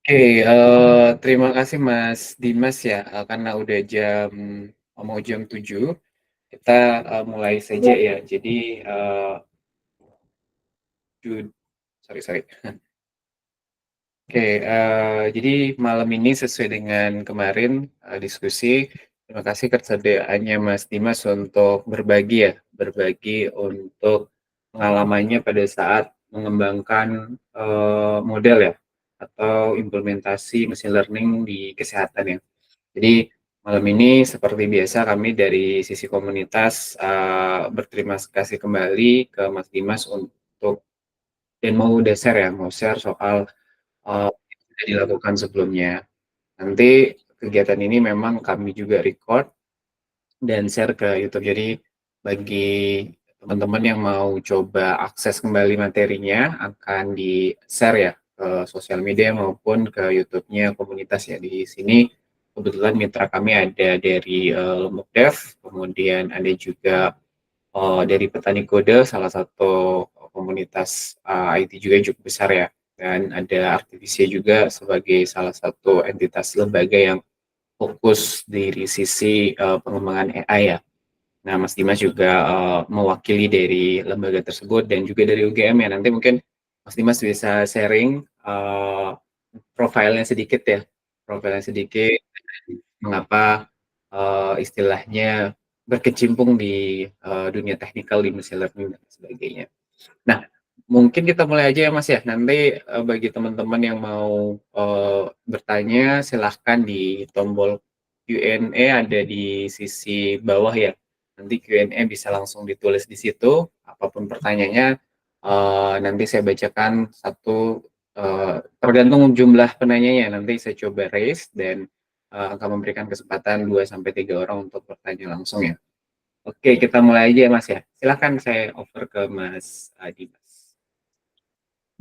Oke, terima kasih Mas Dimas ya, karena udah mau jam 7, kita, mulai saja ya. Jadi, jud sorry sorry. Oke, jadi malam ini sesuai dengan kemarin, diskusi, terima kasih ketersediaannya Mas Dimas untuk berbagi untuk pengalamannya pada saat mengembangkan, model ya, atau implementasi machine learning di kesehatan ya. Jadi malam ini seperti biasa kami dari sisi komunitas, berterima kasih kembali ke Mas Dimas untuk dan mau share soal yang sudah dilakukan sebelumnya. Nanti kegiatan ini memang kami juga record dan share ke YouTube. Jadi bagi teman-teman yang mau coba akses kembali materinya akan di-share ya ke sosial media maupun ke YouTube-nya komunitas ya. Di sini kebetulan mitra kami ada dari Lombok Dev, kemudian ada juga dari Petani Kode, salah satu komunitas IT juga yang cukup besar ya. Dan ada Artivisia juga sebagai salah satu entitas lembaga yang fokus dari sisi pengembangan AI ya. Nah, Mas Dimas juga mewakili dari lembaga tersebut dan juga dari UGM ya. Nanti mungkin Mas Dimas bisa sharing profilnya sedikit ya, profilnya sedikit mengapa istilahnya berkecimpung di dunia teknikal di machine learning dan sebagainya. Nah, mungkin kita mulai aja ya Mas ya. Nanti bagi teman-teman yang mau bertanya silahkan di tombol Q&A ada di sisi bawah ya. Nanti Q&A bisa langsung ditulis di situ. Apapun pertanyaannya nanti saya bacakan satu tergantung jumlah penanyanya. Nanti saya coba raise dan akan memberikan kesempatan 2 sampai 3 orang untuk bertanya langsung ya. Oke, kita mulai aja Mas ya. Silahkan saya over ke Mas Dimas.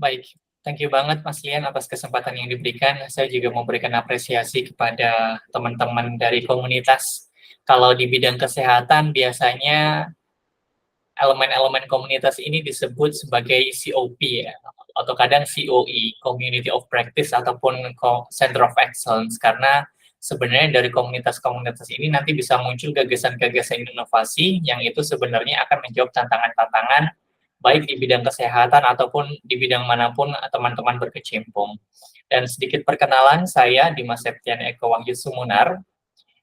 Baik, thank you banget Mas Lian atas kesempatan yang diberikan. Saya juga memberikan apresiasi kepada teman-teman dari komunitas. Kalau di bidang kesehatan biasanya elemen-elemen komunitas ini disebut sebagai COP ya, atau kadang COE, Community of Practice ataupun Center of Excellence, karena sebenarnya dari komunitas-komunitas ini nanti bisa muncul gagasan-gagasan inovasi yang itu sebenarnya akan menjawab tantangan-tantangan baik di bidang kesehatan ataupun di bidang manapun teman-teman berkecimpung. Dan sedikit perkenalan, saya Dimas Septian Eko Wahyu Sumunar.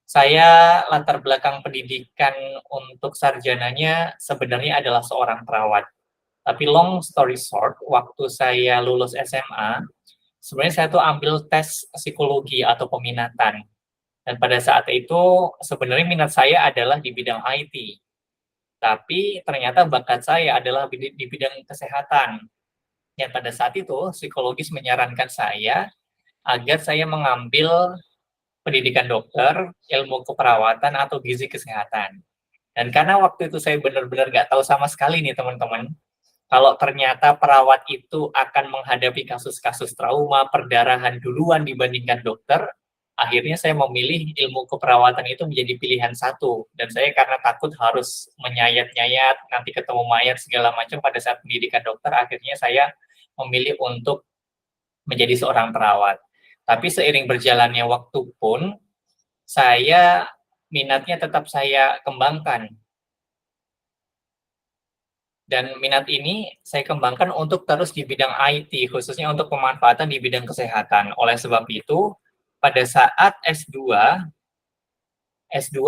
Saya latar belakang pendidikan untuk sarjananya sebenarnya adalah seorang perawat. Tapi long story short, waktu saya lulus SMA, sebenarnya saya tuh ambil tes psikologi atau peminatan. Dan pada saat itu sebenarnya minat saya adalah di bidang IT. Tapi ternyata bakat saya adalah di bidang kesehatan. Dan pada saat itu psikologis menyarankan saya agar saya mengambil pendidikan dokter, ilmu keperawatan, atau gizi kesehatan. Dan karena waktu itu saya benar-benar nggak tahu sama sekali nih teman-teman, kalau ternyata perawat itu akan menghadapi kasus-kasus trauma, perdarahan duluan dibandingkan dokter, akhirnya saya memilih ilmu keperawatan itu menjadi pilihan satu. Dan saya karena takut harus menyayat-nyayat, nanti ketemu mayat segala macam pada saat pendidikan dokter, akhirnya saya memilih untuk menjadi seorang perawat. Tapi seiring berjalannya waktu pun, saya minatnya tetap saya kembangkan. Dan minat ini saya kembangkan untuk terus di bidang IT, khususnya untuk pemanfaatan di bidang kesehatan. Oleh sebab itu, pada saat S2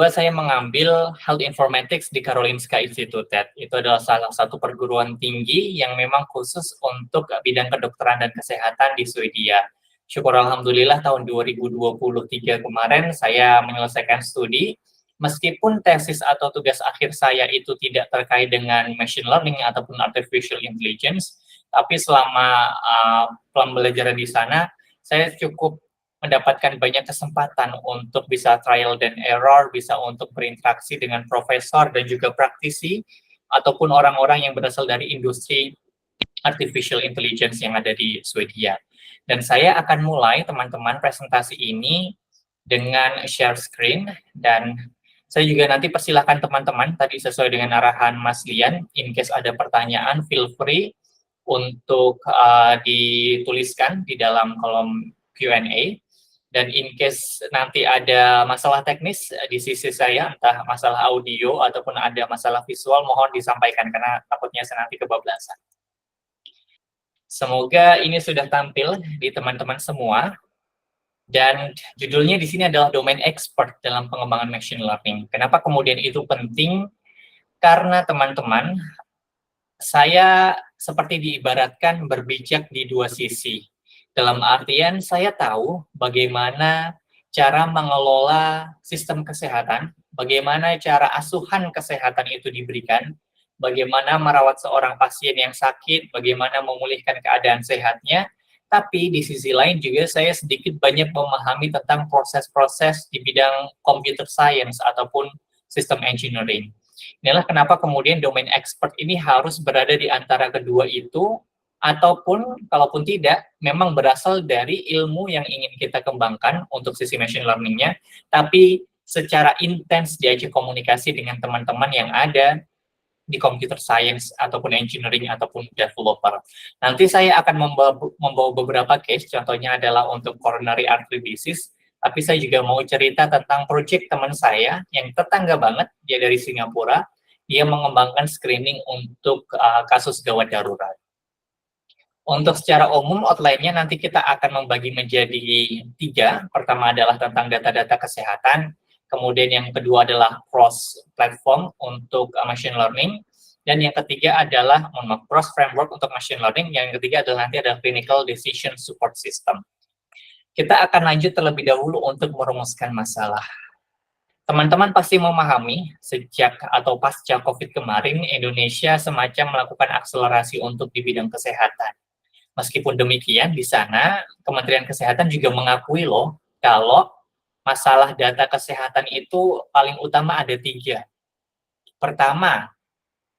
saya mengambil Health Informatics di Karolinska Institutet. Itu adalah salah satu perguruan tinggi yang memang khusus untuk bidang kedokteran dan kesehatan di Swedia. Syukur alhamdulillah tahun 2023 kemarin saya menyelesaikan studi. Meskipun tesis atau tugas akhir saya itu tidak terkait dengan machine learning ataupun artificial intelligence, tapi selama pembelajaran di sana, saya cukup mendapatkan banyak kesempatan untuk bisa trial dan error, bisa untuk berinteraksi dengan profesor dan juga praktisi, ataupun orang-orang yang berasal dari industri artificial intelligence yang ada di Swedia. Dan saya akan mulai teman-teman presentasi ini dengan share screen, dan saya juga nanti persilahkan teman-teman, tadi sesuai dengan arahan Mas Lian, in case ada pertanyaan, feel free untuk dituliskan di dalam kolom Q&A. Dan in case nanti ada masalah teknis di sisi saya, entah masalah audio ataupun ada masalah visual, mohon disampaikan karena takutnya saya nanti kebablasan. Semoga ini sudah tampil di teman-teman semua. Dan judulnya di sini adalah domain expert dalam pengembangan machine learning. Kenapa kemudian itu penting? Karena teman-teman, saya seperti diibaratkan berbijak di dua sisi. Dalam artian saya tahu bagaimana cara mengelola sistem kesehatan, bagaimana cara asuhan kesehatan itu diberikan, bagaimana merawat seorang pasien yang sakit, bagaimana memulihkan keadaan sehatnya, tapi di sisi lain juga saya sedikit banyak memahami tentang proses-proses di bidang computer science ataupun system engineering. Inilah kenapa kemudian domain expert ini harus berada di antara kedua itu, ataupun kalaupun tidak, memang berasal dari ilmu yang ingin kita kembangkan untuk sisi machine learning-nya, tapi secara intens diajak komunikasi dengan teman-teman yang ada di computer science ataupun engineering ataupun developer. Nanti saya akan membawa beberapa case, contohnya adalah untuk coronary artery disease, tapi saya juga mau cerita tentang proyek teman saya yang tetangga banget, dia dari Singapura, dia mengembangkan screening untuk kasus gawat darurat. Untuk secara umum, outline-nya nanti kita akan membagi menjadi 3. Pertama adalah tentang data-data kesehatan, kemudian yang kedua adalah cross-platform untuk machine learning, dan yang ketiga adalah cross-framework untuk machine learning, yang ketiga adalah nanti ada clinical decision support system. Kita akan lanjut terlebih dahulu untuk merumuskan masalah. Teman-teman pasti memahami, sejak atau pasca COVID kemarin, Indonesia semacam melakukan akselerasi untuk di bidang kesehatan. Meskipun demikian, di sana Kementerian Kesehatan juga mengakui loh, kalau masalah data kesehatan itu paling utama ada 3. Pertama,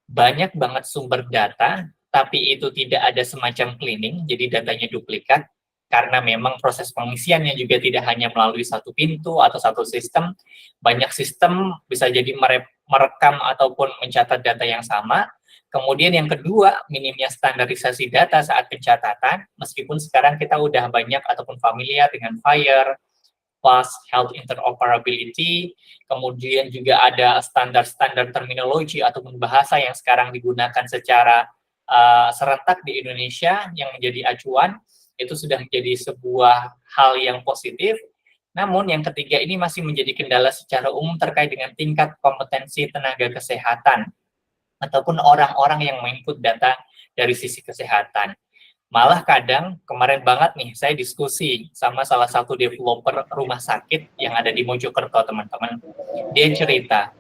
banyak banget sumber data, tapi itu tidak ada semacam cleaning, jadi datanya duplikat, karena memang proses pengisiannya juga tidak hanya melalui satu pintu atau satu sistem, banyak sistem bisa jadi merekam ataupun mencatat data yang sama. Kemudian yang kedua, minimnya standarisasi data saat pencatatan, meskipun sekarang kita udah banyak ataupun familiar dengan FHIR, plus health interoperability, kemudian juga ada standar-standar terminologi ataupun bahasa yang sekarang digunakan secara serentak di Indonesia yang menjadi acuan, itu sudah menjadi sebuah hal yang positif. Namun yang ketiga ini masih menjadi kendala secara umum terkait dengan tingkat kompetensi tenaga kesehatan ataupun orang-orang yang menginput data dari sisi kesehatan. Malah kadang, kemarin banget nih, saya diskusi sama salah satu developer rumah sakit yang ada di Mojokerto, teman-teman. Dia cerita,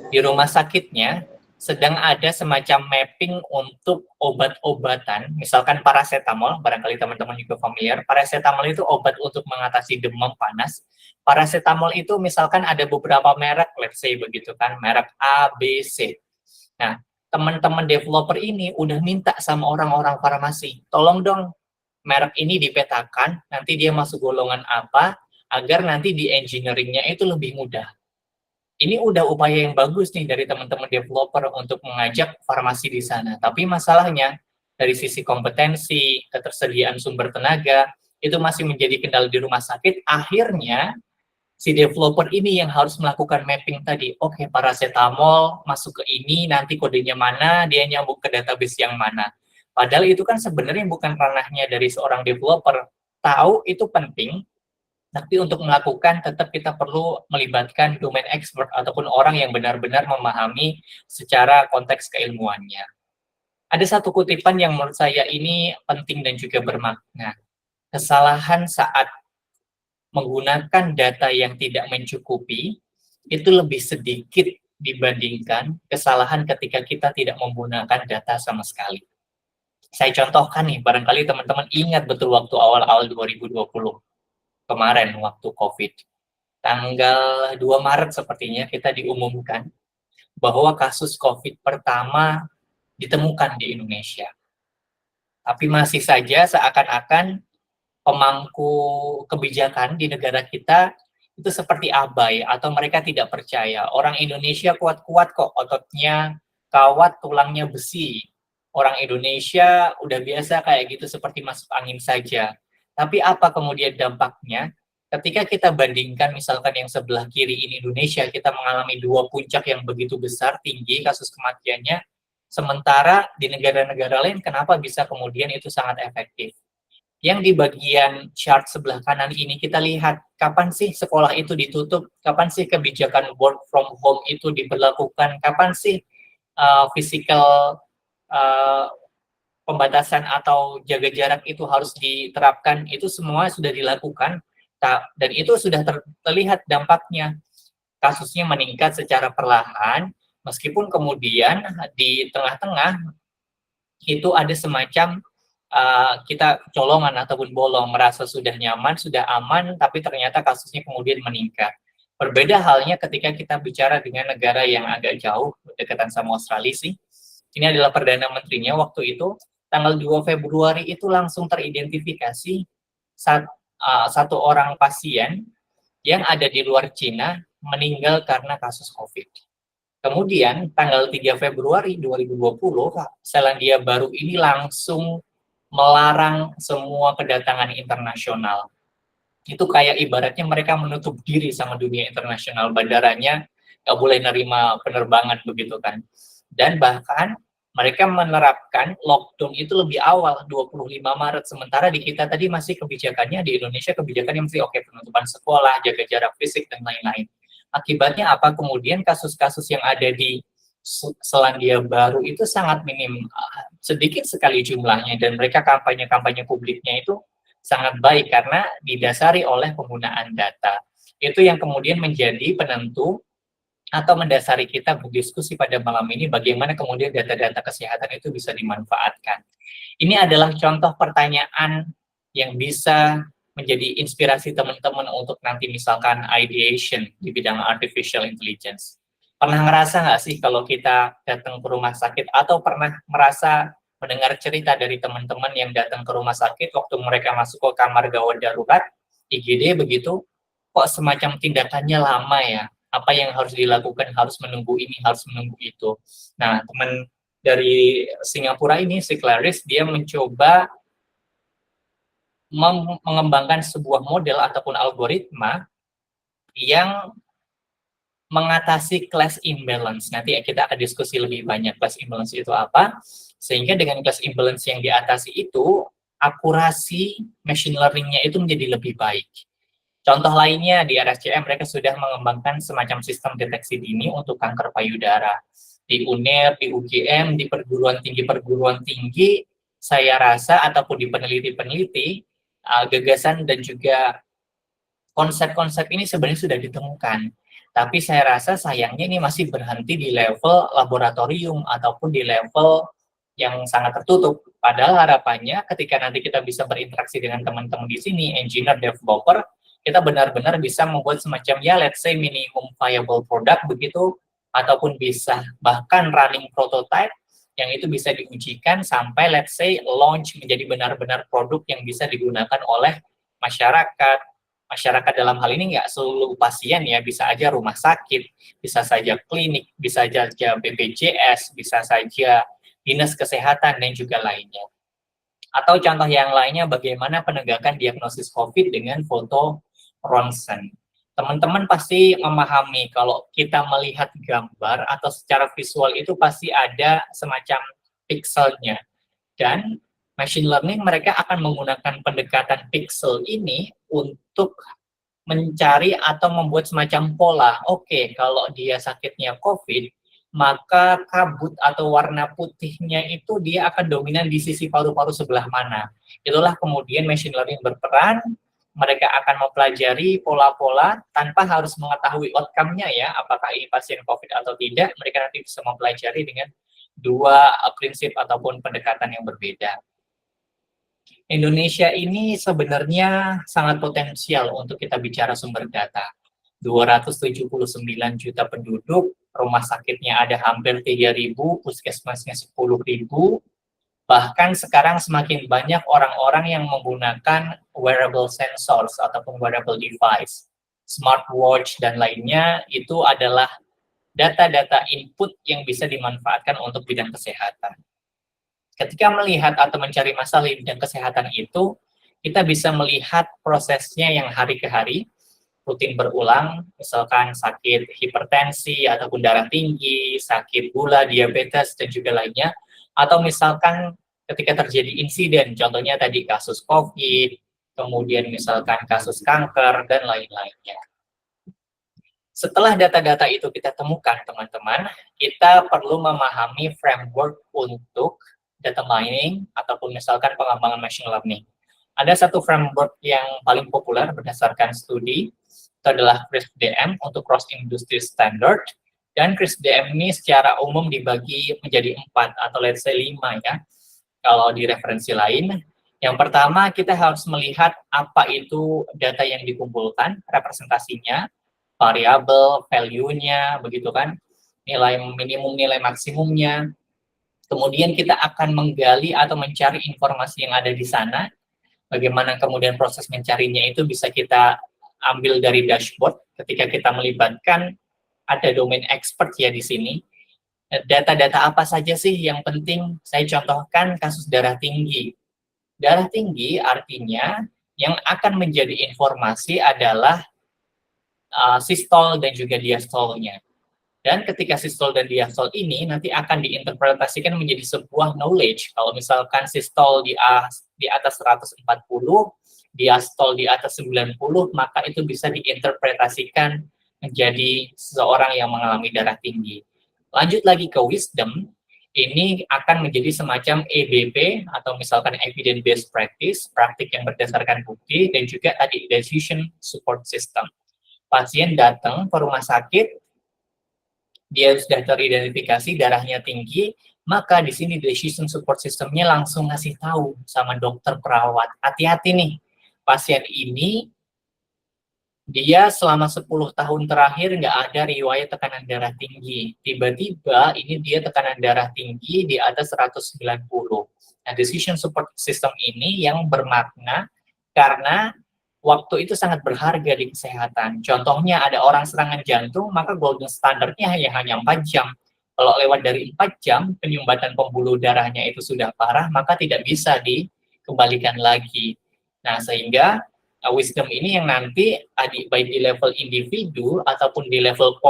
di rumah sakitnya sedang ada semacam mapping untuk obat-obatan, misalkan paracetamol, barangkali teman-teman juga familiar, paracetamol itu obat untuk mengatasi demam panas. Paracetamol itu misalkan ada beberapa merek, let's say begitu kan, merek A, B, C. Nah, teman-teman developer ini udah minta sama orang-orang farmasi, tolong dong merek ini dipetakan, nanti dia masuk golongan apa, agar nanti di engineering-nya itu lebih mudah. Ini udah upaya yang bagus nih dari teman-teman developer untuk mengajak farmasi di sana. Tapi masalahnya, dari sisi kompetensi, ketersediaan sumber tenaga, itu masih menjadi kendala di rumah sakit. Akhirnya, si developer ini yang harus melakukan mapping tadi. Oke, paracetamol masuk ke ini, nanti kodenya mana, dia nyambung ke database yang mana. Padahal itu kan sebenarnya bukan ranahnya dari seorang developer. Tahu itu penting, tapi untuk melakukan tetap kita perlu melibatkan domain expert ataupun orang yang benar-benar memahami secara konteks keilmuannya. Ada satu kutipan yang menurut saya ini penting dan juga bermakna. Kesalahan saat menggunakan data yang tidak mencukupi itu lebih sedikit dibandingkan kesalahan ketika kita tidak menggunakan data sama sekali. Saya contohkan nih, barangkali teman-teman ingat betul waktu awal-awal 2020 kemarin waktu COVID. Tanggal 2 Maret sepertinya kita diumumkan bahwa kasus COVID pertama ditemukan di Indonesia. Tapi masih saja seakan-akan pemangku kebijakan di negara kita itu seperti abai atau mereka tidak percaya. Orang Indonesia kuat-kuat kok, ototnya kawat, tulangnya besi. Orang Indonesia udah biasa kayak gitu seperti masuk angin saja. Tapi apa kemudian dampaknya? Ketika kita bandingkan misalkan yang sebelah kiri ini Indonesia, kita mengalami dua puncak yang begitu besar, tinggi kasus kematiannya, sementara di negara-negara lain kenapa bisa kemudian itu sangat efektif? Yang di bagian chart sebelah kanan ini kita lihat kapan sih sekolah itu ditutup, kapan sih kebijakan work from home itu diberlakukan, kapan sih physical uh, pembatasan atau jaga jarak itu harus diterapkan, itu semua sudah dilakukan dan itu sudah terlihat dampaknya. Kasusnya meningkat secara perlahan, meskipun kemudian di tengah-tengah itu ada semacam kita colongan ataupun bolong, merasa sudah nyaman, sudah aman, tapi ternyata kasusnya kemudian meningkat. Berbeda halnya ketika kita bicara dengan negara yang agak jauh, berdekatan sama Australia sih. Ini adalah Perdana Menterinya waktu itu, tanggal 2 Februari itu langsung teridentifikasi satu orang pasien yang ada di luar Cina meninggal karena kasus COVID. Kemudian tanggal 3 Februari 2020, Selandia Baru ini langsung melarang semua kedatangan internasional. Itu kayak ibaratnya mereka menutup diri sama dunia internasional, bandaranya nggak boleh nerima penerbangan begitu kan. Dan bahkan mereka menerapkan lockdown itu lebih awal, 25 Maret, sementara di kita tadi masih kebijakannya, di Indonesia kebijakannya masih oke, penutupan sekolah, jaga jarak fisik, dan lain-lain. Akibatnya apa? Kemudian kasus-kasus yang ada di Selandia Baru itu sangat minim, sedikit sekali jumlahnya, dan mereka kampanye-kampanye publiknya itu sangat baik karena didasari oleh penggunaan data. Itu yang kemudian menjadi penentu atau mendasari kita berdiskusi pada malam ini bagaimana kemudian data-data kesehatan itu bisa dimanfaatkan. Ini adalah contoh pertanyaan yang bisa menjadi inspirasi teman-teman untuk nanti misalkan ideation di bidang artificial intelligence. Pernah ngerasa nggak sih kalau kita datang ke rumah sakit atau pernah merasa mendengar cerita dari teman-teman yang datang ke rumah sakit waktu mereka masuk ke kamar gawat darurat, IGD begitu, kok semacam tindakannya lama ya? Apa yang harus dilakukan, harus menunggu ini, harus menunggu itu. Nah, teman dari Singapura ini, si Clarice, dia mencoba mengembangkan sebuah model ataupun algoritma yang mengatasi class imbalance. Nanti kita akan diskusi lebih banyak class imbalance itu apa, sehingga dengan class imbalance yang diatasi itu, akurasi machine learning-nya itu menjadi lebih baik. Contoh lainnya di RSCM mereka sudah mengembangkan semacam sistem deteksi dini untuk kanker payudara. Di UNER, di UGM, di perguruan tinggi, saya rasa ataupun di peneliti-peneliti, gagasan dan juga konsep-konsep ini sebenarnya sudah ditemukan. Tapi saya rasa sayangnya ini masih berhenti di level laboratorium ataupun di level yang sangat tertutup. Padahal harapannya ketika nanti kita bisa berinteraksi dengan teman-teman di sini, engineer, developer, kita benar-benar bisa membuat semacam ya let's say minimum viable product begitu, ataupun bisa bahkan running prototype yang itu bisa diujikan sampai let's say launch menjadi benar-benar produk yang bisa digunakan oleh masyarakat. Masyarakat dalam hal ini nggak seluruh pasien ya, bisa aja rumah sakit, bisa saja klinik, bisa saja BPJS, bisa saja dinas kesehatan, dan juga lainnya. Atau contoh yang lainnya, bagaimana penegakan diagnosis COVID dengan foto ronsen. Teman-teman pasti memahami kalau kita melihat gambar atau secara visual itu pasti ada semacam pixelnya. Dan machine learning mereka akan menggunakan pendekatan pixel ini untuk mencari atau membuat semacam pola. Oke, kalau dia sakitnya COVID, maka kabut atau warna putihnya itu dia akan dominan di sisi paru-paru sebelah mana. Itulah kemudian machine learning berperan, mereka akan mempelajari pola-pola tanpa harus mengetahui outcome-nya ya, apakah ini pasien COVID atau tidak, mereka nanti bisa mempelajari dengan dua prinsip ataupun pendekatan yang berbeda. Indonesia ini sebenarnya sangat potensial untuk kita bicara sumber data. 279 juta penduduk, rumah sakitnya ada hampir 3.000, puskesmasnya 10.000, bahkan sekarang semakin banyak orang-orang yang menggunakan wearable sensors ataupun wearable device, smartwatch dan lainnya, itu adalah data-data input yang bisa dimanfaatkan untuk bidang kesehatan. Ketika melihat atau mencari masalah di bidang kesehatan itu, kita bisa melihat prosesnya yang hari ke hari, rutin berulang, misalkan sakit hipertensi ataupun darah tinggi, sakit gula, diabetes, dan juga lainnya, atau misalkan ketika terjadi insiden, contohnya tadi kasus COVID, kemudian misalkan kasus kanker, dan lain-lainnya. Setelah data-data itu kita temukan, teman-teman, kita perlu memahami framework untuk data mining ataupun misalkan pengembangan machine learning. Ada satu framework yang paling populer berdasarkan studi, itu adalah CRISP-DM untuk Cross Industry Standard, dan CRISP-DM ini secara umum dibagi menjadi 4 atau let's say 5 ya, kalau di referensi lain. Yang pertama, kita harus melihat apa itu data yang dikumpulkan, representasinya, variabel, value-nya, begitu kan, nilai minimum, nilai maksimumnya. Kemudian kita akan menggali atau mencari informasi yang ada di sana, bagaimana kemudian proses mencarinya itu bisa kita ambil dari dashboard ketika kita melibatkan ada domain expert ya di sini. Data-data apa saja sih yang penting? Saya contohkan kasus darah tinggi. Darah tinggi artinya yang akan menjadi informasi adalah sistol dan juga diastolnya. Dan ketika sistol dan diastol ini nanti akan diinterpretasikan menjadi sebuah knowledge. Kalau misalkan sistol di atas 140, diastol di atas 90, maka itu bisa diinterpretasikan menjadi seseorang yang mengalami darah tinggi. Lanjut lagi ke wisdom, ini akan menjadi semacam EBP atau misalkan evidence based practice, praktik yang berdasarkan bukti, dan juga tadi decision support system. Pasien datang ke rumah sakit, dia sudah teridentifikasi darahnya tinggi, maka di sini decision support systemnya langsung ngasih tahu sama dokter perawat, hati-hati nih, pasien ini dia selama 10 tahun terakhir nggak ada riwayat tekanan darah tinggi. Tiba-tiba ini dia tekanan darah tinggi di atas 190. Nah, decision support system ini yang bermakna karena waktu itu sangat berharga di kesehatan. Contohnya ada orang serangan jantung, maka golden standardnya hanya 4 jam. Kalau lewat dari 4 jam, penyumbatan pembuluh darahnya itu sudah parah, maka tidak bisa dikembalikan lagi. Nah, sehingga wisdom ini yang nanti baik di level individu ataupun di level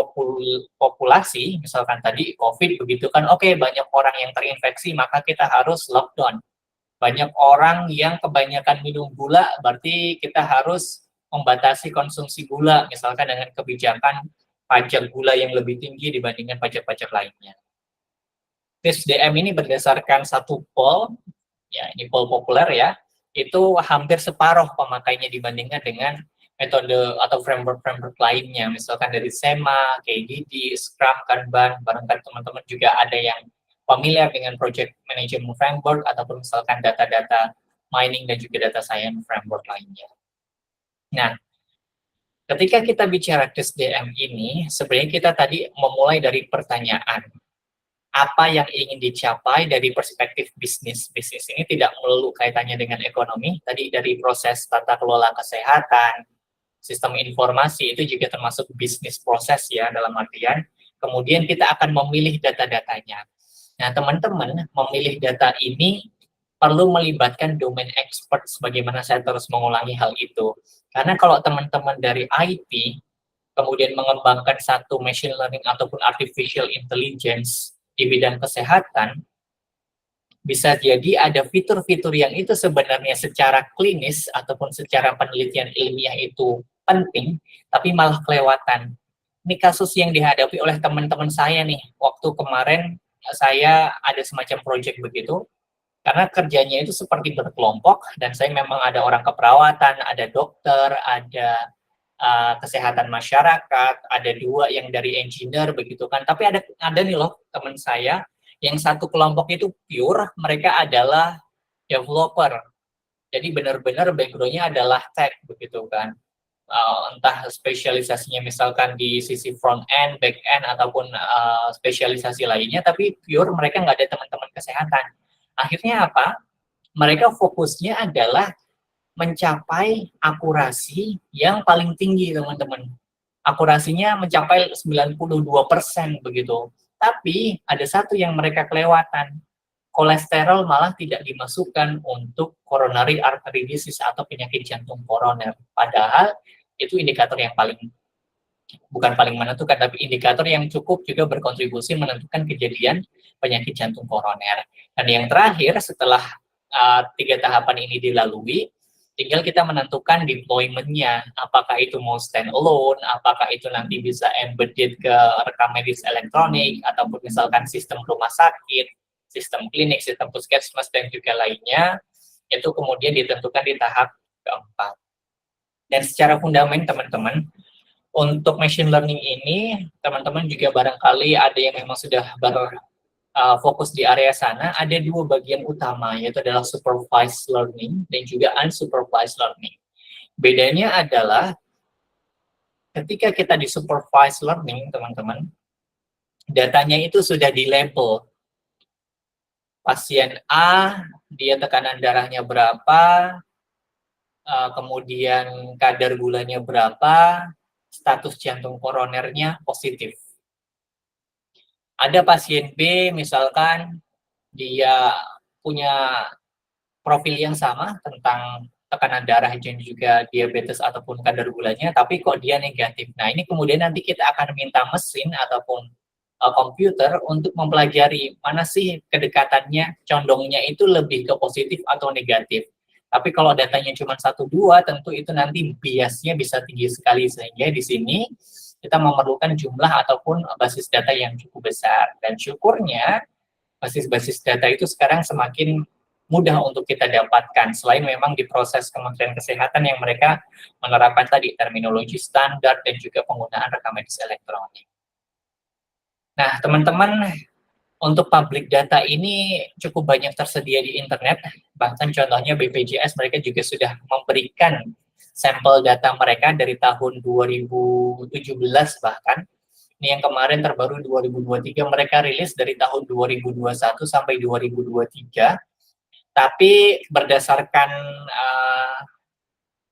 populasi, misalkan tadi COVID begitu kan, oke, banyak orang yang terinfeksi, maka kita harus lockdown. Banyak orang yang kebanyakan minum gula, berarti kita harus membatasi konsumsi gula, misalkan dengan kebijakan pajak gula yang lebih tinggi dibandingkan pajak-pajak lainnya. CRISP-DM ini berdasarkan satu poll, ya ini poll populer ya, itu hampir separuh pemakainya dibandingkan dengan metode atau framework-framework lainnya, misalkan dari SEMA, KDD, Scrum, Kanban, barangkali teman-teman juga ada yang familiar dengan project management framework ataupun misalkan data-data mining dan juga data science framework lainnya. Nah, ketika kita bicara CRISP-DM ini, sebenarnya kita tadi memulai dari pertanyaan, apa yang ingin dicapai dari perspektif bisnis. Bisnis ini tidak melulu kaitannya dengan ekonomi, tadi dari proses tata kelola kesehatan, sistem informasi itu juga termasuk bisnis proses ya dalam artian, kemudian kita akan memilih data-datanya. Nah, teman-teman, memilih data ini perlu melibatkan domain expert sebagaimana saya terus mengulangi hal itu. Karena kalau teman-teman dari IT, kemudian mengembangkan satu machine learning ataupun artificial intelligence di bidang kesehatan, bisa jadi ada fitur-fitur yang itu sebenarnya secara klinis ataupun secara penelitian ilmiah itu penting, tapi malah kelewatan. Ini kasus yang dihadapi oleh teman-teman saya nih, waktu kemarin saya ada semacam proyek begitu, karena kerjanya itu seperti berkelompok, dan saya memang ada orang keperawatan, ada dokter, ada kesehatan masyarakat, ada 2 yang dari engineer begitu kan, tapi ada nih loh teman saya, yang satu kelompok itu pure, mereka adalah developer, jadi benar-benar background-nya adalah tech begitu kan. Entah spesialisasinya misalkan di sisi front end, back end, ataupun spesialisasi lainnya, tapi pure mereka nggak ada teman-teman kesehatan. Akhirnya apa? Mereka fokusnya adalah mencapai akurasi yang paling tinggi, teman-teman. Akurasinya mencapai 92% begitu. Tapi ada satu yang mereka kelewatan. kolesterol malah tidak dimasukkan untuk coronary artery disease atau penyakit jantung koroner. Padahal itu indikator yang bukan paling menentukan, tapi indikator yang cukup juga berkontribusi menentukan kejadian penyakit jantung koroner. Dan yang terakhir, setelah 3 tahapan ini dilalui, tinggal kita menentukan deployment-nya, apakah itu mau stand alone, apakah itu nanti bisa embedded ke rekam medis elektronik, ataupun misalkan sistem rumah sakit, sistem klinik, sistem puskesmas, dan juga lainnya, itu kemudian ditentukan di tahap keempat. Dan secara fundamental, teman-teman, untuk machine learning ini, teman-teman juga barangkali ada yang memang sudah fokus di area sana, ada 2 bagian utama, yaitu adalah supervised learning dan juga unsupervised learning. Bedanya adalah ketika kita di supervised learning, teman-teman, datanya itu sudah di-label. Pasien A, dia tekanan darahnya berapa, kemudian kadar gulanya berapa, status jantung koronernya positif. Ada pasien B, misalkan dia punya profil yang sama tentang tekanan darah dan juga diabetes ataupun kadar gulanya, tapi kok dia negatif. Nah, ini kemudian nanti kita akan minta mesin ataupun komputer untuk mempelajari mana sih kedekatannya, condongnya itu lebih ke positif atau negatif. Tapi kalau datanya cuma 1-2, tentu itu nanti biasnya bisa tinggi sekali, sehingga di sini kita memerlukan jumlah ataupun basis data yang cukup besar. Dan syukurnya basis-basis data itu sekarang semakin mudah untuk kita dapatkan, selain memang di proses Kementerian Kesehatan yang mereka menerapkan tadi terminologi standar dan juga penggunaan rekam medis elektronik. Nah, teman-teman, untuk public data ini cukup banyak tersedia di internet, bahkan contohnya BPJS mereka juga sudah memberikan sampel data mereka dari tahun 2017 bahkan. Ini yang kemarin terbaru 2023, mereka rilis dari tahun 2021 sampai 2023. Tapi berdasarkan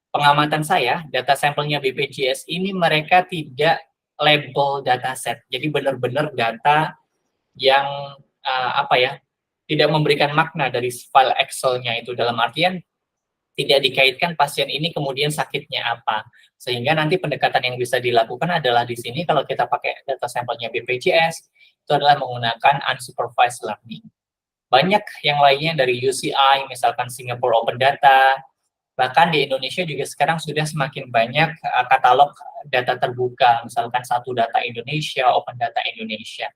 pengamatan saya, data sampelnya BPJS ini mereka tidak label dataset. Jadi benar-benar data yang tidak memberikan makna dari file Excel-nya itu, dalam artian tidak dikaitkan pasien ini kemudian sakitnya apa. Sehingga nanti pendekatan yang bisa dilakukan adalah di sini kalau kita pakai data sampelnya BPJS, itu adalah menggunakan unsupervised learning. Banyak yang lainnya dari UCI, misalkan Singapore Open Data, bahkan di Indonesia juga sekarang sudah semakin banyak katalog data terbuka, misalkan Satu Data Indonesia, Open Data Indonesia.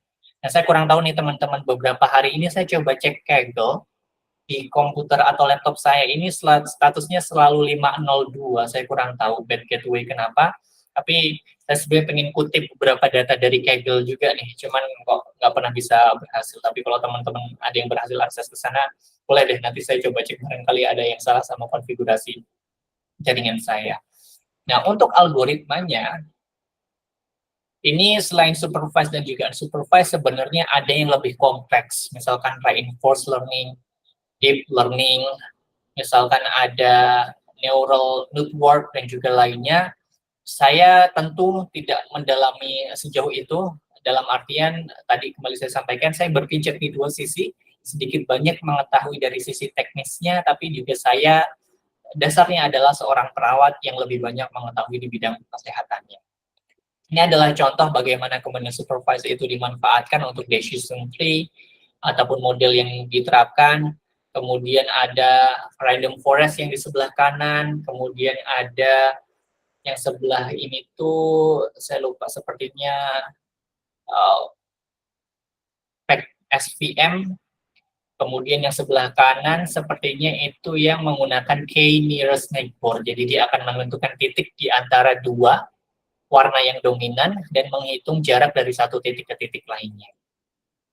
Nah, saya kurang tahu nih teman-teman, beberapa hari ini saya coba cek Kaggle, di komputer atau laptop saya ini statusnya selalu 502, saya kurang tahu bad gateway kenapa, tapi saya sebenarnya pengen kutip beberapa data dari Kaggle juga nih, cuman kok nggak pernah bisa berhasil. Tapi kalau teman-teman ada yang berhasil akses ke sana, boleh deh nanti saya coba cek, barangkali ada yang salah sama konfigurasi jaringan saya. Nah, untuk algoritmanya, ini selain supervised dan juga unsupervised, sebenarnya ada yang lebih kompleks, misalkan reinforced learning, deep learning, misalkan ada neural network dan juga lainnya. Saya tentu tidak mendalami sejauh itu, dalam artian tadi kembali saya sampaikan, saya berpijak di 2 sisi, sedikit banyak mengetahui dari sisi teknisnya, tapi juga saya dasarnya adalah seorang perawat yang lebih banyak mengetahui di bidang kesehatannya. Ini adalah contoh bagaimana kemudian supervisor itu dimanfaatkan untuk decision tree ataupun model yang diterapkan. Kemudian ada random forest yang di sebelah kanan, kemudian ada yang sebelah ini tuh saya lupa sepertinya SVM. Kemudian yang sebelah kanan sepertinya itu yang menggunakan K-nearest neighbor. Jadi dia akan menentukan titik di antara 2 warna yang dominan dan menghitung jarak dari satu titik ke titik lainnya.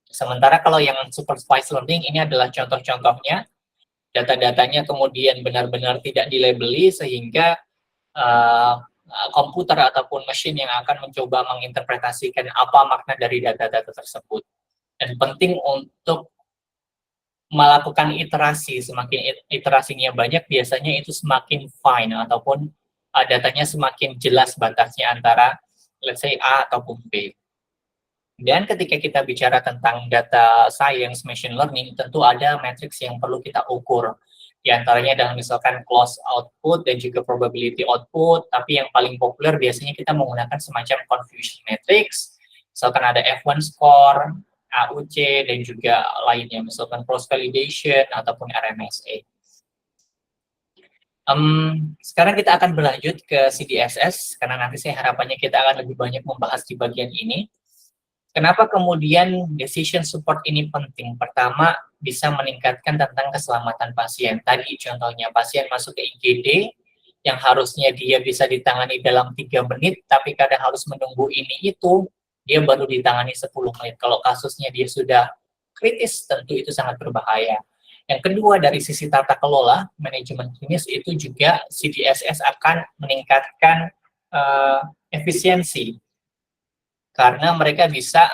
Sementara kalau yang supervised learning ini adalah contoh-contohnya, data-datanya kemudian benar-benar tidak dilabeli sehingga komputer ataupun mesin yang akan mencoba menginterpretasikan apa makna dari data-data tersebut. Dan penting untuk melakukan iterasi, semakin iterasinya banyak, biasanya itu semakin fine ataupun datanya semakin jelas batasnya antara let's say A ataupun B. Dan ketika kita bicara tentang data science, machine learning, tentu ada matriks yang perlu kita ukur. Di antaranya adalah misalkan close output dan juga probability output, tapi yang paling populer biasanya kita menggunakan semacam confusion matrix, misalkan ada F1 score, AUC, dan juga lainnya, misalkan cross validation ataupun RMSE. Sekarang kita akan berlanjut ke CDSS, karena nanti saya harapannya kita akan lebih banyak membahas di bagian ini. Kenapa kemudian decision support ini penting? Pertama, bisa meningkatkan tentang keselamatan pasien. Tadi contohnya, pasien masuk ke IGD, yang harusnya dia bisa ditangani dalam 3 menit, tapi kadang harus menunggu ini itu, dia baru ditangani 10 menit. Kalau kasusnya dia sudah kritis, tentu itu sangat berbahaya. Yang kedua, dari sisi tata kelola, manajemen klinis itu juga CDSS akan meningkatkan efisiensi, karena mereka bisa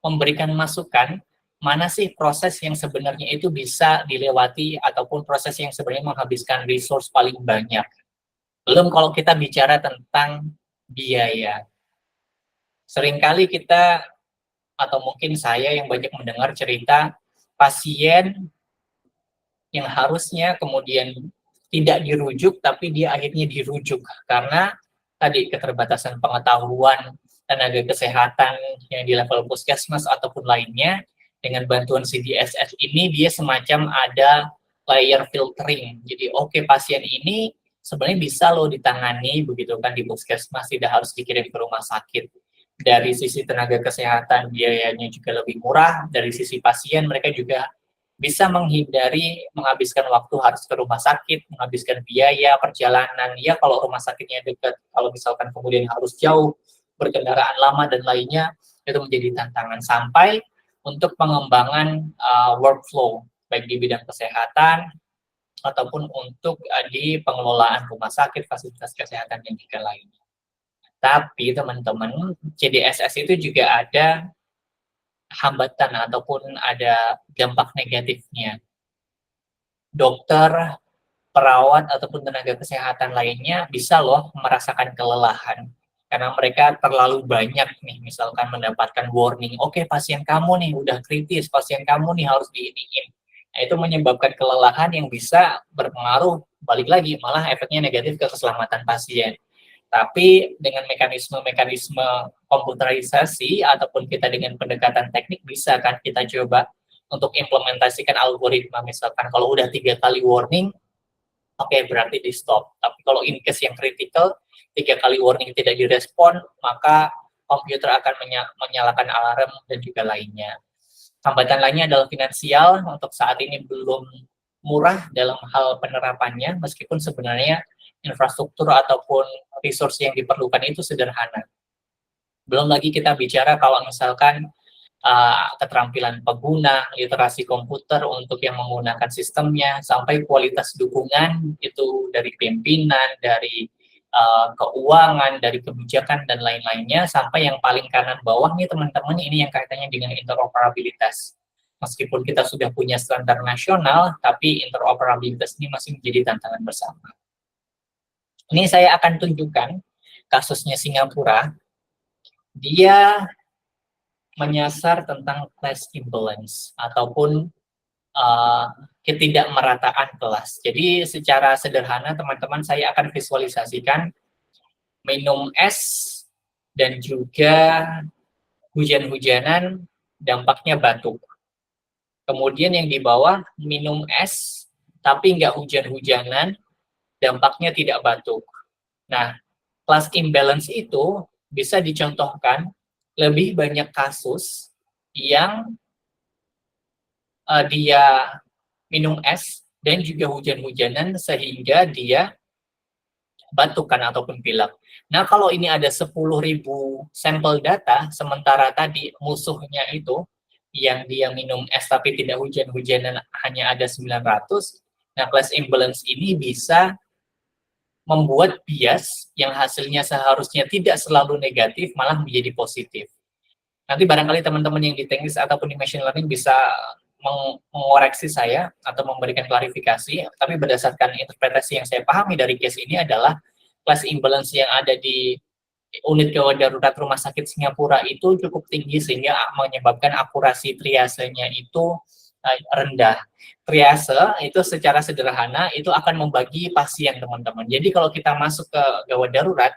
memberikan masukan mana sih proses yang sebenarnya itu bisa dilewati ataupun proses yang sebenarnya menghabiskan resource paling banyak. Belum kalau kita bicara tentang biaya. Seringkali kita, atau mungkin saya yang banyak mendengar cerita pasien yang harusnya kemudian tidak dirujuk, tapi dia akhirnya dirujuk karena tadi keterbatasan pengetahuan tenaga kesehatan yang di level puskesmas ataupun lainnya. Dengan bantuan CDSS ini dia semacam ada layer filtering. Jadi oke, pasien ini sebenarnya bisa loh ditangani begitu kan di puskesmas, tidak harus dikirim ke rumah sakit. Dari sisi tenaga kesehatan biayanya juga lebih murah, dari sisi pasien mereka juga bisa menghindari menghabiskan waktu harus ke rumah sakit, menghabiskan biaya perjalanan. Ya kalau rumah sakitnya dekat, kalau misalkan kemudian harus jauh, berkendaraan lama dan lainnya, itu menjadi tantangan. Sampai untuk pengembangan workflow, baik di bidang kesehatan, ataupun untuk di pengelolaan rumah sakit, fasilitas kesehatan, dan juga lainnya. Tapi teman-teman, CDSS itu juga ada hambatan ataupun ada dampak negatifnya. Dokter, perawat, ataupun tenaga kesehatan lainnya bisa loh merasakan kelelahan. Karena mereka terlalu banyak nih, misalkan mendapatkan warning, oke pasien kamu nih udah kritis, pasien kamu nih harus diiniin. Nah, itu menyebabkan kelelahan yang bisa berpengaruh, balik lagi, malah efeknya negatif ke keselamatan pasien. Tapi dengan mekanisme-mekanisme komputerisasi ataupun kita dengan pendekatan teknik bisa kan kita coba untuk implementasikan algoritma. Misalkan kalau udah 3 kali warning, oke, berarti di stop. Tapi kalau in case yang critical, 3 kali warning tidak direspon, maka komputer akan menyalakan alarm dan juga lainnya. Hambatan lainnya adalah finansial. Untuk saat ini belum murah dalam hal penerapannya, meskipun sebenarnya infrastruktur ataupun resource yang diperlukan itu sederhana. Belum lagi kita bicara kalau misalkan keterampilan pengguna, literasi komputer untuk yang menggunakan sistemnya, sampai kualitas dukungan itu dari pimpinan, dari keuangan, dari kebijakan, dan lain-lainnya, sampai yang paling kanan bawah nih teman-teman, ini yang kaitannya dengan interoperabilitas. Meskipun kita sudah punya standar nasional, tapi interoperabilitas ini masih menjadi tantangan bersama. Ini saya akan tunjukkan kasusnya Singapura. Dia menyasar tentang class imbalance ataupun ketidakmerataan kelas. Jadi secara sederhana teman-teman saya akan visualisasikan minum es dan juga hujan-hujanan dampaknya batuk. Kemudian yang di bawah minum es tapi nggak hujan-hujanan, dampaknya tidak batuk. Nah, class imbalance itu bisa dicontohkan lebih banyak kasus yang dia minum es dan juga hujan-hujanan sehingga dia batuk kan ataupun pilek. Nah, kalau ini ada 10.000 sampel data, sementara tadi musuhnya itu yang dia minum es tapi tidak hujan-hujanan hanya ada 900, nah class imbalance ini bisa membuat bias yang hasilnya seharusnya tidak selalu negatif malah menjadi positif. Nanti barangkali teman-teman yang di teknis ataupun di machine learning bisa mengoreksi saya atau memberikan klarifikasi, tapi berdasarkan interpretasi yang saya pahami dari case ini adalah class imbalance yang ada di unit gawat darurat Rumah Sakit Singapura itu cukup tinggi sehingga menyebabkan akurasi triasenya itu rendah. Triase itu secara sederhana itu akan membagi pasien, teman-teman. Jadi kalau kita masuk ke gawat darurat,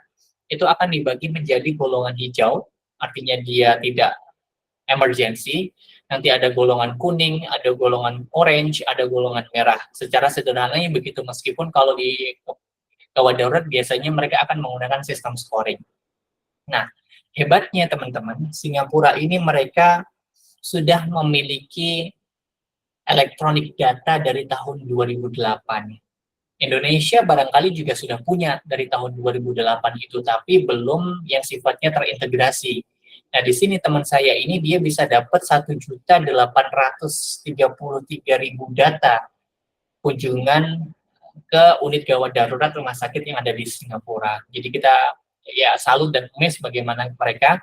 itu akan dibagi menjadi golongan hijau, artinya dia tidak emergency, nanti ada golongan kuning, ada golongan orange, ada golongan merah. Secara sederhananya begitu, meskipun kalau di gawat darurat biasanya mereka akan menggunakan sistem scoring. Nah, hebatnya teman-teman, Singapura ini mereka sudah memiliki elektronik data dari tahun 2008. Indonesia barangkali juga sudah punya dari tahun 2008 itu, tapi belum yang sifatnya terintegrasi. Nah, di sini teman saya ini dia bisa dapat 1.833.000 data kunjungan ke unit gawat darurat rumah sakit yang ada di Singapura. Jadi kita ya salut dan amazed bagaimana mereka.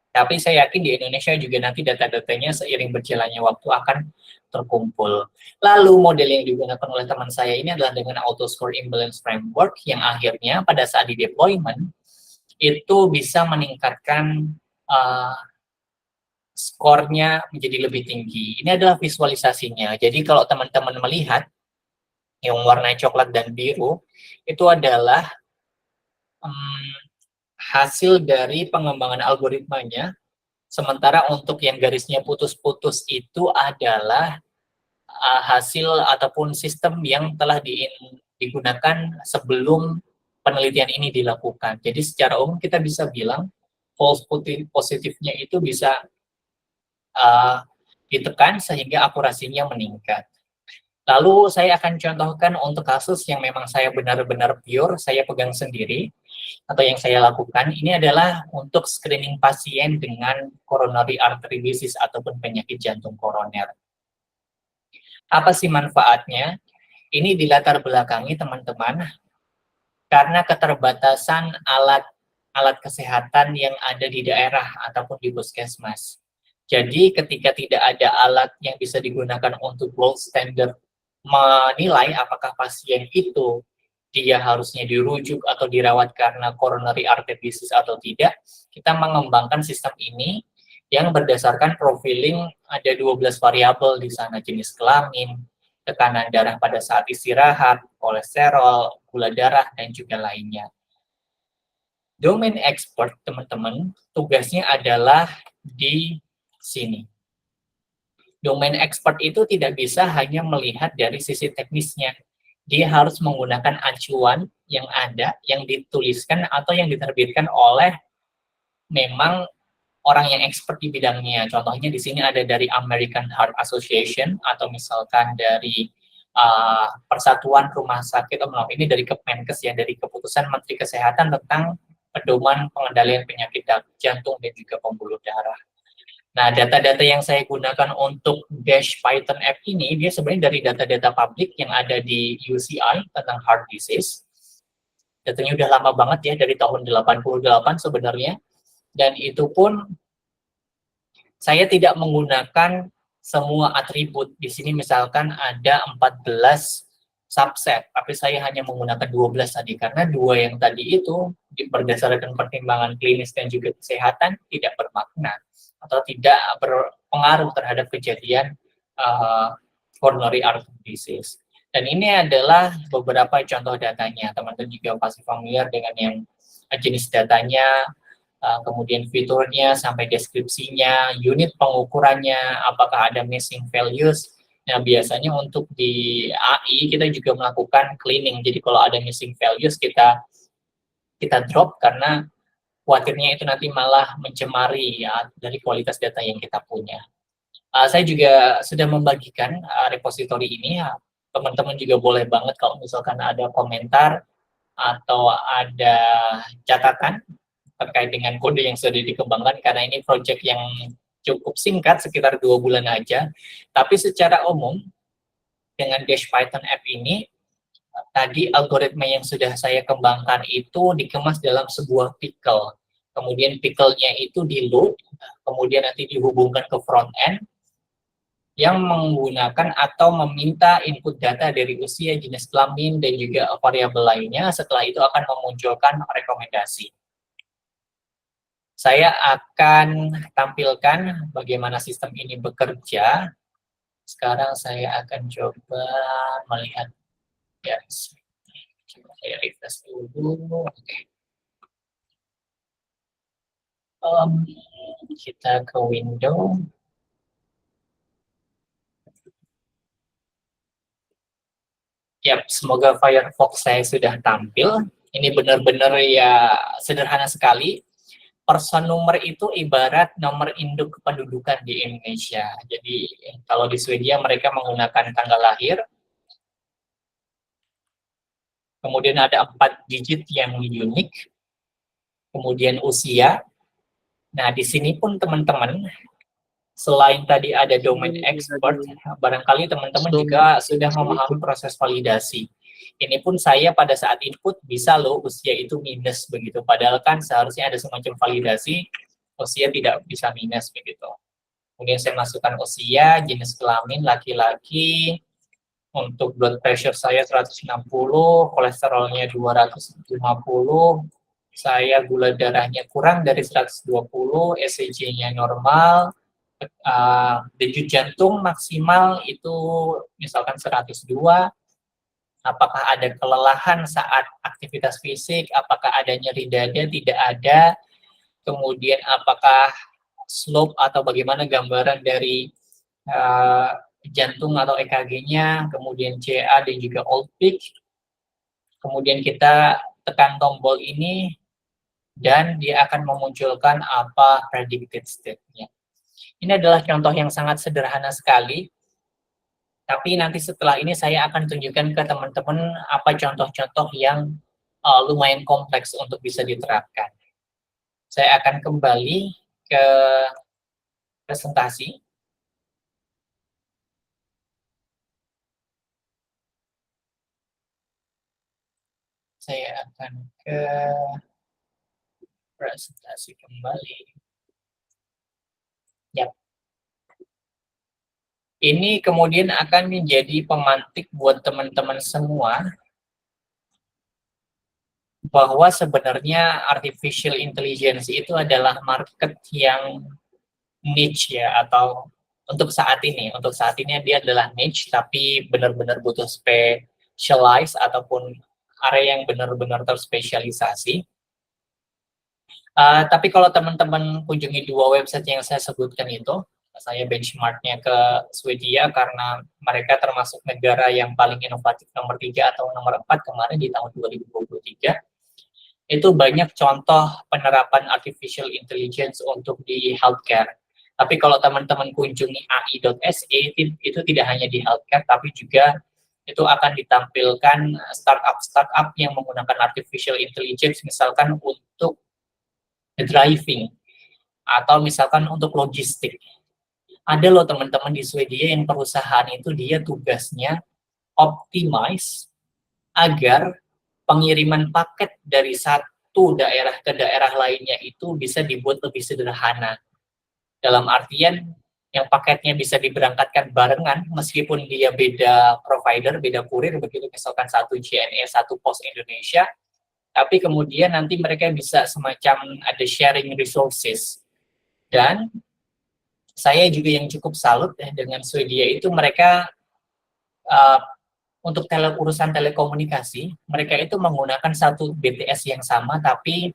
Tapi saya yakin di Indonesia juga nanti data-datanya seiring berjalannya waktu akan terkumpul. Lalu model yang digunakan oleh teman saya ini adalah dengan Auto Score Imbalance Framework yang akhirnya pada saat di deployment itu bisa meningkatkan skornya menjadi lebih tinggi. Ini adalah visualisasinya. Jadi kalau teman-teman melihat yang warna coklat dan biru, itu adalah hasil dari pengembangan algoritmanya, sementara untuk yang garisnya putus-putus itu adalah hasil ataupun sistem yang telah digunakan sebelum penelitian ini dilakukan. Jadi secara umum kita bisa bilang false positifnya itu bisa ditekan sehingga akurasinya meningkat. Lalu saya akan contohkan untuk kasus yang memang saya benar-benar pure, saya pegang sendiri, atau yang saya lakukan, ini adalah untuk screening pasien dengan coronary artery disease ataupun penyakit jantung koroner. Apa sih manfaatnya? Ini dilatar belakangi teman-teman, karena keterbatasan alat kesehatan yang ada di daerah ataupun di puskesmas. Jadi ketika tidak ada alat yang bisa digunakan untuk gold standard menilai apakah pasien itu dia harusnya dirujuk atau dirawat karena coronary artery disease atau tidak, kita mengembangkan sistem ini yang berdasarkan profiling ada 12 variabel di sana, jenis kelamin, tekanan darah pada saat istirahat, kolesterol, gula darah, dan juga lainnya. Domain expert, teman-teman, tugasnya adalah di sini. Domain expert itu tidak bisa hanya melihat dari sisi teknisnya. Dia harus menggunakan acuan yang ada, yang dituliskan atau yang diterbitkan oleh memang orang yang expert di bidangnya. Contohnya di sini ada dari American Heart Association atau misalkan dari Persatuan Rumah Sakit, ini dari Kemenkes ya, dari Keputusan Menteri Kesehatan tentang pedoman pengendalian penyakit jantung dan juga pembuluh darah. Nah, data-data yang saya gunakan untuk Dash Python app ini, dia sebenarnya dari data-data publik yang ada di UCI tentang heart disease. Datanya udah lama banget ya, dari tahun 88 sebenarnya. Dan itu pun saya tidak menggunakan semua atribut. Di sini misalkan ada 14 subset, tapi saya hanya menggunakan 12 tadi, karena 2 yang tadi itu berdasarkan pertimbangan klinis dan juga kesehatan tidak bermakna atau tidak berpengaruh terhadap kejadian coronary artery disease. Dan ini adalah beberapa contoh datanya. Teman-teman juga pasti familiar dengan yang jenis datanya, kemudian fiturnya, sampai deskripsinya, unit pengukurannya, apakah ada missing values. Nah, biasanya untuk di AI kita juga melakukan cleaning. Jadi kalau ada missing values kita drop karena khawatirnya itu nanti malah mencemari ya dari kualitas data yang kita punya. Saya juga sudah membagikan repository ini. Teman-teman juga boleh banget kalau misalkan ada komentar atau ada catatan terkait dengan kode yang sudah dikembangkan, karena ini project yang cukup singkat, sekitar 2 bulan aja. Tapi secara umum, dengan Dash Python app ini, tadi algoritma yang sudah saya kembangkan itu dikemas dalam sebuah pickle. Kemudian pickle-nya itu di-load, kemudian nanti dihubungkan ke front-end, yang menggunakan atau meminta input data dari usia, jenis kelamin, dan juga variabel lainnya. Setelah itu akan memunculkan rekomendasi. Saya akan tampilkan bagaimana sistem ini bekerja. Sekarang saya akan coba melihat, ya, coba saya refresh dulu. Oke. Kita ke window. Ya, semoga Firefox saya sudah tampil. Ini benar-benar ya sederhana sekali. Person nomor itu ibarat nomor induk kependudukan di Indonesia. Jadi kalau di Swedia mereka menggunakan tanggal lahir, kemudian ada 4 digit yang unik, kemudian usia. Nah, di sini pun teman-teman, selain tadi ada domain expert, barangkali teman-teman juga sudah memahami proses validasi. Ini pun saya pada saat input bisa loh usia itu minus begitu. Padahal kan seharusnya ada semacam validasi, usia tidak bisa minus begitu. Kemudian saya masukkan usia, jenis kelamin laki-laki, untuk blood pressure saya 160, kolesterolnya 250, saya gula darahnya kurang dari 120, ECG-nya normal, denyut jantung maksimal itu misalkan 102, apakah ada kelelahan saat aktivitas fisik, apakah ada nyeri dada, tidak ada, kemudian apakah slope atau bagaimana gambaran dari jantung atau EKG-nya, kemudian CA dan juga old peak. Kemudian kita tekan tombol ini dan dia akan memunculkan apa predicted state-nya. Ini adalah contoh yang sangat sederhana sekali, tapi nanti setelah ini saya akan tunjukkan ke teman-teman apa contoh-contoh yang lumayan kompleks untuk bisa diterapkan. Saya akan kembali ke presentasi. Saya akan ke presentasi kembali. Ya. Ini kemudian akan menjadi pemantik buat teman-teman semua bahwa sebenarnya artificial intelligence itu adalah market yang niche ya, atau untuk saat ini dia adalah niche tapi benar-benar butuh specialize ataupun area yang benar-benar terspesialisasi. Tapi kalau teman-teman kunjungi 2 website yang saya sebutkan itu, saya benchmarknya ke Swedia karena mereka termasuk negara yang paling inovatif nomor 3 atau nomor 4 kemarin di tahun 2023. Itu banyak contoh penerapan artificial intelligence untuk di healthcare. Tapi kalau teman-teman kunjungi ai.se, itu tidak hanya di healthcare, tapi juga itu akan ditampilkan startup-startup yang menggunakan artificial intelligence, misalkan untuk driving, atau misalkan untuk logistik. Ada loh teman-teman di Swedia yang perusahaan itu dia tugasnya optimize agar pengiriman paket dari satu daerah ke daerah lainnya itu bisa dibuat lebih sederhana. Dalam artian yang paketnya bisa diberangkatkan barengan meskipun dia beda provider, beda kurir begitu, misalkan satu JNE, satu Pos Indonesia, tapi kemudian nanti mereka bisa semacam ada sharing resources. Dan saya juga yang cukup salut dengan Swedia itu mereka untuk urusan telekomunikasi, mereka itu menggunakan satu BTS yang sama, tapi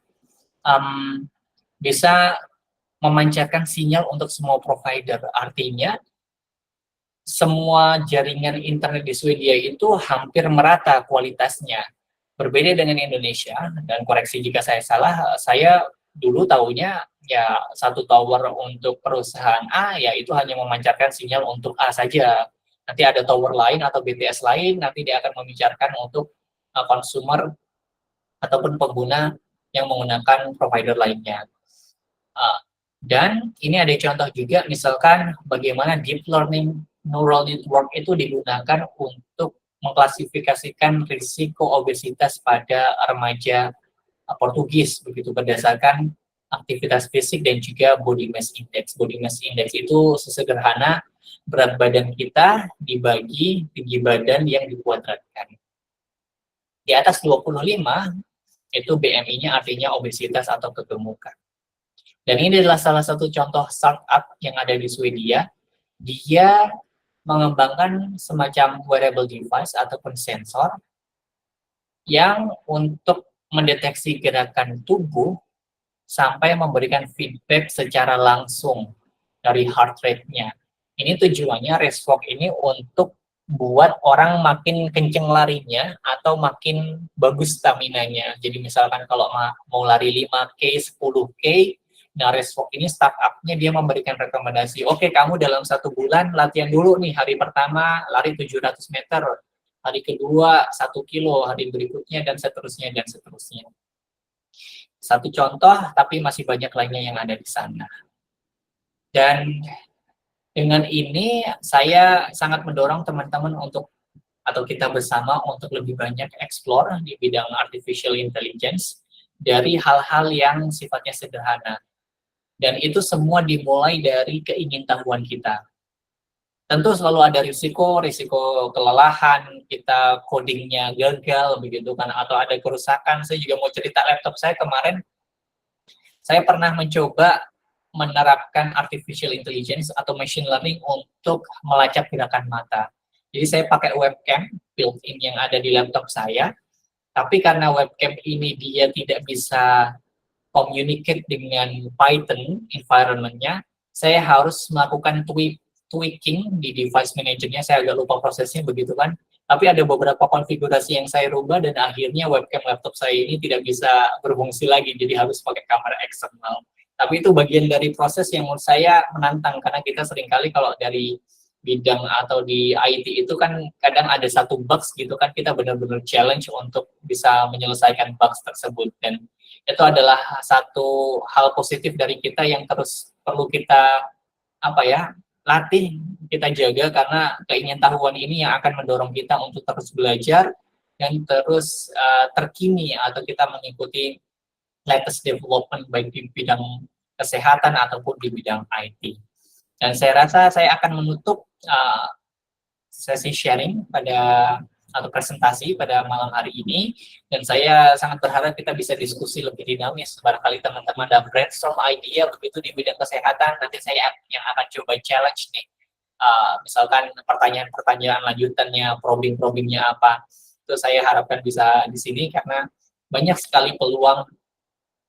bisa memancarkan sinyal untuk semua provider. Artinya, semua jaringan internet di Swedia itu hampir merata kualitasnya. Berbeda dengan Indonesia, dan koreksi jika saya salah, saya dulu tahunya ya satu tower untuk perusahaan A, ya itu hanya memancarkan sinyal untuk A saja. Nanti ada tower lain atau BTS lain, nanti dia akan memancarkan untuk consumer ataupun pengguna yang menggunakan provider lainnya. Dan ini ada contoh juga, misalkan bagaimana deep learning neural network itu digunakan untuk mengklasifikasikan risiko obesitas pada remaja Portugis begitu berdasarkan aktivitas fisik dan juga body mass index. Body mass index itu sesederhana berat badan kita dibagi tinggi badan yang dikuadratkan. Di atas 25 itu BMI-nya artinya obesitas atau kegemukan. Dan ini adalah salah satu contoh startup yang ada di Swedia. Dia mengembangkan semacam wearable device ataupun sensor yang untuk mendeteksi gerakan tubuh sampai memberikan feedback secara langsung dari heart rate-nya. Ini tujuannya Racewalk ini untuk buat orang makin kenceng larinya atau makin bagus stamina-nya. Jadi misalkan kalau mau lari 5K, 10K, nah Racewalk ini startup-nya dia memberikan rekomendasi, oke kamu dalam 1 bulan latihan dulu nih, hari pertama lari 700 meter, hari kedua 1 kilo, hari berikutnya, dan seterusnya, dan seterusnya. Satu contoh, tapi masih banyak lainnya yang ada di sana. Dan dengan ini, saya sangat mendorong teman-teman untuk, atau kita bersama, untuk lebih banyak explore di bidang artificial intelligence dari hal-hal yang sifatnya sederhana. Dan itu semua dimulai dari keingintahuan kita. Tentu selalu ada risiko kelelahan, kita codingnya gagal, begitu kan, atau ada kerusakan. Saya juga mau cerita laptop saya kemarin, saya pernah mencoba menerapkan artificial intelligence atau machine learning untuk melacak gerakan mata. Jadi saya pakai webcam built-in yang ada di laptop saya, tapi karena webcam ini dia tidak bisa communicate dengan Python environment-nya, saya harus melakukan tweaking di device manager-nya, saya agak lupa prosesnya begitu kan, tapi ada beberapa konfigurasi yang saya rubah dan akhirnya webcam laptop saya ini tidak bisa berfungsi lagi, jadi harus pakai kamera eksternal. Tapi itu bagian dari proses yang menurut saya menantang, karena kita seringkali kalau dari bidang atau di IT itu kan kadang ada satu bugs gitu kan, kita benar-benar challenge untuk bisa menyelesaikan bugs tersebut, dan itu adalah satu hal positif dari kita yang terus perlu kita latih, kita jaga, karena keingintahuan ini yang akan mendorong kita untuk terus belajar dan terus terkini atau kita mengikuti latest development baik di bidang kesehatan ataupun di bidang IT. Dan saya rasa saya akan menutup sesi sharing atau presentasi pada malam hari ini, dan saya sangat berharap kita bisa diskusi lebih dinamis. Barangkali teman-teman ada brainstorm idea begitu di bidang kesehatan, nanti saya yang akan coba challenge nih. Misalkan pertanyaan-pertanyaan lanjutannya, probing-probingnya apa, itu saya harapkan bisa di sini, karena banyak sekali peluang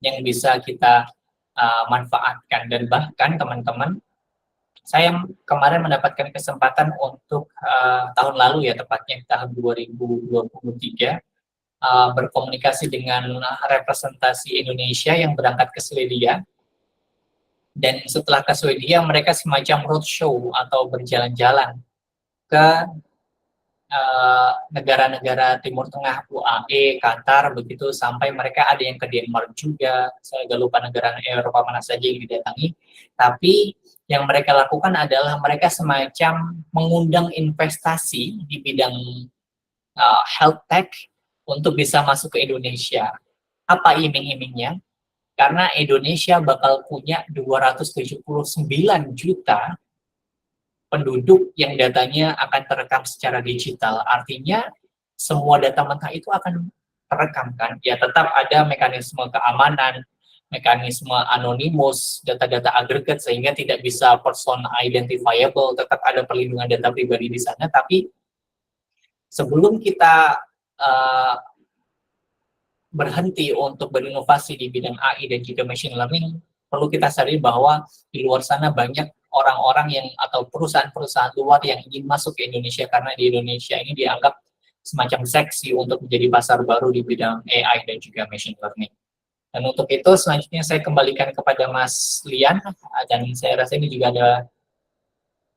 yang bisa kita manfaatkan. Dan bahkan teman-teman, saya kemarin mendapatkan kesempatan untuk tahun lalu ya, tepatnya tahun 2023, berkomunikasi dengan representasi Indonesia yang berangkat ke Swedia. Dan setelah ke Swedia, mereka semacam roadshow atau berjalan-jalan ke negara-negara Timur Tengah, UAE, Qatar, begitu, sampai mereka ada yang ke Denmark juga, saya agak lupa negara Eropa mana saja yang didatangi, tapi yang mereka lakukan adalah mereka semacam mengundang investasi di bidang health tech untuk bisa masuk ke Indonesia. Apa iming-imingnya? Karena Indonesia bakal punya 279 juta penduduk yang datanya akan terekam secara digital. Artinya semua data mentah itu akan terekam kan. Ya tetap ada mekanisme keamanan, mekanisme anonimus, data-data agregat sehingga tidak bisa person identifiable, tetap ada perlindungan data pribadi di sana. Tapi sebelum kita berhenti untuk berinovasi di bidang AI dan juga machine learning, perlu kita sadari bahwa di luar sana banyak orang-orang yang atau perusahaan-perusahaan luar yang ingin masuk ke Indonesia, karena di Indonesia ini dianggap semacam seksi untuk menjadi pasar baru di bidang AI dan juga machine learning. Dan untuk itu selanjutnya saya kembalikan kepada Mas Lian, dan saya rasa ini juga ada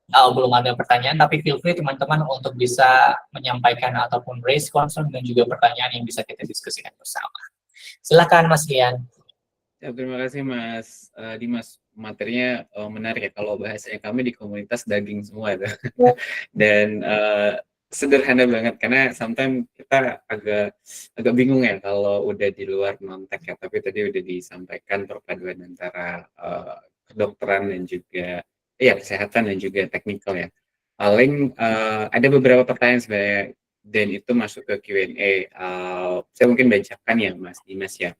belum ada pertanyaan, tapi feel free teman-teman untuk bisa menyampaikan ataupun raise concern dan juga pertanyaan yang bisa kita diskusikan bersama. Silakan Mas Lian. Ya, terima kasih Mas Dimas. Materinya menarik ya, kalau bahasanya kami di komunitas daging semua itu. Dan sederhana banget, karena sometimes kita agak bingung ya kalau udah di luar non-tech ya, tapi tadi udah disampaikan perpaduan antara kedokteran dan juga kesehatan dan juga teknikal ya. Paling ada beberapa pertanyaan sebenarnya, dan itu masuk ke Q&A. Saya mungkin bacakan ya Mas Dimas ya.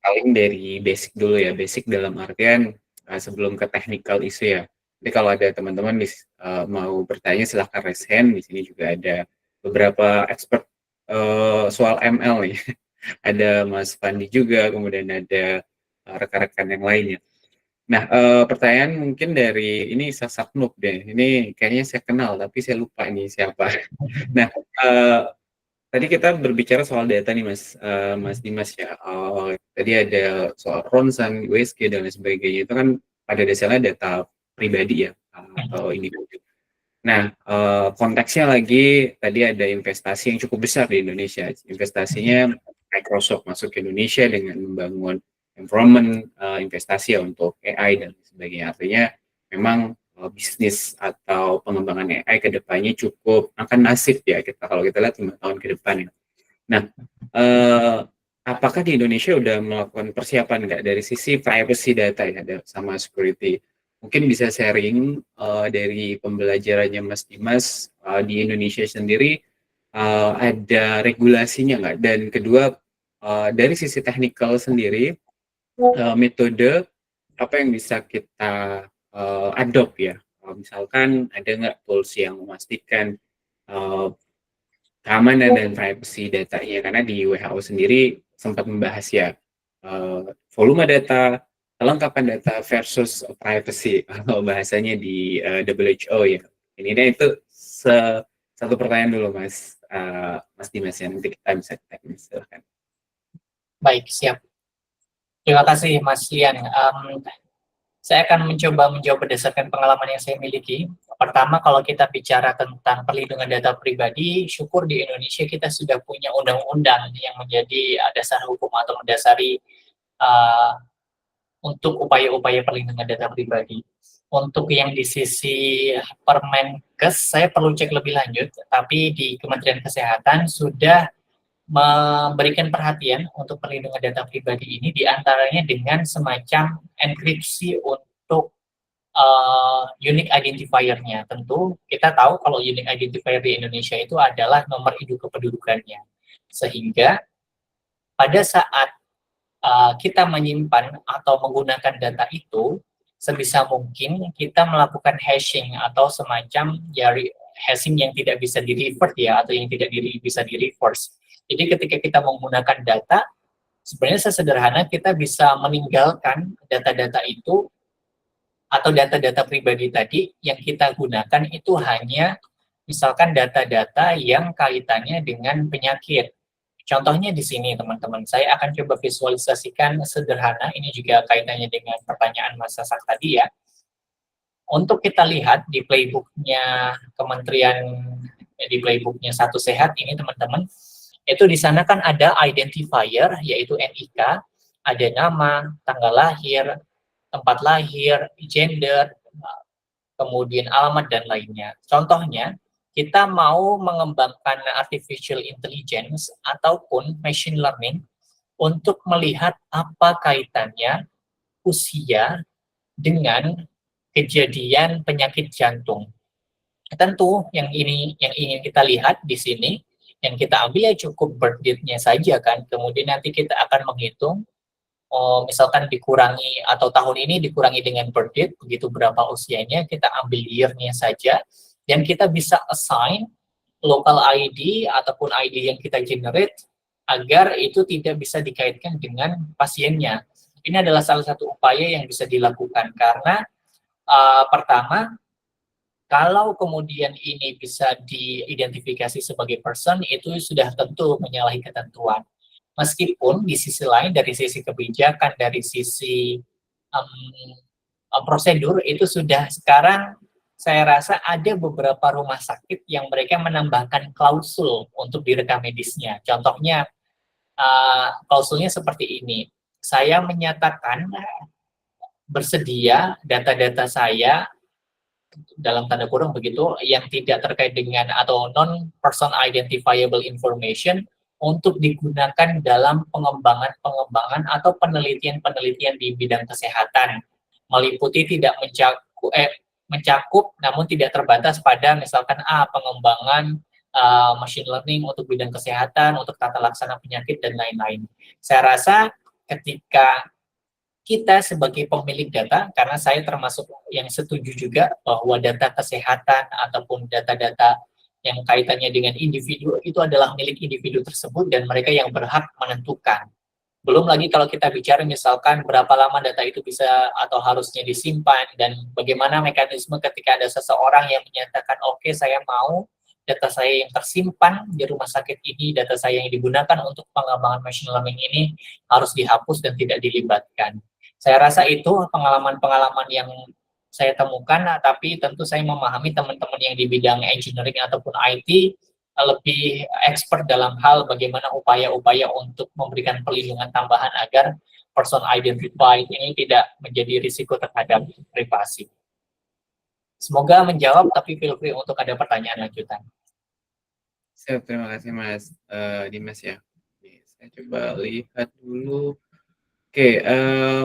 paling dari basic dulu ya, basic dalam artian sebelum ke technical isu ya. Jadi kalau ada teman-teman mau bertanya silahkan raise hand. Di sini juga ada beberapa expert soal ML nih. Ada Mas Pandi juga, kemudian ada rekan-rekan yang lainnya. Nah, pertanyaan mungkin dari ini Sasak Noob deh. Ini kayaknya saya kenal, tapi saya lupa ini siapa. Nah, tadi kita berbicara soal data nih Mas Dimas ya. Tadi ada soal ronsen, USG dan lain sebagainya. Itu kan pada dasarnya data pribadi ya atau individu. Nah, konteksnya lagi tadi ada investasi yang cukup besar di Indonesia. Investasinya Microsoft masuk ke Indonesia dengan membangun environment investasi ya untuk AI dan sebagainya. Artinya memang bisnis atau pengembangan AI ke depannya cukup akan masif ya kalau kita lihat 5 tahun ke depan ya. Nah, apakah di Indonesia udah melakukan persiapan nggak dari sisi privacy data ya sama security? Mungkin bisa sharing dari pembelajarannya Mas Dimas di Indonesia sendiri ada regulasinya nggak? Dan kedua dari sisi teknikal sendiri metode apa yang bisa kita adopt ya? Misalkan ada nggak tools yang memastikan keamanan dan privacy datanya karena di WHO sendiri sempat membahas ya volume data, kelengkapan data versus privacy kalau bahasanya di WHO ya. Ini itu satu pertanyaan dulu Mas Dimas ya, nanti kita bisa teknis silahkan. Baik, siap. Terima kasih Mas Lian. Saya akan mencoba menjawab berdasarkan pengalaman yang saya miliki. Pertama, kalau kita bicara tentang perlindungan data pribadi, syukur di Indonesia kita sudah punya undang-undang yang menjadi dasar hukum atau mendasari untuk upaya-upaya perlindungan data pribadi. Untuk yang di sisi Permenkes, saya perlu cek lebih lanjut, tapi di Kementerian Kesehatan sudah memberikan perhatian untuk perlindungan data pribadi ini, diantaranya dengan semacam enkripsi untuk unique identifier-nya. Tentu kita tahu kalau unique identifier di Indonesia itu adalah nomor induk kependudukannya. Sehingga pada saat kita menyimpan atau menggunakan data itu, sebisa mungkin kita melakukan hashing atau semacam hashing yang tidak bisa di-revert ya, atau yang tidak bisa di-reverse. Jadi ketika kita menggunakan data, sebenarnya sesederhana kita bisa meninggalkan data-data itu atau data-data pribadi tadi yang kita gunakan itu hanya misalkan data-data yang kaitannya dengan penyakit. Contohnya di sini teman-teman, saya akan coba visualisasikan sederhana, ini juga kaitannya dengan pertanyaan Mas Sasak tadi ya. Untuk kita lihat di playbooknya Kementerian, di playbooknya Satu Sehat ini teman-teman, itu di sana kan ada identifier, yaitu NIK, ada nama, tanggal lahir, tempat lahir, gender, kemudian alamat, dan lainnya. Contohnya, kita mau mengembangkan artificial intelligence ataupun machine learning untuk melihat apa kaitannya usia dengan kejadian penyakit jantung. Tentu yang ingin kita lihat di sini, yang kita ambil ya cukup birth date-nya saja kan, kemudian nanti kita akan menghitung misalkan dikurangi atau tahun ini dikurangi dengan birth date, begitu berapa usianya, kita ambil year-nya saja, dan kita bisa assign local ID ataupun ID yang kita generate agar itu tidak bisa dikaitkan dengan pasiennya. Ini adalah salah satu upaya yang bisa dilakukan karena pertama, kalau kemudian ini bisa diidentifikasi sebagai person, itu sudah tentu menyalahi ketentuan. Meskipun di sisi lain, dari sisi kebijakan, dari sisi prosedur, itu sudah sekarang saya rasa ada beberapa rumah sakit yang mereka menambahkan klausul untuk direkam medisnya. Contohnya, klausulnya seperti ini. Saya menyatakan bersedia data-data saya dalam tanda kurung begitu yang tidak terkait dengan atau non person identifiable information untuk digunakan dalam pengembangan atau penelitian di bidang kesehatan, meliputi tidak mencakup namun tidak terbatas pada misalkan pengembangan machine learning untuk bidang kesehatan, untuk tata laksana penyakit dan lain-lain. Saya rasa ketika kita sebagai pemilik data, karena saya termasuk yang setuju juga bahwa data kesehatan ataupun data-data yang kaitannya dengan individu itu adalah milik individu tersebut dan mereka yang berhak menentukan. Belum lagi kalau kita bicara misalkan berapa lama data itu bisa atau harusnya disimpan dan bagaimana mekanisme ketika ada seseorang yang menyatakan oke, saya mau data saya yang tersimpan di rumah sakit ini, data saya yang digunakan untuk pengembangan machine learning ini harus dihapus dan tidak dilibatkan. Saya rasa itu pengalaman-pengalaman yang saya temukan, tapi tentu saya memahami teman-teman yang di bidang engineering ataupun IT lebih expert dalam hal bagaimana upaya-upaya untuk memberikan perlindungan tambahan agar person identified ini tidak menjadi risiko terhadap privasi. Semoga menjawab, tapi feel free untuk ada pertanyaan lanjutan. Siap, terima kasih Mas Dimas ya. Oke, saya coba lihat dulu. Oke,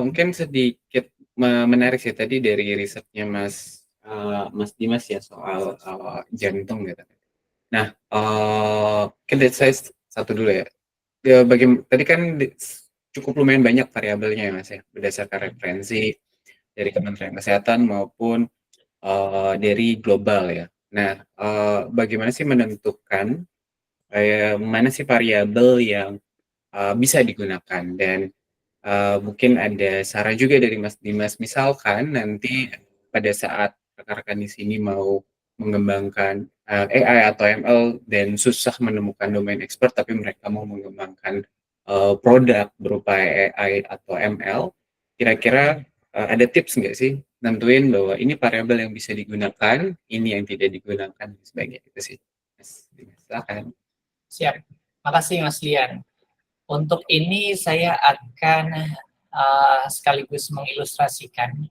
mungkin sedikit menarik sih tadi dari risetnya Mas Dimas ya soal jantung gitu. Nah, mungkin saya satu dulu ya. Tadi kan cukup lumayan banyak variabelnya ya Mas ya, berdasarkan referensi dari Kementerian Kesehatan maupun dari global ya. Nah, bagaimana sih menentukan mana sih variabel yang bisa digunakan dan mungkin ada saran juga dari Mas Dimas, misalkan nanti pada saat rekan-rekan di sini mau mengembangkan AI atau ML dan susah menemukan domain expert, tapi mereka mau mengembangkan produk berupa AI atau ML, kira-kira ada tips nggak sih nentuin bahwa ini variabel yang bisa digunakan, ini yang tidak digunakan, dan sebagainya itu sih. Mas Dimas, silakan. Siap. Makasih Mas Lian. Untuk ini saya akan sekaligus mengilustrasikan.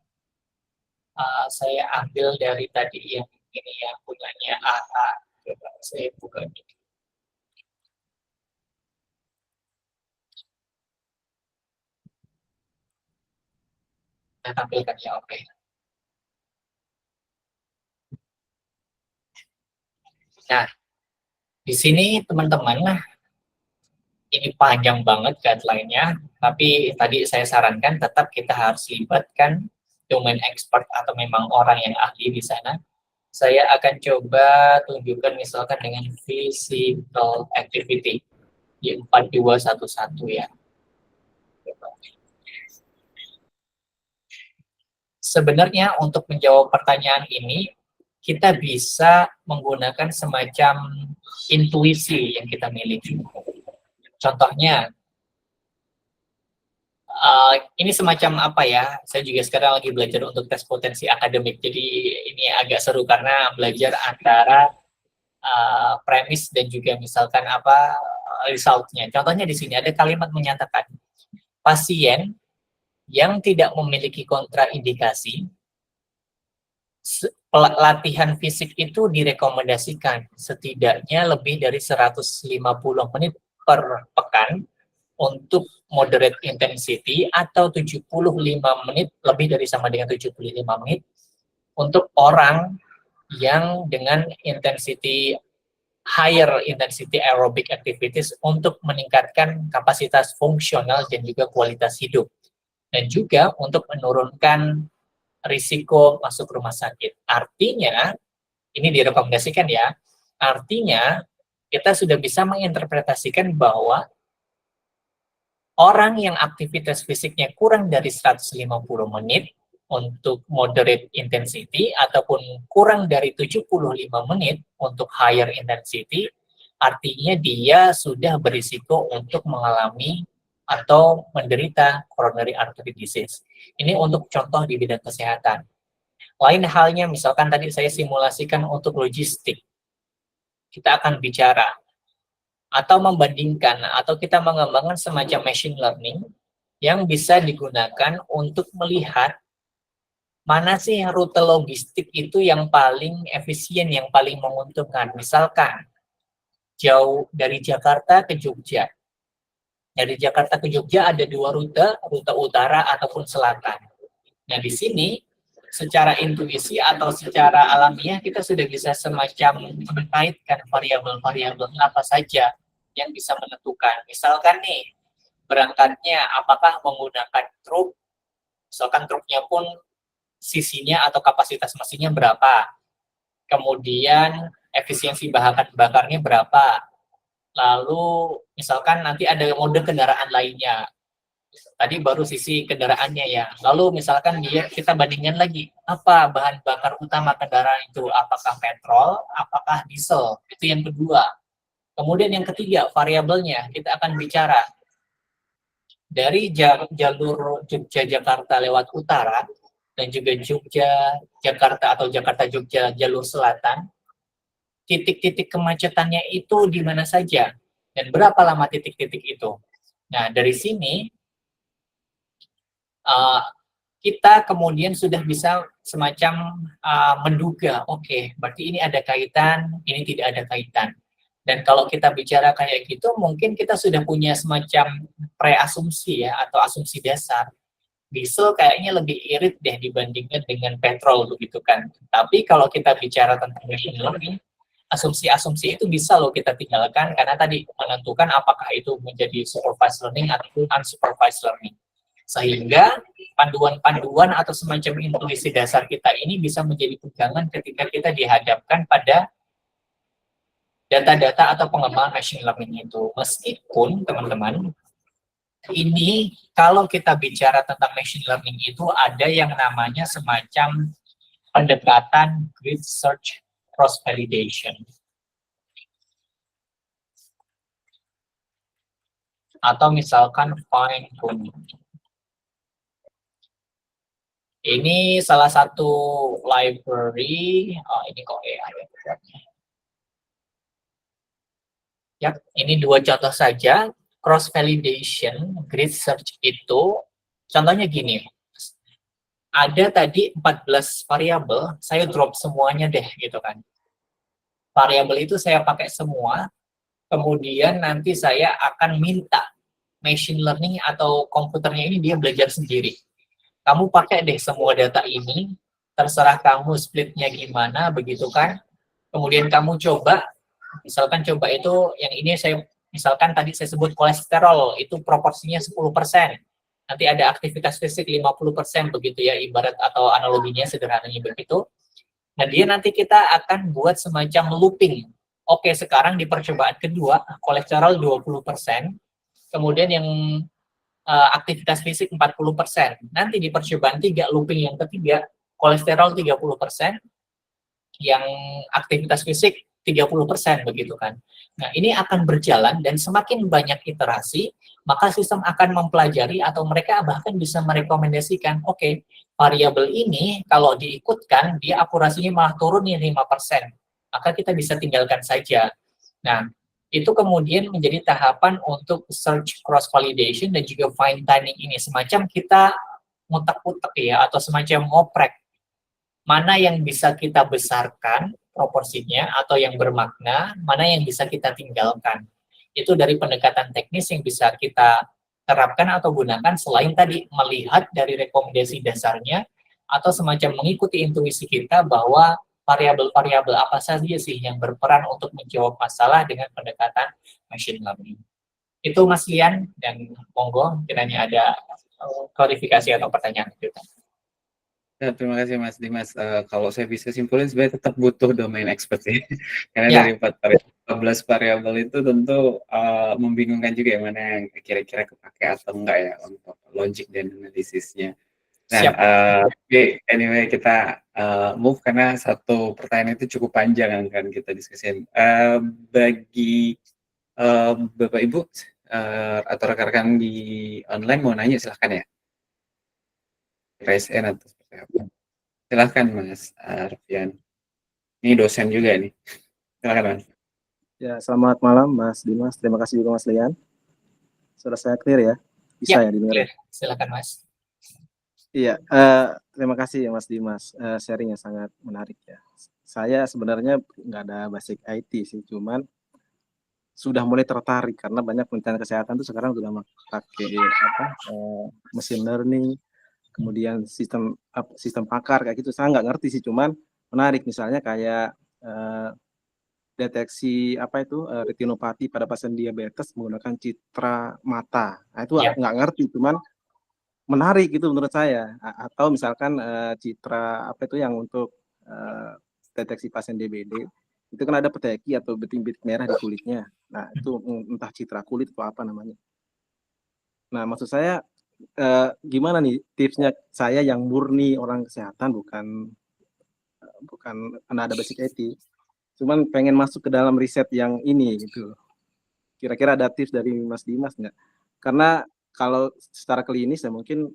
Saya ambil dari tadi yang ini ya, punyanya AA. Coba saya buka ini. Saya tampilkan ya, oke. Nah, di sini teman-teman, ini panjang banget guideline-nya, tapi tadi saya sarankan tetap kita harus libatkan domain expert atau memang orang yang ahli di sana. Saya akan coba tunjukkan misalkan dengan physical activity di 4211 ya. Sebenarnya untuk menjawab pertanyaan ini, kita bisa menggunakan semacam intuisi yang kita miliki. Contohnya, ini semacam apa ya, saya juga sekarang lagi belajar untuk tes potensi akademik, jadi ini agak seru karena belajar antara premis dan juga misalkan apa resultnya. Contohnya di sini ada kalimat menyatakan, pasien yang tidak memiliki kontraindikasi, latihan fisik itu direkomendasikan setidaknya lebih dari 150 menit per pekan untuk moderate intensity atau 75 menit, lebih dari sama dengan 75 menit untuk orang yang dengan intensity higher intensity aerobic activities untuk meningkatkan kapasitas fungsional dan juga kualitas hidup. Dan juga untuk menurunkan risiko masuk rumah sakit. Artinya, ini direkomendasikan ya, artinya kita sudah bisa menginterpretasikan bahwa orang yang aktivitas fisiknya kurang dari 150 menit untuk moderate intensity ataupun kurang dari 75 menit untuk higher intensity, artinya dia sudah berisiko untuk mengalami atau menderita coronary artery disease. Ini untuk contoh di bidang kesehatan. Lain halnya, misalkan tadi saya simulasikan untuk logistik. Kita akan bicara atau membandingkan atau kita mengembangkan semacam machine learning yang bisa digunakan untuk melihat mana sih rute logistik itu yang paling efisien, yang paling menguntungkan. Misalkan jauh dari Jakarta ke Jogja. Dari Jakarta ke Jogja ada dua rute, rute utara ataupun selatan. Nah, di sini secara intuisi atau secara alamiah kita sudah bisa semacam mengkaitkan variabel-variabel apa saja yang bisa menentukan. Misalkan nih, berangkatnya apakah menggunakan truk, misalkan truknya pun sisinya atau kapasitas mesinnya berapa, kemudian efisiensi bahan bakarnya berapa, lalu misalkan nanti ada mode kendaraan lainnya. Tadi baru sisi kendaraannya ya. Lalu misalkan kita bandingkan lagi, apa bahan bakar utama kendaraan itu? Apakah petrol, apakah diesel? Itu yang kedua. Kemudian yang ketiga, variabelnya kita akan bicara dari jalur Jogja-Jakarta lewat utara dan juga Jogja-Jakarta atau Jakarta-Jogja jalur selatan, titik-titik kemacetannya itu di mana saja dan berapa lama titik-titik itu. Nah, dari sini kita kemudian sudah bisa semacam menduga, oke, berarti ini ada kaitan, ini tidak ada kaitan. Dan kalau kita bicara kayak gitu, mungkin kita sudah punya semacam preasumsi ya, atau asumsi dasar. Diesel kayaknya lebih irit deh dibandingkan dengan petrol begitu kan. Tapi kalau kita bicara tentang machine learning, asumsi-asumsi itu bisa loh kita tinggalkan karena tadi menentukan apakah itu menjadi supervised learning atau unsupervised learning. Sehingga panduan-panduan atau semacam intuisi dasar kita ini bisa menjadi pegangan ketika kita dihadapkan pada data-data atau pengembangan machine learning itu. Meskipun teman-teman, ini kalau kita bicara tentang machine learning itu ada yang namanya semacam pendekatan grid search cross validation. Atau misalkan fine tuning. Ini salah satu library, ini kok AI. Ya, ini dua contoh saja. Cross validation, grid search itu, contohnya gini. Ada tadi 14 variabel, saya drop semuanya deh gitu kan. Variabel itu saya pakai semua, kemudian nanti saya akan minta machine learning atau komputernya ini dia belajar sendiri. Kamu pakai deh semua data ini, terserah kamu splitnya gimana, begitu kan. Kemudian kamu coba, misalkan coba itu, yang ini saya, misalkan tadi saya sebut kolesterol, itu proporsinya 10%. Nanti ada aktivitas fisik 50%, begitu ya, ibarat atau analoginya sederhananya begitu. Nah, dia nanti kita akan buat semacam looping. Oke, sekarang di percobaan kedua, kolesterol 20%, kemudian yang aktivitas fisik 40%. Nanti di percobaan 3, looping yang ketiga, kolesterol 30%, yang aktivitas fisik 30%, begitu kan. Nah, ini akan berjalan dan semakin banyak iterasi, maka sistem akan mempelajari atau mereka bahkan bisa merekomendasikan, oke, variabel ini kalau diikutkan, dia akurasinya malah turun nih 5%. Maka kita bisa tinggalkan saja. Nah, itu kemudian menjadi tahapan untuk search cross validation dan juga fine tuning ini, semacam kita ngutak-utak ya, atau semacam ngoprek mana yang bisa kita besarkan proporsinya atau yang bermakna, mana yang bisa kita tinggalkan. Itu dari pendekatan teknis yang bisa kita terapkan atau gunakan selain tadi melihat dari rekomendasi dasarnya atau semacam mengikuti intuisi kita bahwa variabel-variabel apa saja sih yang berperan untuk menjawab masalah dengan pendekatan machine learning. Itu Mas Lian, dan monggo kiranya ada klarifikasi atau pertanyaan kita. Ya, terima kasih Mas Dimas. Kalau saya bisa simpulin sebenarnya tetap butuh domain expert ya. Karena Ya. dari 14 variabel itu tentu membingungkan juga ya mana yang kira-kira kepake atau enggak ya untuk logic dan analisisnya. Nah, Siap. anyway kita move karena satu pertanyaan itu cukup panjang kan kita diskusin. Bagi Bapak Ibu atau rekan-rekan di online mau nanya silahkan ya. Raise hand atau seperti apa. Silahkan Mas Arfian. Ini dosen juga nih. Silahkan Mas. Ya, selamat malam Mas Dimas. Terima kasih juga Mas Lian. Sudah saya clear ya? Bisa ya didengar? Clear. Silakan Mas. Iya, terima kasih ya Mas Dimas. Sharing yang sangat menarik ya. Saya sebenarnya nggak ada basic IT sih, cuman sudah mulai tertarik karena banyak penelitian kesehatan itu sekarang sudah pakai machine learning, kemudian sistem pakar kayak gitu. Saya nggak ngerti sih, cuman menarik misalnya kayak deteksi retinopati pada pasien diabetes menggunakan citra mata. Nah, itu Ya. nggak ngerti, cuman menarik itu menurut saya. Atau misalkan citra yang untuk deteksi pasien DBD, itu kan ada peteki atau bintik-bintik merah di kulitnya. Nah, itu entah citra kulit atau apa namanya. Nah, maksud saya gimana nih tipsnya saya yang murni orang kesehatan, bukan karena ada basic IT, cuman pengen masuk ke dalam riset yang ini gitu. Kira-kira ada tips dari Mas Dimas nggak? Karena kalau secara klinis ya mungkin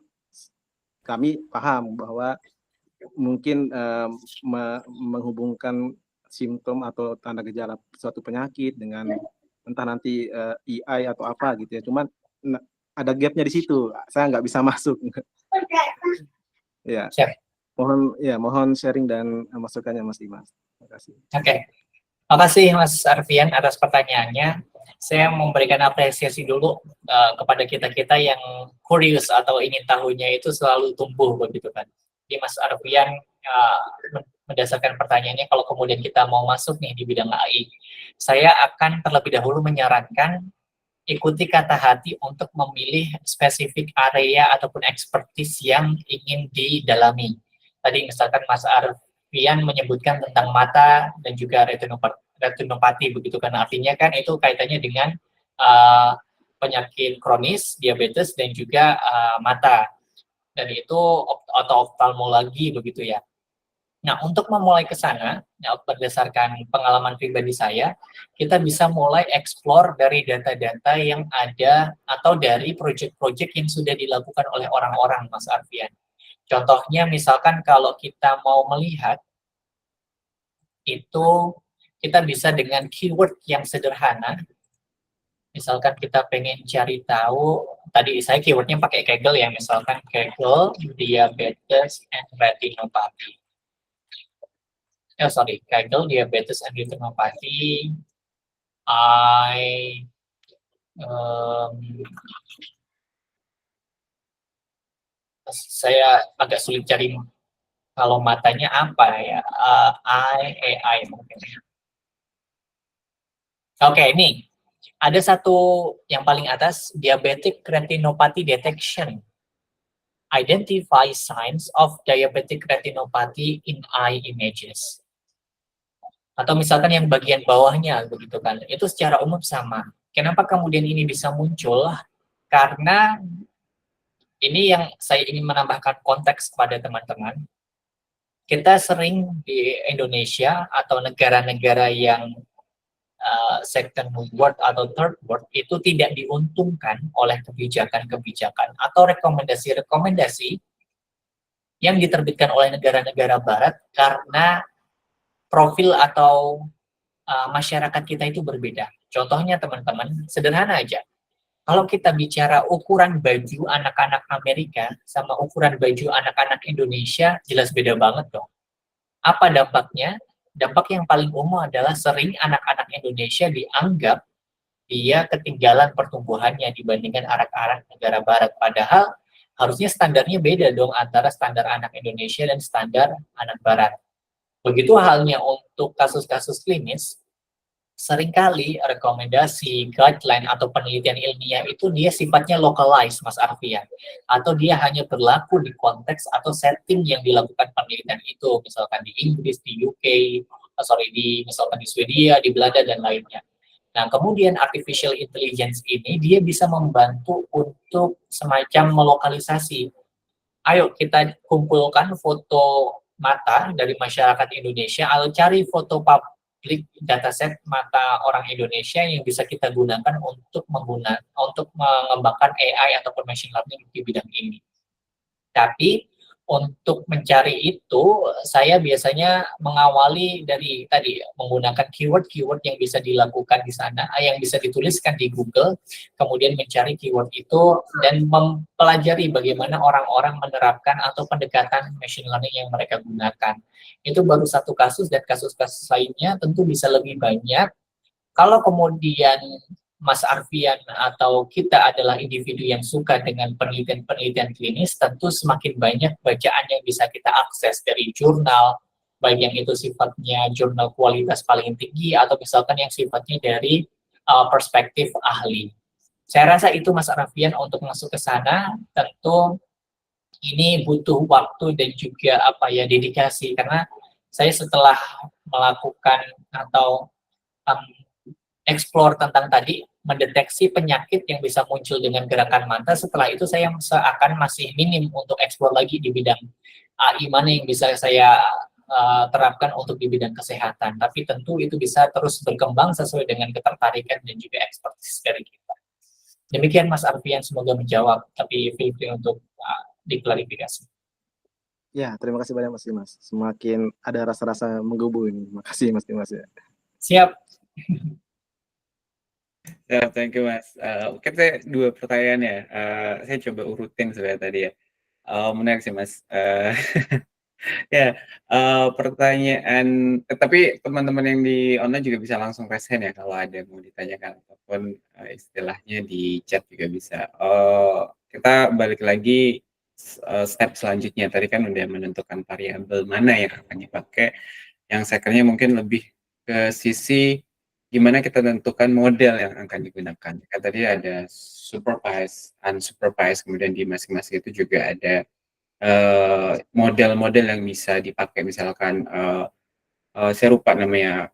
kami paham bahwa mungkin menghubungkan simptom atau tanda gejala suatu penyakit dengan entah nanti EI atau apa gitu ya. Cuman ada gapnya di situ. Saya nggak bisa masuk. Ya. Siap. Mohon sharing dan masukannya Mas Dimas. Terima kasih. Oke. Makasih Mas Arfian atas pertanyaannya. Saya memberikan apresiasi dulu kepada kita-kita yang curious atau ingin tahunya itu selalu tumbuh begitu kan. Jadi Mas Arfian mendasarkan pertanyaannya, kalau kemudian kita mau masuk nih di bidang AI, saya akan terlebih dahulu menyarankan ikuti kata hati untuk memilih spesifik area ataupun expertise yang ingin didalami. Tadi misalkan Mas Arfian menyebutkan tentang mata dan juga retinopati begitu kan, artinya kan itu kaitannya dengan penyakit kronis, diabetes dan juga mata, dan itu atau oftalmologi begitu ya. Nah, untuk memulai ke sana, berdasarkan pengalaman pribadi saya, kita bisa mulai explore dari data-data yang ada atau dari proyek-proyek yang sudah dilakukan oleh orang-orang, Mas Arfian. Contohnya, misalkan kalau kita mau melihat, itu kita bisa dengan keyword yang sederhana. Misalkan kita pengen cari tahu, tadi saya keywordnya pakai Kaggle ya, misalkan Kaggle, diabetes, and retinopathy. Kaggle, diabetes, and retinopathy. Saya agak sulit cari kalau matanya apa ya. AI mungkin. Oke, ini ada satu yang paling atas, diabetic retinopathy detection. Identify signs of diabetic retinopathy in eye images. Atau misalkan yang bagian bawahnya begitu kan, itu secara umum sama. Kenapa kemudian ini bisa muncul? Karena ini yang saya ingin menambahkan konteks kepada teman-teman. Kita sering di Indonesia atau negara-negara yang second world atau third world itu tidak diuntungkan oleh kebijakan-kebijakan atau rekomendasi-rekomendasi yang diterbitkan oleh negara-negara barat, karena profil atau masyarakat kita itu berbeda. Contohnya teman-teman, sederhana aja. Kalau kita bicara ukuran baju anak-anak Amerika sama ukuran baju anak-anak Indonesia, jelas beda banget dong. Apa dampaknya? Dampak yang paling umum adalah sering anak-anak Indonesia dianggap dia ketinggalan pertumbuhannya dibandingkan anak-anak negara barat. Padahal harusnya standarnya beda dong antara standar anak Indonesia dan standar anak barat. Begitu halnya untuk kasus-kasus klinis, seringkali rekomendasi, guideline, atau penelitian ilmiah itu dia sifatnya localized, Mas Arfian. Atau dia hanya berlaku di konteks atau setting yang dilakukan penelitian itu. Misalkan di Inggris, di UK, misalkan di Swedia, di Belanda, dan lainnya. Nah, kemudian artificial intelligence ini dia bisa membantu untuk semacam melokalisasi. Ayo kita kumpulkan foto mata dari masyarakat Indonesia, atau cari foto publik dataset mata orang Indonesia yang bisa kita gunakan untuk mengembangkan AI ataupun machine learning di bidang ini. Tapi untuk mencari itu, saya biasanya mengawali dari tadi menggunakan keyword-keyword yang bisa dilakukan di sana, yang bisa dituliskan di Google, kemudian mencari keyword itu dan mempelajari bagaimana orang-orang menerapkan atau pendekatan machine learning yang mereka gunakan. Itu baru satu kasus, dan kasus-kasus lainnya tentu bisa lebih banyak. Kalau kemudian Mas Arfian atau kita adalah individu yang suka dengan penelitian-penelitian klinis, tentu semakin banyak bacaan yang bisa kita akses dari jurnal, baik yang itu sifatnya jurnal kualitas paling tinggi atau misalkan yang sifatnya dari perspektif ahli. Saya rasa itu Mas Arfian untuk masuk ke sana tentu ini butuh waktu dan juga dedikasi, karena saya setelah melakukan atau um, explore tentang tadi, mendeteksi penyakit yang bisa muncul dengan gerakan mata, setelah itu saya seakan masih minim untuk explore lagi di bidang AI mana yang bisa saya terapkan untuk di bidang kesehatan. Tapi tentu itu bisa terus berkembang sesuai dengan ketertarikan dan juga ekspertis dari kita. Demikian Mas Arfian, semoga menjawab, tapi feel free untuk diklarifikasi. Ya, terima kasih banyak Mas Dimas. Semakin ada rasa-rasa menggebu ini. Makasih Mas Dimas ya. Siap. Ya, thank you Mas. Mungkin saya 2 pertanyaan ya. Saya coba urutin sebenarnya tadi ya. Menarik sih Mas. Ya, pertanyaan tapi teman-teman yang di online juga bisa langsung raise hand ya kalau ada yang mau ditanyakan ataupun istilahnya di chat juga bisa. Kita balik lagi step selanjutnya. Tadi kan udah menentukan variabel mana yang akan dipakai. Yang second-nya mungkin lebih ke sisi gimana kita tentukan model yang akan digunakan. Kan tadi ada supervised, unsupervised, kemudian di masing-masing itu juga ada model-model yang bisa dipakai, misalkan saya lupa namanya,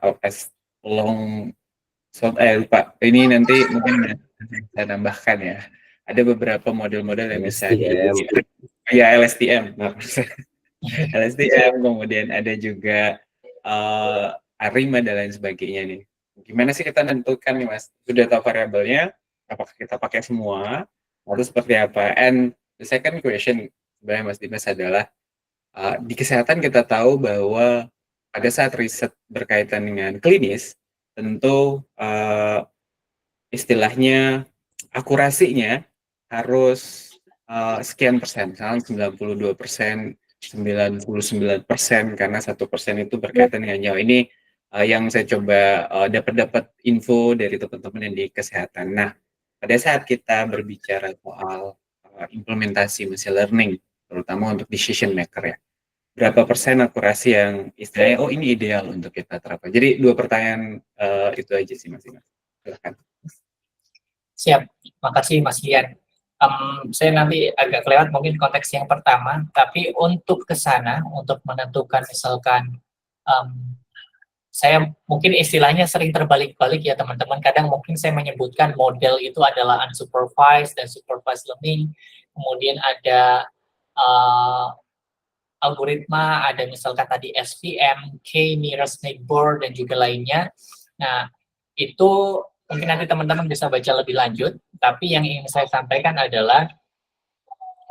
LS long lupa. Ini nanti mungkin saya tambahkan ya. Ada beberapa model-model yang bisa ya LSTM, LSTM, kemudian ada juga ARIMA dan lain sebagainya nih. Gimana sih kita nentukan nih Mas? Sudah tahu variabelnya, apakah kita pakai semua, atau seperti apa? And the second question sebenarnya Mas Dimas adalah, di kesehatan kita tahu bahwa pada saat riset berkaitan dengan klinis, tentu istilahnya akurasinya harus sekian persen, misalnya 92%, 99%, karena 1% itu berkaitan dengan nyawa. Ini yang saya coba dapat info dari teman-teman yang di kesehatan. Nah, pada saat kita berbicara soal implementasi machine learning, terutama untuk decision maker ya, berapa persen akurasi yang istilahnya, oh ini ideal untuk kita terapkan. Jadi 2 pertanyaan itu aja sih Mas Dimas. Silakan. Siap, makasih Mas Lian. Saya nanti agak kelewat mungkin konteks yang pertama, tapi untuk ke sana, untuk menentukan misalkan, saya mungkin istilahnya sering terbalik-balik ya teman-teman, kadang mungkin saya menyebutkan model itu adalah unsupervised dan supervised learning, kemudian ada algoritma, ada misalkan tadi SVM, K-nearest neighbor, dan juga lainnya. Nah, itu mungkin nanti teman-teman bisa baca lebih lanjut, tapi yang ingin saya sampaikan adalah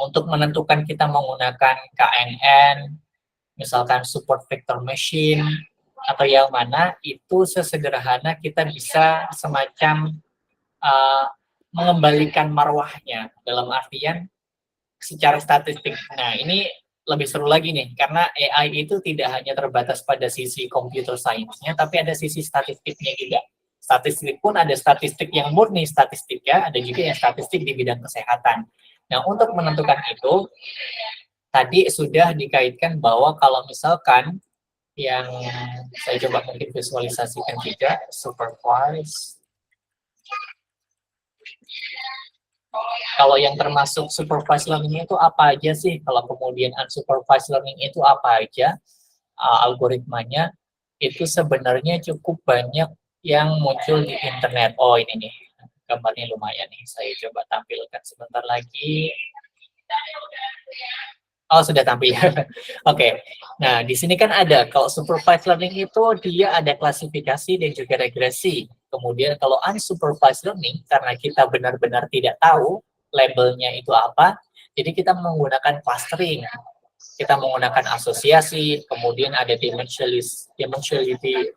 untuk menentukan kita menggunakan KNN, misalkan support vector machine, atau yang mana, itu sesederhana kita bisa semacam mengembalikan marwahnya, dalam artian secara statistik. Nah, ini lebih seru lagi nih, karena AI itu tidak hanya terbatas pada sisi computer science-nya, tapi ada sisi statistiknya juga. Statistik pun ada statistik yang murni statistik ya, ada juga yang statistik di bidang kesehatan. Nah, untuk menentukan itu, tadi sudah dikaitkan bahwa kalau misalkan yang saya coba mungkin visualisasikan juga, supervised. Kalau yang termasuk supervised learning itu apa aja sih? Kalau kemudian unsupervised learning itu apa aja? Algoritmanya itu sebenarnya cukup banyak yang muncul di internet. Oh ini nih, gambarnya lumayan nih. Saya coba tampilkan sebentar lagi. Oh sudah tampil. Oke. Nah di sini kan ada, kalau supervised learning itu dia ada klasifikasi dan juga regresi. Kemudian kalau unsupervised learning, karena kita benar-benar tidak tahu labelnya itu apa, jadi kita menggunakan clustering. Kita menggunakan asosiasi, kemudian ada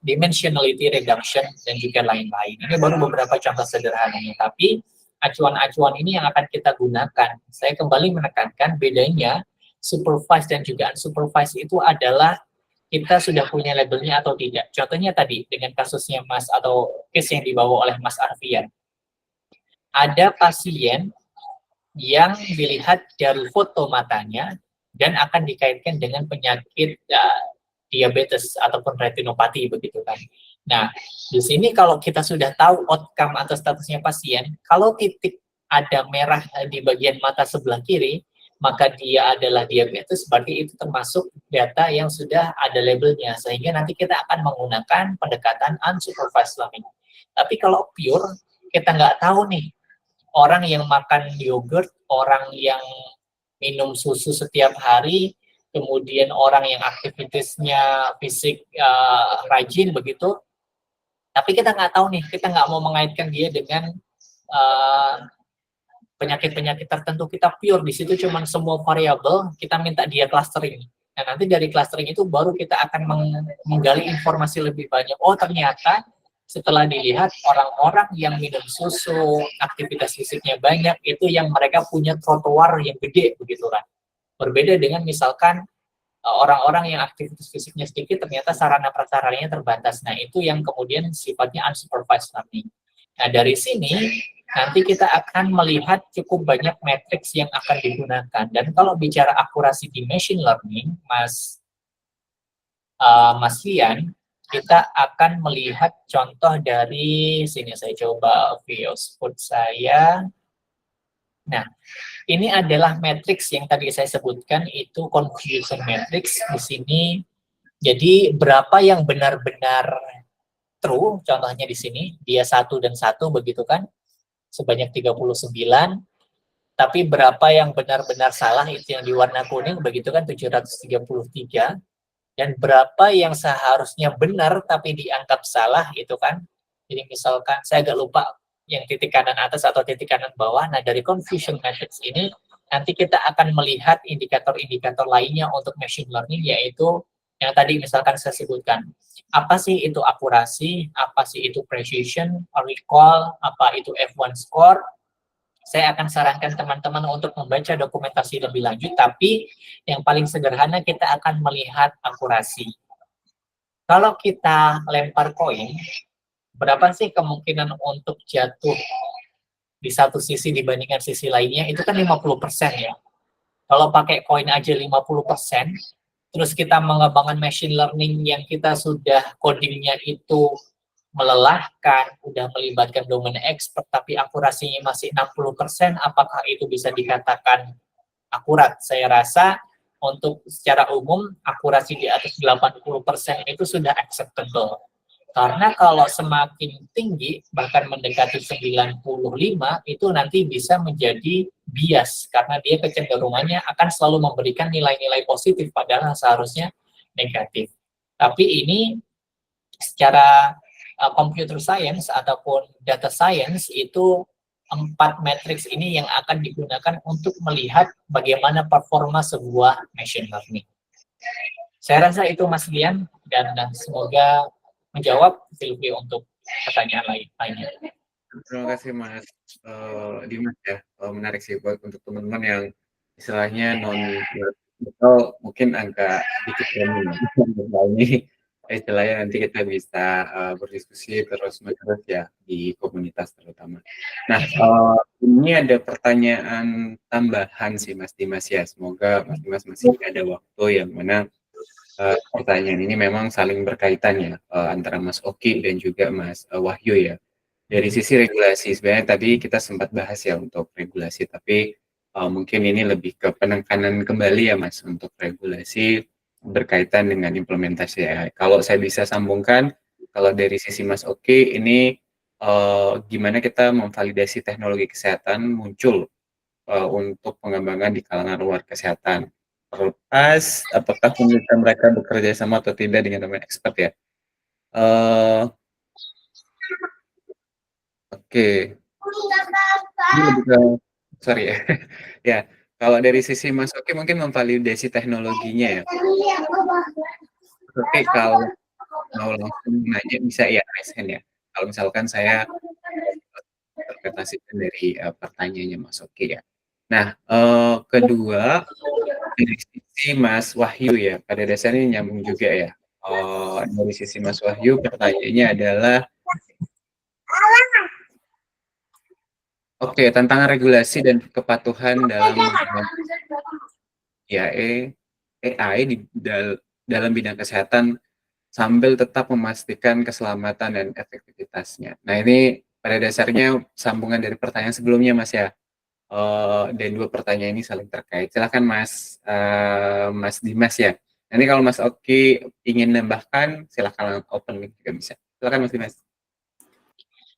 dimensionality reduction, dan juga lain-lain. Ini baru beberapa contoh sederhananya, tapi acuan-acuan ini yang akan kita gunakan. Saya kembali menekankan bedanya supervised dan juga unsupervised itu adalah kita sudah punya labelnya atau tidak. Contohnya tadi dengan kasusnya Mas atau case yang dibawa oleh Mas Arfian. Ada pasien yang dilihat dari foto matanya dan akan dikaitkan dengan penyakit diabetes ataupun retinopati begitu kan. Nah, di sini kalau kita sudah tahu outcome atau statusnya pasien, kalau titik ada merah di bagian mata sebelah kiri, maka dia adalah diabetes, berarti itu termasuk data yang sudah ada labelnya, sehingga nanti kita akan menggunakan pendekatan unsupervised learning. Tapi kalau pure, kita nggak tahu nih, orang yang makan yogurt, orang yang minum susu setiap hari, kemudian orang yang aktivitasnya fisik rajin begitu, tapi kita nggak tahu nih, kita nggak mau mengaitkan dia dengan penyakit-penyakit tertentu, kita pure di situ cuman semua variabel, kita minta dia clustering. Nah, nanti dari clustering itu baru kita akan menggali informasi lebih banyak. Oh, ternyata setelah dilihat orang-orang yang minum susu, aktivitas fisiknya banyak, itu yang mereka punya trotoar yang gede begitu kan. Berbeda dengan misalkan orang-orang yang aktivitas fisiknya sedikit, ternyata sarana prasarannya terbatas. Nah, itu yang kemudian sifatnya unsupervised learning. Nah, dari sini nanti kita akan melihat cukup banyak matriks yang akan digunakan. Dan kalau bicara akurasi di machine learning, Mas Lian, kita akan melihat contoh dari sini. Saya coba ViewSpot saya. Nah, ini adalah matriks yang tadi saya sebutkan, itu confusion matrix di sini. Jadi berapa yang benar-benar true, contohnya di sini, dia 1 dan 1 begitu kan, sebanyak 39, tapi berapa yang benar-benar salah, itu yang di warna kuning, begitu kan 733, dan berapa yang seharusnya benar tapi dianggap salah, itu kan, jadi misalkan, saya agak lupa yang titik kanan atas atau titik kanan bawah. Nah, dari confusion matrix ini, nanti kita akan melihat indikator-indikator lainnya untuk machine learning, yaitu yang tadi misalkan saya sebutkan. Apa sih itu akurasi, apa sih itu precision, recall, apa itu F1 score. Saya akan sarankan teman-teman untuk membaca dokumentasi lebih lanjut, tapi yang paling sederhana kita akan melihat akurasi. Kalau kita lempar koin, berapa sih kemungkinan untuk jatuh di satu sisi dibandingkan sisi lainnya? Itu kan 50% ya. Kalau pakai koin aja 50%, terus kita mengembangkan machine learning yang kita sudah codingnya itu melelahkan, udah melibatkan domain expert, tapi akurasinya masih 60%, apakah itu bisa dikatakan akurat? Saya rasa untuk secara umum, akurasi di atas 80% itu sudah acceptable. Karena kalau semakin tinggi, bahkan mendekati 95, itu nanti bisa menjadi bias, karena dia kecenderungannya akan selalu memberikan nilai-nilai positif, padahal seharusnya negatif. Tapi ini secara computer science ataupun data science, itu 4 matriks ini yang akan digunakan untuk melihat bagaimana performa sebuah machine learning. Saya rasa itu Mas Lian, dan semoga menjawab Silvi untuk pertanyaan lainnya. Terima kasih Mas Dimas ya. Menarik sih buat untuk teman-teman yang istilahnya non mungkin agak sedikit ini istilahnya nanti kita bisa berdiskusi terus-menerus ya di komunitas terutama. Nah, ini ada pertanyaan tambahan sih Mas Dimas ya. Semoga Mas Dimas masih ada waktu yang mana pertanyaan ini memang saling berkaitan ya antara Mas Oki dan juga Mas Wahyu ya. Dari sisi regulasi, sebenarnya tadi kita sempat bahas ya untuk regulasi, tapi mungkin ini lebih ke penekanan kembali ya Mas untuk regulasi berkaitan dengan implementasi AI. Kalau saya bisa sambungkan, kalau dari sisi Mas Oki, ini gimana kita memvalidasi teknologi kesehatan muncul untuk pengembangan di kalangan luar kesehatan. Terlepas apakah penelitian mereka bekerja sama atau tidak dengan domain expert ya. Oke. Ini lebih ke, sorry ya. Ya, kalau dari sisi Mas Oki mungkin memvalidasi teknologinya ya. Oke, kalau mau langsung nanya bisa ya raise hand ya. Kalau misalkan saya interpretasikan dari pertanyaannya Mas Oki ya. Nah, kedua dari sisi Mas Wahyu ya, pada dasarnya nyambung juga ya. Dari sisi Mas Wahyu pertanyaannya adalah oke, tantangan regulasi dan kepatuhan dalam AI dalam bidang kesehatan sambil tetap memastikan keselamatan dan efektivitasnya. Nah, ini pada dasarnya sambungan dari pertanyaan sebelumnya, Mas, ya. Dan dua pertanyaan ini saling terkait. Silakan Mas Dimas ya. Nanti kalau Mas Oki ingin nambahkan, silakan open mic juga bisa. Silakan Mas Dimas.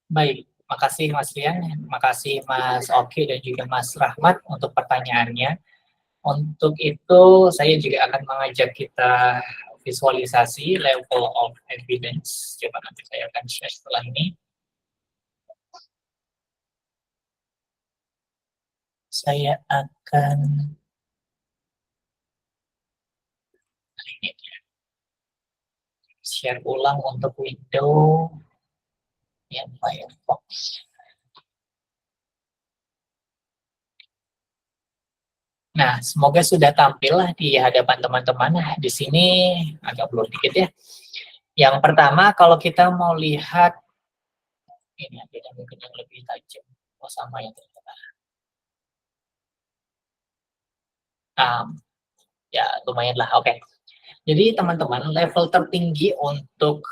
Baik, makasih Mas Rian, makasih Mas Oki dan juga Mas Rahmat untuk pertanyaannya. Untuk itu, saya juga akan mengajak kita visualisasi level of evidence. Coba nanti saya akan share setelah ini. Saya akan share ulang untuk window yang Firefox. Nah, semoga sudah tampil di hadapan teman-teman. Nah, di sini agak blur dikit ya. Yang pertama, kalau kita mau lihat, ini ada mungkin yang lebih tajam. Oh, sama ya ternyata. Ya, lumayan lah. Oke. Jadi, teman-teman, level tertinggi untuk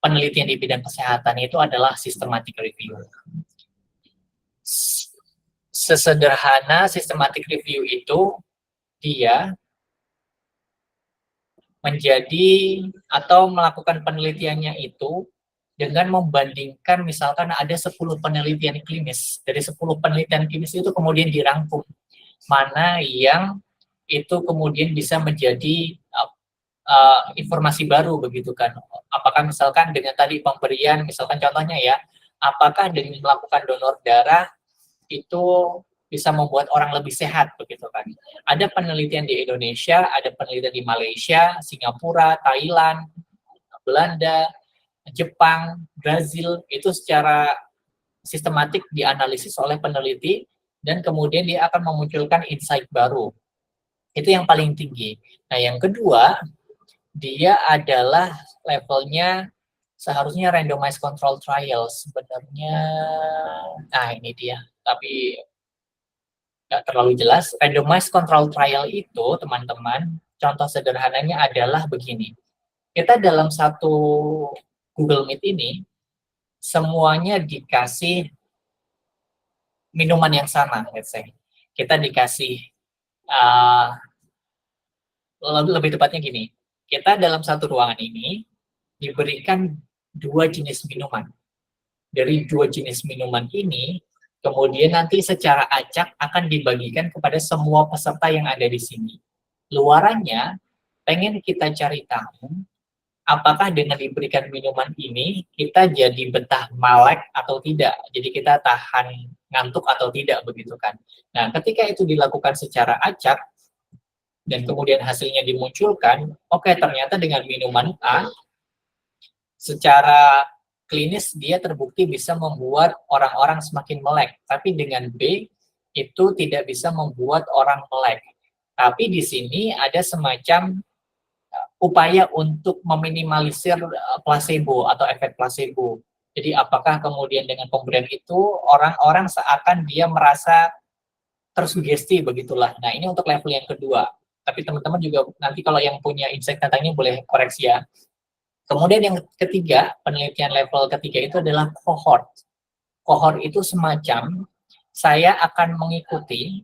penelitian di bidang kesehatan itu adalah systematic review. Sesederhana systematic review itu, dia menjadi atau melakukan penelitiannya itu dengan membandingkan misalkan ada 10 penelitian klinis. Dari 10 penelitian klinis itu kemudian dirangkum mana yang itu kemudian bisa menjadi informasi baru begitu kan. Apakah misalkan dengan tadi pemberian, misalkan contohnya ya, apakah dengan melakukan donor darah itu bisa membuat orang lebih sehat begitu kan. Ada penelitian di Indonesia, ada penelitian di Malaysia, Singapura, Thailand, Belanda, Jepang, Brazil, itu secara sistematik dianalisis oleh peneliti dan kemudian dia akan memunculkan insight baru. Itu yang paling tinggi. Nah, yang kedua, dia adalah levelnya seharusnya randomized control trial. Sebenarnya, nah ini dia. Tapi nggak terlalu jelas. Randomized control trial itu, teman-teman, contoh sederhananya adalah begini. Kita dalam satu Google Meet ini, semuanya dikasih minuman yang sama, let's say. Kita dikasih, lebih tepatnya gini, kita dalam satu ruangan ini diberikan 2 jenis minuman. Dari 2 jenis minuman ini, kemudian nanti secara acak akan dibagikan kepada semua peserta yang ada di sini. Luarannya, pengen kita cari tahu, apakah dengan diberikan minuman ini, kita jadi betah melek atau tidak. Jadi kita tahan ngantuk atau tidak, begitu kan. Nah, ketika itu dilakukan secara acak, dan kemudian hasilnya dimunculkan, oke, ternyata dengan minuman A, secara klinis dia terbukti bisa membuat orang-orang semakin melek. Tapi dengan B, itu tidak bisa membuat orang melek. Tapi di sini ada semacam upaya untuk meminimalisir placebo atau efek placebo. Jadi apakah kemudian dengan pemberian itu orang-orang seakan dia merasa tersugesti begitulah. Nah, ini untuk level yang kedua. Tapi teman-teman juga nanti kalau yang punya insight tentang ini boleh koreksi ya. Kemudian yang ketiga, penelitian level ketiga itu adalah cohort. Cohort itu semacam saya akan mengikuti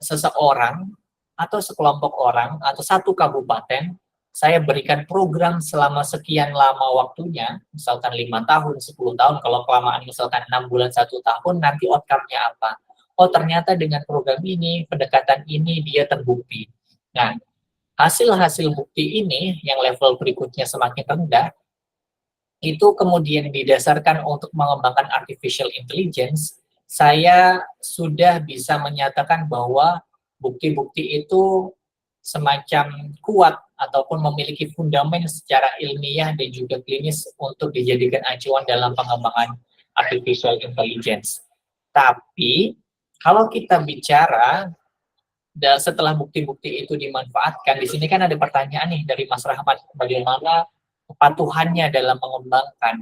seseorang atau sekelompok orang atau satu kabupaten, saya berikan program selama sekian lama waktunya, misalkan 5 tahun, 10 tahun, kalau kelamaan misalkan 6 bulan, 1 tahun, nanti outcome-nya apa? Oh, ternyata dengan program ini, pendekatan ini, dia terbukti. Nah, hasil-hasil bukti ini, yang level berikutnya semakin rendah, itu kemudian didasarkan untuk mengembangkan artificial intelligence, saya sudah bisa menyatakan bahwa bukti-bukti itu semacam kuat ataupun memiliki fundamen secara ilmiah dan juga klinis untuk dijadikan acuan dalam pengembangan artificial intelligence. Tapi, kalau kita bicara setelah bukti-bukti itu dimanfaatkan, di sini kan ada pertanyaan nih dari Mas Rahmat, bagaimana kepatuhannya dalam mengembangkan.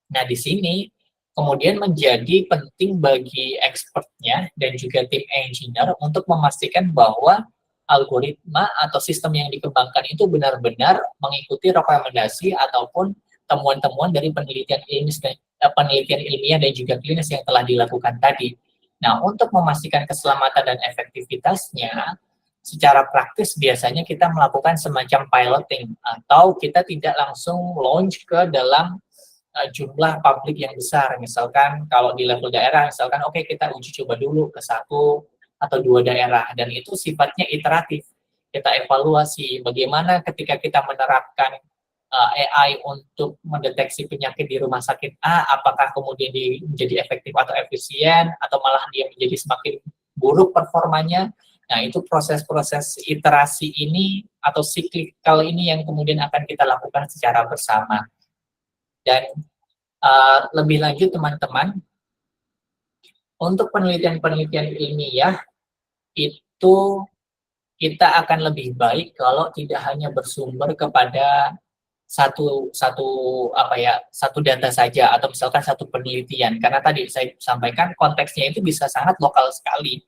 Nah, di sini kemudian menjadi penting bagi expertnya dan juga tim engineer untuk memastikan bahwa algoritma atau sistem yang dikembangkan itu benar-benar mengikuti rekomendasi ataupun temuan-temuan dari penelitian ilmiah dan juga klinis yang telah dilakukan tadi. Nah, untuk memastikan keselamatan dan efektivitasnya, secara praktis biasanya kita melakukan semacam piloting atau kita tidak langsung launch ke dalam jumlah publik yang besar. Misalkan kalau di level daerah, misalkan oke, kita uji coba dulu ke 1 atau 2 daerah, dan itu sifatnya iteratif. Kita evaluasi bagaimana ketika kita menerapkan AI untuk mendeteksi penyakit di rumah sakit A, apakah kemudian menjadi efektif atau efisien, atau malah dia menjadi semakin buruk performanya. Nah, itu proses-proses iterasi ini atau cyclical ini yang kemudian akan kita lakukan secara bersama. Dan lebih lanjut teman-teman, untuk penelitian-penelitian ilmiah itu kita akan lebih baik kalau tidak hanya bersumber kepada satu data saja atau misalkan satu penelitian, karena tadi saya sampaikan konteksnya itu bisa sangat lokal sekali.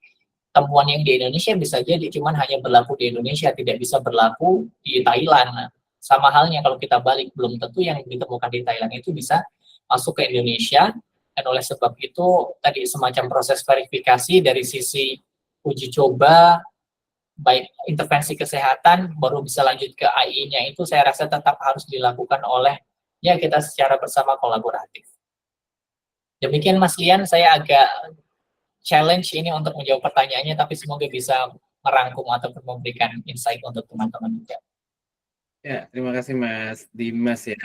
Temuan yang di Indonesia bisa jadi cuman hanya berlaku di Indonesia, tidak bisa berlaku di Thailand. Sama halnya kalau kita balik, belum tentu yang ditemukan di Thailand itu bisa masuk ke Indonesia, dan oleh sebab itu tadi semacam proses verifikasi dari sisi uji coba, baik intervensi kesehatan, baru bisa lanjut ke AI-nya, itu saya rasa tetap harus dilakukan oleh kita secara bersama kolaboratif. Demikian Mas Lian, saya agak challenge ini untuk menjawab pertanyaannya, tapi semoga bisa merangkum atau memberikan insight untuk teman-teman juga. Ya, terima kasih Mas Dimas ya.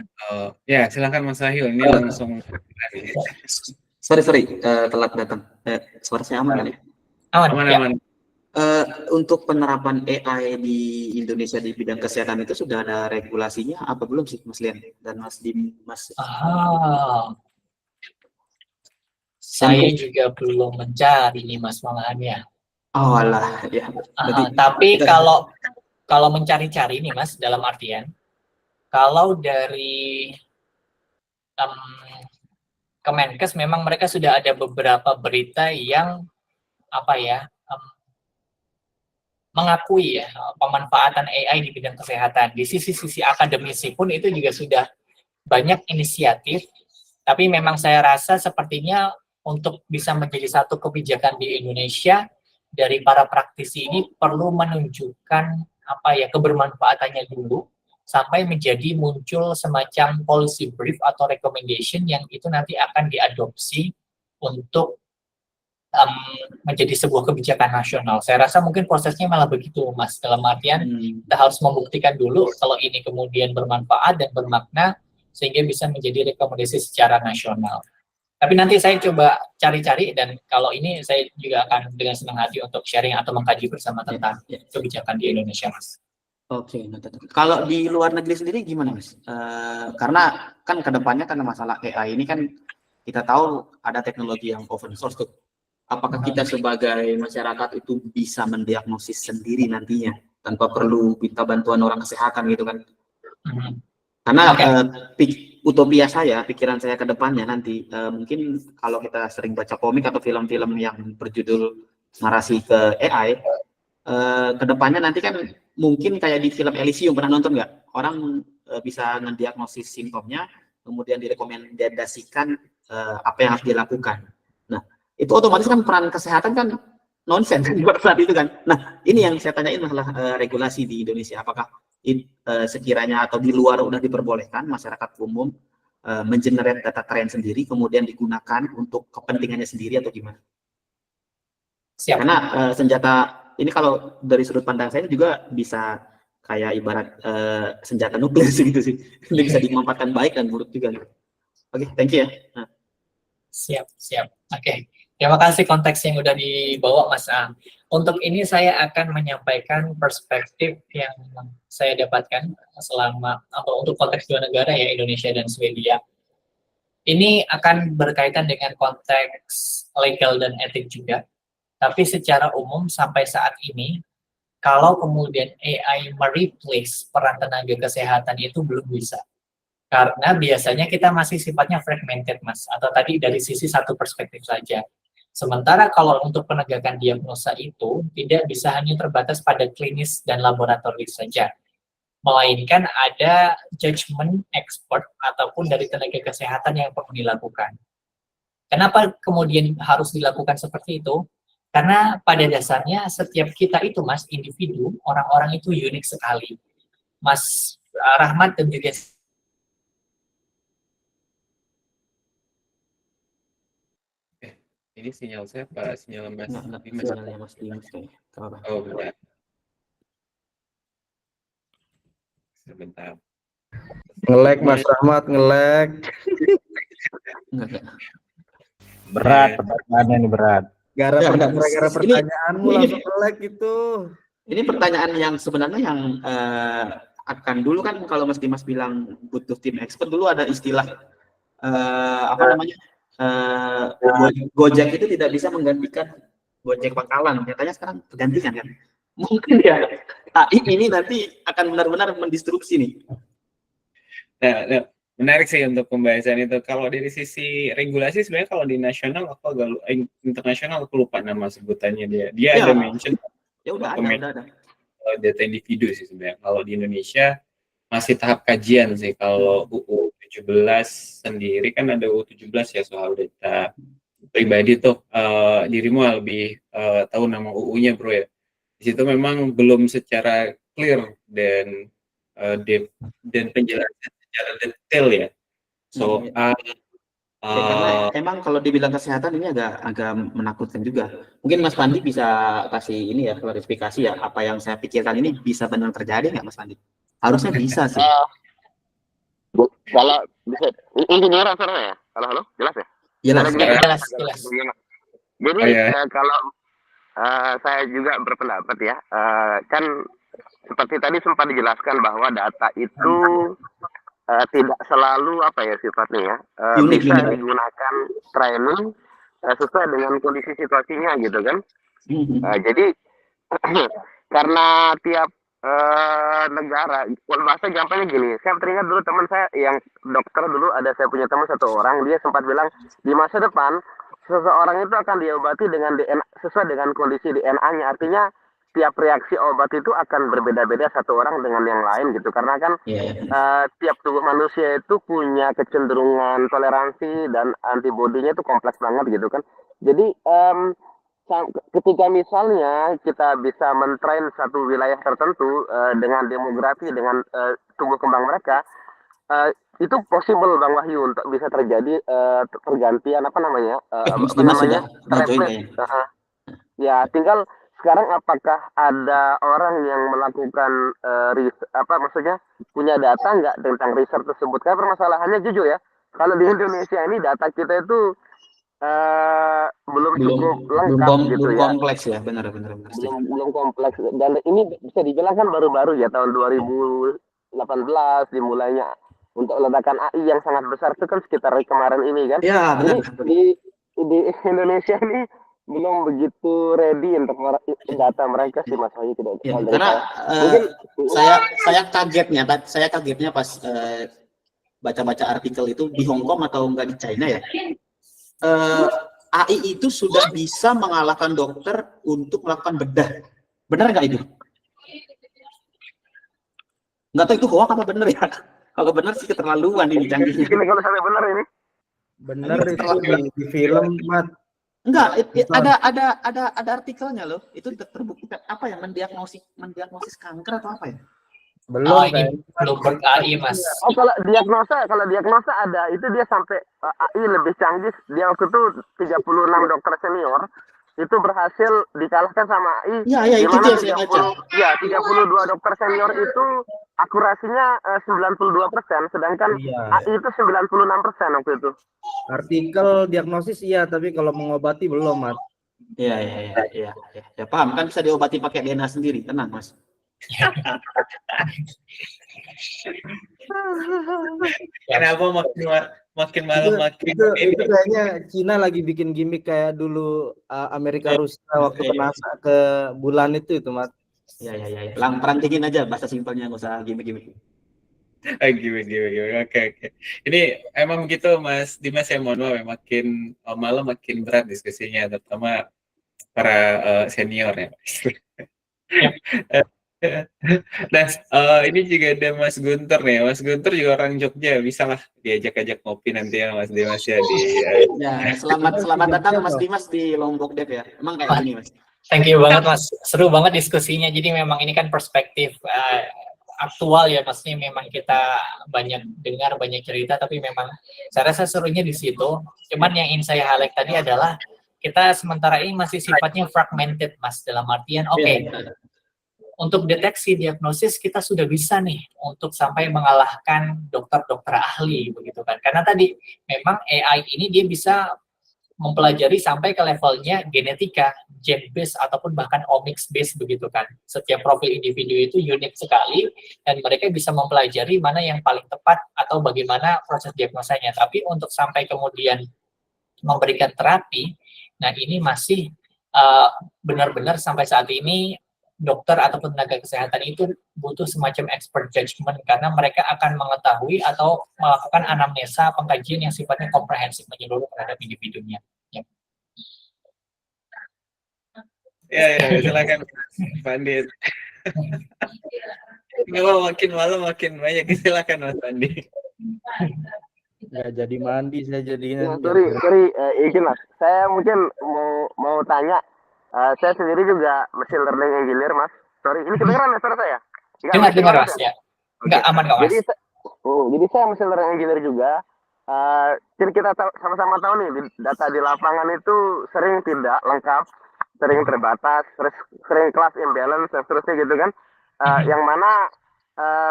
Ya, silakan Mas Sahil, ini langsung. Sorry, telat datang. Suara saya aman kan ya? Aman. Untuk penerapan AI di Indonesia di bidang kesehatan itu sudah ada regulasinya apa belum sih Mas Lian dan Mas Dimas? Saya juga belum mencari nih Mas malahannya. Oh alah ya. Tapi kalau mencari-cari nih Mas, dalam artian kalau dari Kemenkes memang mereka sudah ada beberapa berita yang mengakui pemanfaatan AI di bidang kesehatan. Di sisi akademisi pun itu juga sudah banyak inisiatif, tapi memang saya rasa sepertinya untuk bisa menjadi satu kebijakan di Indonesia, dari para praktisi ini perlu menunjukkan kebermanfaatannya dulu, sampai menjadi muncul semacam policy brief atau recommendation yang itu nanti akan diadopsi untuk menjadi sebuah kebijakan nasional. Saya rasa mungkin prosesnya malah begitu, Mas. Dalam artian, kita harus membuktikan dulu kalau ini kemudian bermanfaat dan bermakna, sehingga bisa menjadi rekomendasi secara nasional. Tapi nanti saya coba cari-cari, dan kalau ini saya juga akan dengan senang hati untuk sharing atau mengkaji bersama tentang kebijakan di Indonesia, Mas. Oke, kalau di luar negeri sendiri gimana, Mas? Karena kan kedepannya karena masalah AI ini kan kita tahu ada teknologi yang open source tuh. Apakah kita sebagai masyarakat itu bisa mendiagnosis sendiri nantinya tanpa perlu minta bantuan orang kesehatan gitu kan? Karena utopia saya, pikiran saya ke depannya nanti mungkin kalau kita sering baca komik atau film-film yang berjudul narasi ke AI, ke depannya nanti kan mungkin kayak di film Elysium, pernah nonton nggak? Orang bisa mendiagnosis simptomnya, kemudian direkomendasikan apa yang harus dilakukan. Nah, itu otomatis kan peran kesehatan kan nonsens pada saat itu kan. Nah, ini yang saya tanyain masalah regulasi di Indonesia. Apakah sekiranya atau di luar udah diperbolehkan masyarakat umum mengenerate data tren sendiri, kemudian digunakan untuk kepentingannya sendiri atau gimana? Siap. Karena senjata ini kalau dari sudut pandang saya juga bisa kayak ibarat senjata nuklir gitu sih. Ini bisa dimanfaatkan baik dan buruk juga. Oke, thank you ya. Nah. Siap. Oke. Terima kasih konteks yang udah dibawa Mas A. Untuk ini saya akan menyampaikan perspektif yang saya dapatkan untuk konteks dua negara ya, Indonesia dan Swedia. Ini akan berkaitan dengan konteks legal dan etik juga. Tapi secara umum sampai saat ini, kalau kemudian AI mereplace peran tenaga kesehatan itu belum bisa. Karena biasanya kita masih sifatnya fragmented, Mas. Atau tadi dari sisi satu perspektif saja. Sementara kalau untuk penegakan diagnosa itu tidak bisa hanya terbatas pada klinis dan laboratoris saja, melainkan ada judgement expert ataupun dari tenaga kesehatan yang perlu dilakukan. Kenapa kemudian harus dilakukan seperti itu? Karena pada dasarnya setiap kita itu, Mas, individu, orang-orang itu unik sekali. Mas Rahmat dan juga Ini sinyal saya apa? Sinyal Mas Enggak, Dimas? sinyalnya Mas Dimas kayaknya. Gak apa-apa. Oh, bentar. Sebentar. Nge-lag Mas Rahmat, nge-lag. Enggak. Berat pertanyaannya ini berat. Gara-gara Enggak, gara-gara ini- pertanyaanmu ini- langsung nge-lag gitu. Ini pertanyaan yang sebenarnya yang akan dulu kan kalau Mas Dimas bilang butuh tim expert, dulu ada istilah apa namanya Gojek itu tidak bisa menggantikan Gojek pangkalan. Nyatanya sekarang tergantikan kan. Mungkin ya AI ini nanti akan benar-benar mendistruksi nih. Nah, menarik sih untuk pembahasan itu. Kalau dari sisi regulasi sebenarnya kalau di nasional aku agak internasional aku lupa nama sebutannya dia. Dia Ya. ada mention Ya udah ada. data individu sih sebenarnya. Kalau di Indonesia masih tahap kajian sih. Kalau UU 17 sendiri kan ada UU 17 ya soal data pribadi tuh. Dirimu lebih tahu nama UU-nya bro ya. Di situ memang belum secara clear dan penjelasan secara detail ya. So, Ya, karena emang kalau dibilang kesehatan ini agak menakutkan juga. Mungkin Mas Pandi bisa kasih ini ya klarifikasi ya, apa yang saya pikirkan ini bisa benar terjadi nggak Mas Pandi? Harusnya bisa sih. Kalau bisa ini kedengeran suaranya ya? Halo, jelas ya? Jelas. jelas. Jadi Oh, ya. kalau saya juga berpendapat ya, kan seperti tadi sempat dijelaskan bahwa data itu tidak selalu apa ya sifatnya ya, Unik, bisa unik. digunakan training sesuai dengan kondisi situasinya gitu kan. Jadi karena tiap negara, bahasa gampangnya gini, saya teringat dulu teman saya yang dokter dulu, ada saya punya teman satu orang, dia sempat bilang di masa depan seseorang itu akan diobati dengan DNA sesuai dengan kondisi DNA-nya, artinya tiap reaksi obat itu akan berbeda-beda satu orang dengan yang lain gitu, karena kan tiap tubuh manusia itu punya kecenderungan toleransi dan antibodinya itu kompleks banget gitu kan. Jadi ketika misalnya kita bisa mentrain satu wilayah tertentu dengan demografi, dengan tumbuh kembang mereka, itu possible Bang Wahyu untuk bisa terjadi pergantian apa namanya ya, tinggal sekarang apakah ada orang yang melakukan maksudnya punya data nggak tentang riset tersebut? Karena permasalahannya jujur ya, kalau di Indonesia ini data kita itu belum cukup lengkap gitu belum ya. kompleks ya, benar. Belum kompleks, dan ini bisa dibilang kan baru-baru ya, tahun 2018 dimulainya untuk ledakan AI yang sangat besar itu kan sekitar kemarin ini kan. Ya, benar. Jadi di Indonesia ini belum begitu ready untuk data mereka sih Mas Wahyu, tidak. Ya, karena mungkin saya kagetnya pas baca-baca artikel itu di Hong Kong atau enggak di China ya. AI itu sudah bisa mengalahkan dokter untuk melakukan bedah. Benar nggak itu? Nggak tahu itu hoax apa benar ya. Kalau benar sih keterlaluan ini canggihnya. kalau sampai benar ini. Bener itu di film, Mat. Enggak, ada artikelnya loh. Itu terbukti apa ya, mendiagnosis kanker atau apa ya? Belum ini Bloomberg AI Mas. Oh, kalau diagnosa ada, itu dia sampai AI lebih canggih. Dia waktu itu 36 dokter senior itu berhasil dikalahkan sama AI. Iya, itu dia saya baca. Ya, 32 dokter senior itu akurasinya 92%, sedangkan AI itu 96% waktu itu. Artikel diagnosis iya, tapi kalau mengobati belum, Mat. Iya. Ya paham, kan bisa diobati pakai DNA sendiri, tenang Mas. Kenapa makin malam makin itu kayaknya Cina lagi bikin gimmick kayak dulu Amerika Rusia waktu NASA ke bulan itu Mat. Ya. Perantingin aja bahasa simpelnya, nggak usah gimmick-gimmick. Oke, oke. Ini emang gitu Mas Dimas, saya mohon maaf ya, makin malam makin berat diskusinya, terutama para senior ya. Yap. Nah, ini juga ada Mas Guntur nih. Mas Guntur juga orang Jogja, bisa lah diajak-ajak ngopi nanti ya Mas Dimas ya di Ya, selamat datang Mas Dimas di Lombok Dev ya. Emang kayak gini Mas. Thank you banget Mas, seru banget diskusinya. Jadi memang ini kan perspektif aktual ya, maksudnya memang kita banyak dengar, banyak cerita, tapi memang saya rasa serunya di situ. Cuman yang ingin saya highlight tadi adalah kita sementara ini masih sifatnya fragmented Mas, dalam artian oke, untuk deteksi diagnosis kita sudah bisa nih untuk sampai mengalahkan dokter-dokter ahli begitu kan. Karena tadi memang AI ini dia bisa mempelajari sampai ke levelnya genetika, gene based ataupun bahkan omics based begitu kan. Setiap profil individu itu unik sekali dan mereka bisa mempelajari mana yang paling tepat atau bagaimana proses diagnosanya. Tapi untuk sampai kemudian memberikan terapi, nah ini masih benar-benar sampai saat ini dokter ataupun tenaga kesehatan itu butuh semacam expert judgment karena mereka akan mengetahui atau melakukan anamnesa pengkajian yang sifatnya komprehensif menyeluruh terhadap individunya. Ya, silakan Pak Andi. Kalau makin malam makin banyak, silakan Mas Andi. Nggak jadi mandi saya jadinya. Sorry, izin Mas. Saya mungkin mau tanya. Saya sendiri juga machine learning engineer, Mas. Sorry, ini kedengeran ya suara saya? Dengar Mas ya. Enggak aman kok Mas. Jadi saya machine learning engineer juga. Kita sama-sama tahu nih, data di lapangan itu sering tidak lengkap, sering terbatas, sering class imbalance, dan seterusnya gitu kan. Yang mana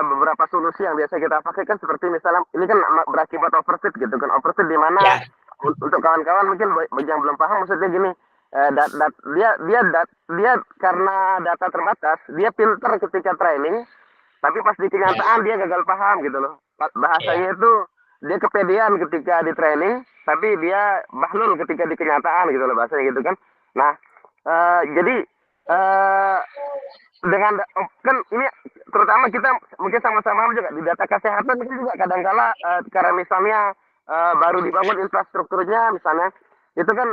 beberapa solusi yang biasa kita pakai kan seperti misalnya, ini kan berakibat overfit gitu kan. Overfit di mana untuk kawan-kawan mungkin bagi yang belum paham maksudnya gini, dia karena data terbatas, dia filter ketika training, tapi pas di kenyataan dia gagal paham gitu loh. Bahasanya itu dia kepedean ketika di training, tapi dia bahlul ketika di kenyataan gitu loh bahasanya gitu kan. Nah, jadi dengan kan ini terutama kita mungkin sama-sama juga di data kesehatan itu juga kadangkala karena misalnya baru dibangun infrastrukturnya misalnya, itu kan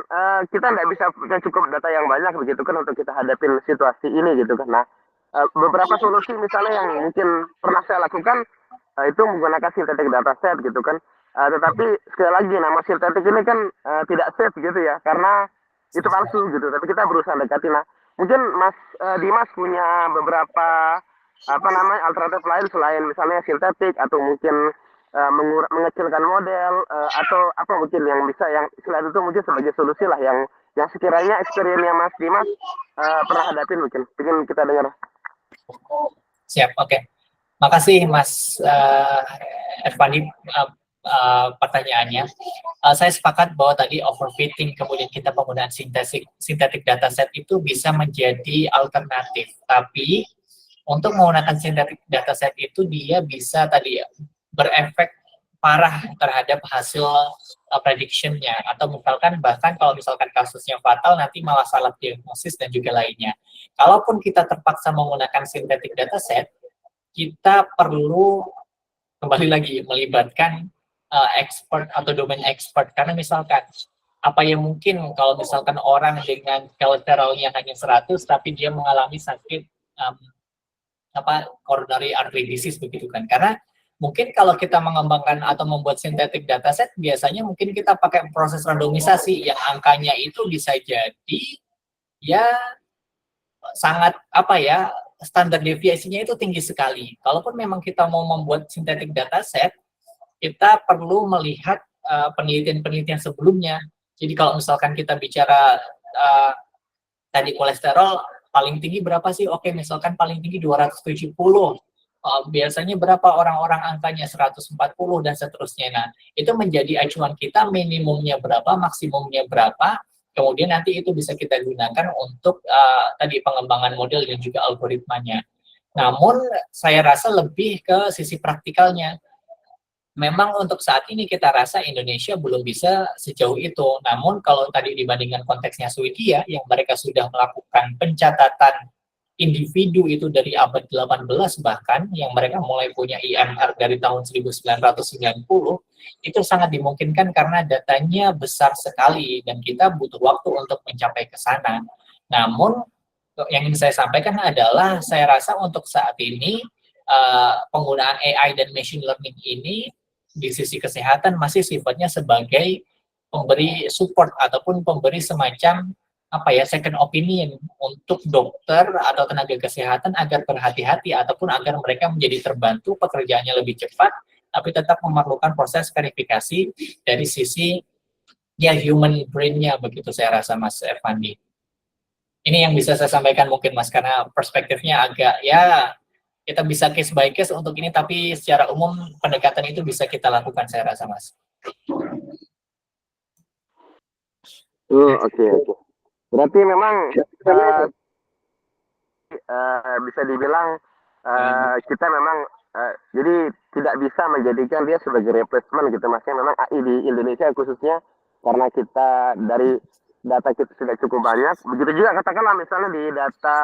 kita tidak bisa punya cukup data yang banyak begitu kan untuk kita hadapin situasi ini gitu kan. Nah, beberapa solusi misalnya yang mungkin pernah saya lakukan itu menggunakan synthetic dataset gitu kan. Tetapi sekali lagi nama synthetic ini kan tidak safe gitu ya, karena itu palsu gitu. Tapi kita berusaha dekati. Nah, mungkin Mas Dimas punya beberapa alternatif lain selain misalnya synthetic atau mungkin mengecilkan model atau apa mungkin yang bisa yang selain itu mungkin sebagai solusi lah yang sekiranya experience-nya Mas Dimas pernah hadapin mungkin ingin kita dengar. Siap, oke. Makasih Mas Ervandi pertanyaannya. Saya sepakat bahwa tadi overfitting kemudian kita penggunaan synthetic dataset itu bisa menjadi alternatif. Tapi untuk menggunakan synthetic dataset itu dia bisa tadi berefek parah terhadap hasil prediction-nya, atau misalkan bahkan kalau misalkan kasusnya fatal nanti malah salah diagnosis dan juga lainnya. Kalaupun kita terpaksa menggunakan synthetic dataset, kita perlu kembali lagi melibatkan expert atau domain expert, karena misalkan apa yang mungkin kalau misalkan orang dengan kolesterolnya hanya 100 tapi dia mengalami sakit coronary artery disease begitu kan, karena mungkin kalau kita mengembangkan atau membuat synthetic dataset, biasanya mungkin kita pakai proses randomisasi yang angkanya itu bisa jadi ya sangat standar deviasinya itu tinggi sekali. Kalaupun memang kita mau membuat synthetic dataset, kita perlu melihat penelitian-penelitian sebelumnya. Jadi kalau misalkan kita bicara tadi kolesterol paling tinggi berapa sih? Oke, misalkan paling tinggi 270. Biasanya berapa orang-orang angkanya 140 dan seterusnya. Nah, itu menjadi acuan kita, minimumnya berapa, maksimumnya berapa, kemudian nanti itu bisa kita gunakan untuk tadi pengembangan model dan juga algoritmanya. Namun, saya rasa lebih ke sisi praktikalnya. Memang untuk saat ini kita rasa Indonesia belum bisa sejauh itu. Namun kalau tadi dibandingkan konteksnya Swedia, yang mereka sudah melakukan pencatatan individu itu dari abad 18 bahkan, yang mereka mulai punya IMR dari tahun 1990, itu sangat dimungkinkan karena datanya besar sekali dan kita butuh waktu untuk mencapai ke sana. Namun, yang ingin saya sampaikan adalah, saya rasa untuk saat ini, penggunaan AI dan machine learning ini di sisi kesehatan masih sifatnya sebagai pemberi support ataupun pemberi semacam second opinion untuk dokter atau tenaga kesehatan agar berhati-hati ataupun agar mereka menjadi terbantu pekerjaannya lebih cepat, tapi tetap memerlukan proses verifikasi dari sisi human brain-nya, begitu saya rasa Mas Ervandi. Ini yang bisa saya sampaikan mungkin Mas, karena perspektifnya agak kita bisa case by case untuk ini, tapi secara umum pendekatan itu bisa kita lakukan saya rasa Mas. Oke. Berarti memang bisa dibilang kita memang jadi tidak bisa menjadikan dia sebagai replacement gitu Mas. Memang AI di Indonesia khususnya karena kita dari data kita sudah cukup banyak. Begitu juga katakanlah misalnya di data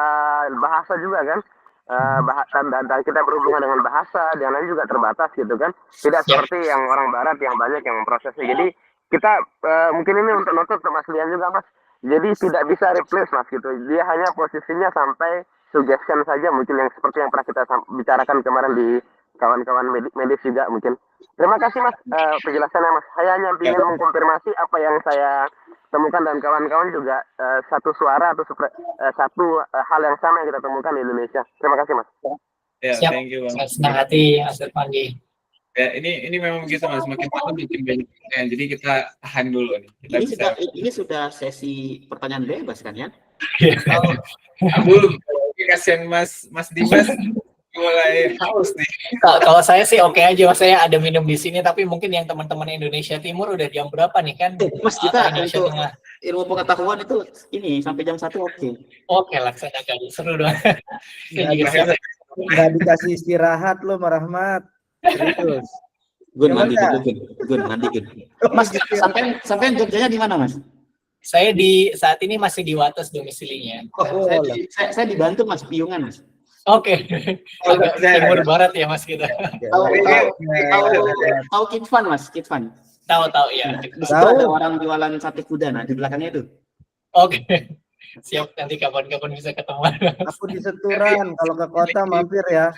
bahasa juga kan. Dan kita berhubungan dengan bahasa, dan lain juga terbatas gitu kan. Tidak seperti yang orang barat yang banyak yang memprosesnya. Jadi kita mungkin ini untuk nutup Mas Lian juga Mas. Jadi tidak bisa replace Mas gitu. Dia hanya posisinya sampai suggestion saja mungkin, yang seperti yang pernah kita bicarakan kemarin di kawan-kawan medis juga mungkin. Terima kasih Mas penjelasannya Mas. Saya hanya ingin mengkonfirmasi apa yang saya temukan dan kawan-kawan juga satu suara atau satu hal yang sama yang kita temukan di Indonesia. Terima kasih Mas. Siap. Thank you Bang. Senang hati Mas Ervandi. Ya, ini memang begitu Mas, makin malam makin banyak pertanyaan. Jadi kita tahan dulu nih. Ini sudah sesi pertanyaan bebas kan ya? Belum. Kasihan Mas Dimas mulai haus nih. Kalau saya sih oke aja, Mas. Saya ada minum di sini, tapi mungkin yang teman-teman Indonesia Timur udah jam berapa nih kan? Mas, kita Indonesia untuk Tengah. ilmu pengetahuan itu ini sampai jam 1 oke. Oke, laksanakan. Seru dong. Nggak dikasih istirahat lo, Rahmat. Serius. Gun mandi Gun. Mas, sampai Jogjanya di mana Mas? Saya saat ini masih di Wates domisilinya. Saya dibantu Mas, Piungan Mas. Oke. Agak timur barat ya Mas kita. Tahu Kitfan Mas, Kitfan. Tahu ya. Di situ ada orang jualan sate kuda, nah di belakangnya itu. Oke. Siap, nanti kapan-kapan bisa ketemu. Aku di Seturan, kalau ke kota mampir ya.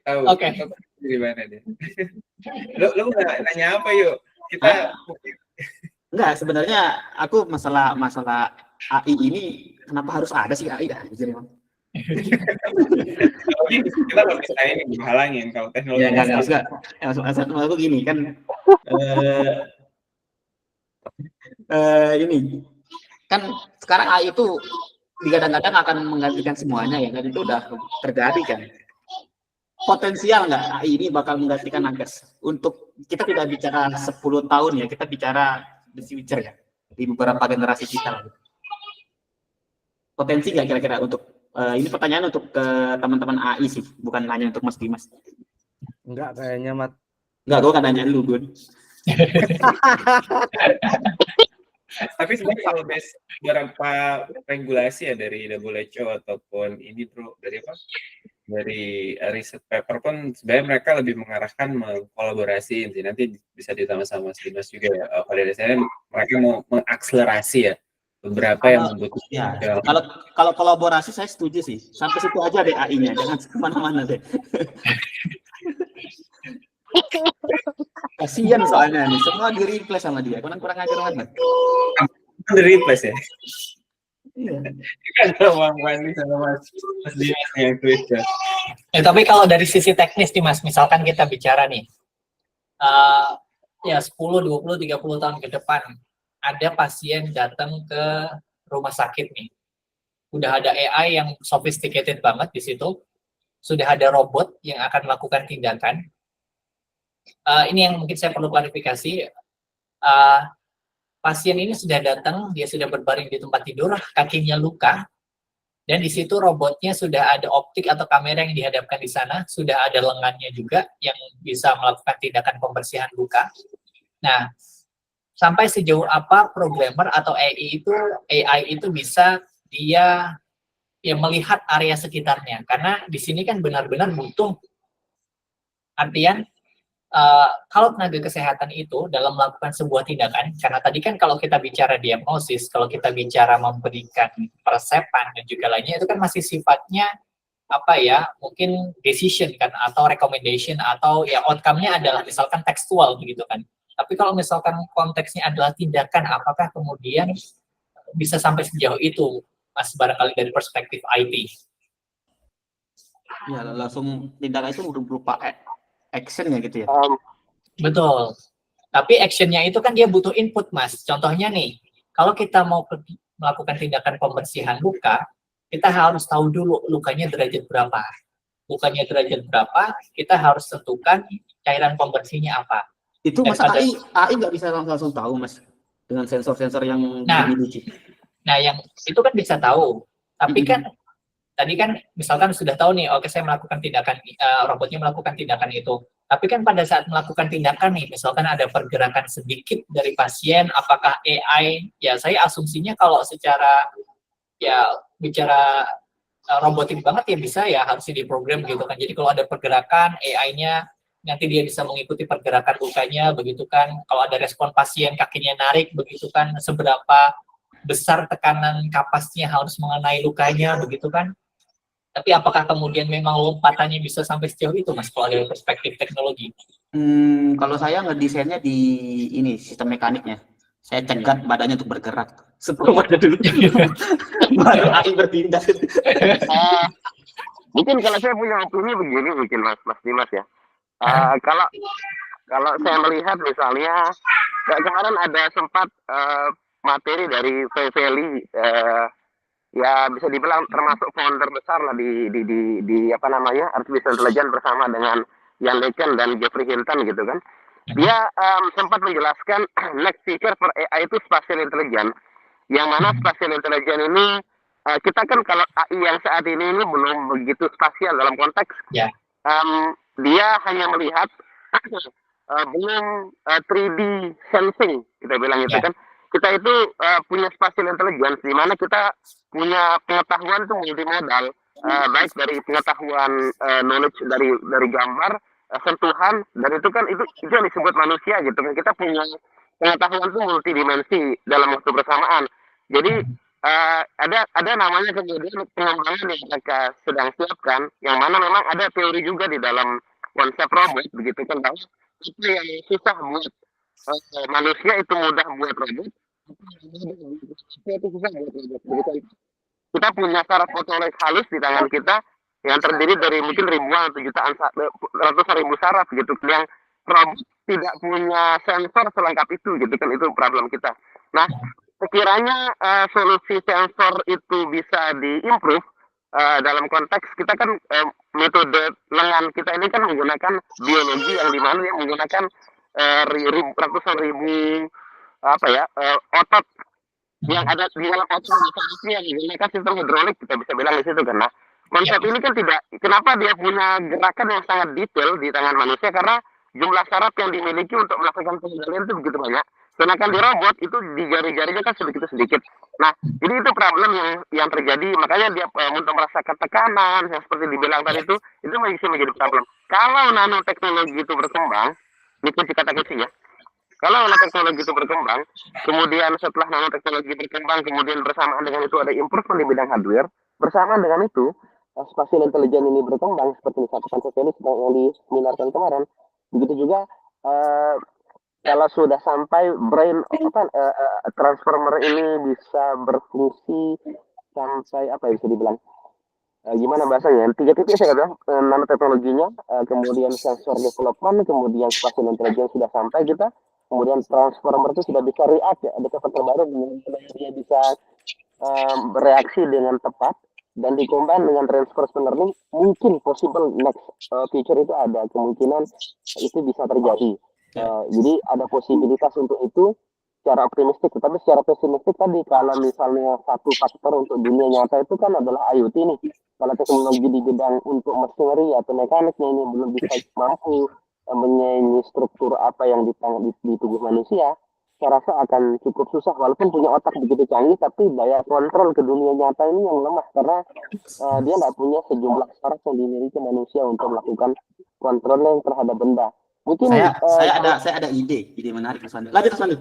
Tahu. Oke. Di mana dia? Lu nanya apa yuk? Kita enggak, sebenarnya aku masalah AI ini kenapa harus ada sih AI jadi Bang? Kita nggak bisa ini menghalangin kalau teknologi. Ya enggak. Maksud aku gini kan ini kan sekarang AI itu digadang-gadang akan menggantikan semuanya ya, dan itu udah terjadi kan. Potensial nggak AI ini bakal menggantikan nakes? Untuk kita tidak bicara 10 tahun ya, kita bicara the future ya, di beberapa generasi kita. Potensi nggak kira-kira untuk ini pertanyaan untuk ke teman-teman AI sih, bukan hanya untuk Mas Dimas. Enggak kayaknya, Mat. Enggak, gue kan nanya lu, Gun. Tapi sebenarnya kalau beberapa regulasi ya dari WHO ataupun ini bro dari riset paper pun sebenarnya mereka lebih mengarahkan mengkolaborasi, nanti bisa ditambah sama Mas Dimas juga ya. Pada dasarnya mereka mau mengakselerasi ya beberapa yang membutuhkan. Ya, kalau kolaborasi saya setuju sih. Sampai situ aja deh AI-nya, jangan kemana-mana deh. Kasian soalnya nih, semua di replace sama dia. Kurang ajar banget. Di replace ya. Iya. Kan Bang Wandi sama Mas Dimas yang twist ya. Tapi kalau dari sisi teknis nih Mas, misalkan kita bicara nih, 10, 20, 30 tahun ke depan, ada pasien datang ke rumah sakit nih. Udah ada AI yang sophisticated banget di situ. Sudah ada robot yang akan melakukan tindakan. Ini yang mungkin saya perlu klarifikasi. Pasien ini sudah datang, dia sudah berbaring di tempat tidur, kakinya luka, dan di situ robotnya sudah ada optik atau kamera yang dihadapkan di sana, sudah ada lengannya juga yang bisa melakukan tindakan pembersihan luka. Nah, sampai sejauh apa programmer atau AI itu bisa dia ya melihat area sekitarnya, karena di sini kan benar-benar butuh artian kalau tenaga kesehatan itu dalam melakukan sebuah tindakan, karena tadi kan kalau kita bicara diagnosis, kalau kita bicara memberikan peresepan dan juga lainnya, itu kan masih sifatnya apa ya, mungkin decision kan, atau recommendation, atau ya outcome-nya adalah misalkan tekstual begitu kan. Tapi kalau misalkan konteksnya adalah tindakan, apakah kemudian bisa sampai sejauh itu, Mas, barangkali dari perspektif IT? Ya, langsung tindakan itu berupa action ya gitu ya. Betul. Tapi actionnya itu kan dia butuh input, Mas. Contohnya nih, kalau kita mau melakukan tindakan pembersihan luka, kita harus tahu dulu lukanya derajat berapa. Lukanya derajat berapa, kita harus tentukan cairan pembersihnya apa. Itu masa Daripada- AI nggak bisa langsung tahu, Mas, dengan sensor-sensor yang Nah. dimiliki? Nah, yang itu kan bisa tahu. Tapi kan tadi kan misalkan sudah tahu nih, oke saya melakukan tindakan, robotnya melakukan tindakan itu. Tapi kan pada saat melakukan tindakan nih, misalkan ada pergerakan sedikit dari pasien, apakah AI, ya saya asumsinya kalau secara, ya bicara robotik banget ya bisa ya harusnya diprogram gitu kan. Jadi kalau ada pergerakan, AI-nya nanti dia bisa mengikuti pergerakan lukanya, begitu kan. Kalau ada respon pasien, kakinya narik, begitu kan, seberapa besar tekanan kapasnya harus mengenai lukanya, begitu kan. Tapi apakah kemudian memang lompatannya bisa sampai sejauh itu, Mas, kalau dari perspektif teknologi? Kalau saya ngedesainnya di ini sistem mekaniknya. Saya cegat badannya untuk bergerak. Sebelum ada dulu. Baru AI bertindak. Mungkin kalau saya punya opini begini mungkin Mas Dimas ya. Kalau saya melihat misalnya kemarin ada sempat materi dari Feli, ya bisa dibilang termasuk founder besar lah di apa namanya artificial intelligence bersama dengan Jan LeCun dan Geoffrey Hinton gitu kan. Dia sempat menjelaskan next feature for AI itu spatial intelligence, yang mana spatial intelligence ini kita kan kalau AI yang saat ini belum begitu spasial dalam konteks, dia hanya melihat belum 3D sensing, kita bilang itu kan. Kita itu punya spatial intelligence di mana kita punya pengetahuan itu multimodal, baik dari pengetahuan knowledge dari gambar, sentuhan, dan itu kan itu yang disebut manusia gitu kan. Kita punya pengetahuan itu multidimensi dalam waktu bersamaan. Jadi ada namanya kemudian pengembangan yang mereka sedang siapkan, yang mana memang ada teori juga di dalam konsep robot begitu kan, bahwa itu yang susah buat manusia itu mudah buat robot, itu susah buat robot. Kita punya saraf motorik halus di tangan kita yang terdiri dari mungkin ribuan atau jutaan, ratusan ribu saraf gitu, yang robot tidak punya sensor selengkap itu gitu kan, itu problem kita. Nah, sekiranya solusi sensor itu bisa diimprove dalam konteks kita kan metode lengan kita ini kan menggunakan biologi yang dimana yang menggunakan ratusan ribu otot yang ada di dalam otot yang menggunakan sistem hidrolik, kita bisa bilang di situ kan. Nah, konsep ini kan tidak, kenapa dia punya gerakan yang sangat detail di tangan manusia, karena jumlah saraf yang dimiliki untuk melakukan pengendalian itu begitu banyak. Sedangkan di robot itu di jari-jarinya kan sedikit-sedikit. Nah, jadi itu problem yang terjadi, makanya dia untuk merasakan tekanan yang seperti dibilang tadi itu masih menjadi problem. Kalau nanoteknologi itu berkembang, ini kunci kata kuncinya. Kalau nanoteknologi itu berkembang, kemudian setelah nanoteknologi berkembang, kemudian bersamaan dengan itu ada improvement di bidang hardware, bersamaan dengan itu spatial intelligence ini berkembang seperti disampaikan Feli yang diseminarkan kemarin. Begitu juga kalau sudah sampai brain transformer ini bisa berfungsi sampai apa ya bisa dibilang gimana bahasanya, 3 titik saya bilang, nanoteknologinya, kemudian sensor development, kemudian spatial intelligence sudah sampai kita, kemudian transformer itu sudah bisa react ya, ada kata terbaru dia bisa bereaksi dengan tepat dan dikombin dengan reinforcement learning, mungkin possible next future itu ada kemungkinan itu bisa terjadi. Jadi ada posibilitas untuk itu secara optimistik, tetapi secara pesimistik tadi kalau misalnya satu faktor untuk dunia nyata itu kan adalah IoT nih. Kalau teknologi di bidang untuk machinery atau mekaniknya ini belum bisa mampu menyanyi struktur apa yang di tubuh manusia, saya rasa akan cukup susah walaupun punya otak begitu canggih, tapi daya kontrol ke dunia nyata ini yang lemah karena dia nggak punya sejumlah syarat yang dimiliki manusia untuk melakukan kontrol terhadap benda. Mungkin Saya ada ide menarik Mas Fandi. Lanjut Mas Fandi.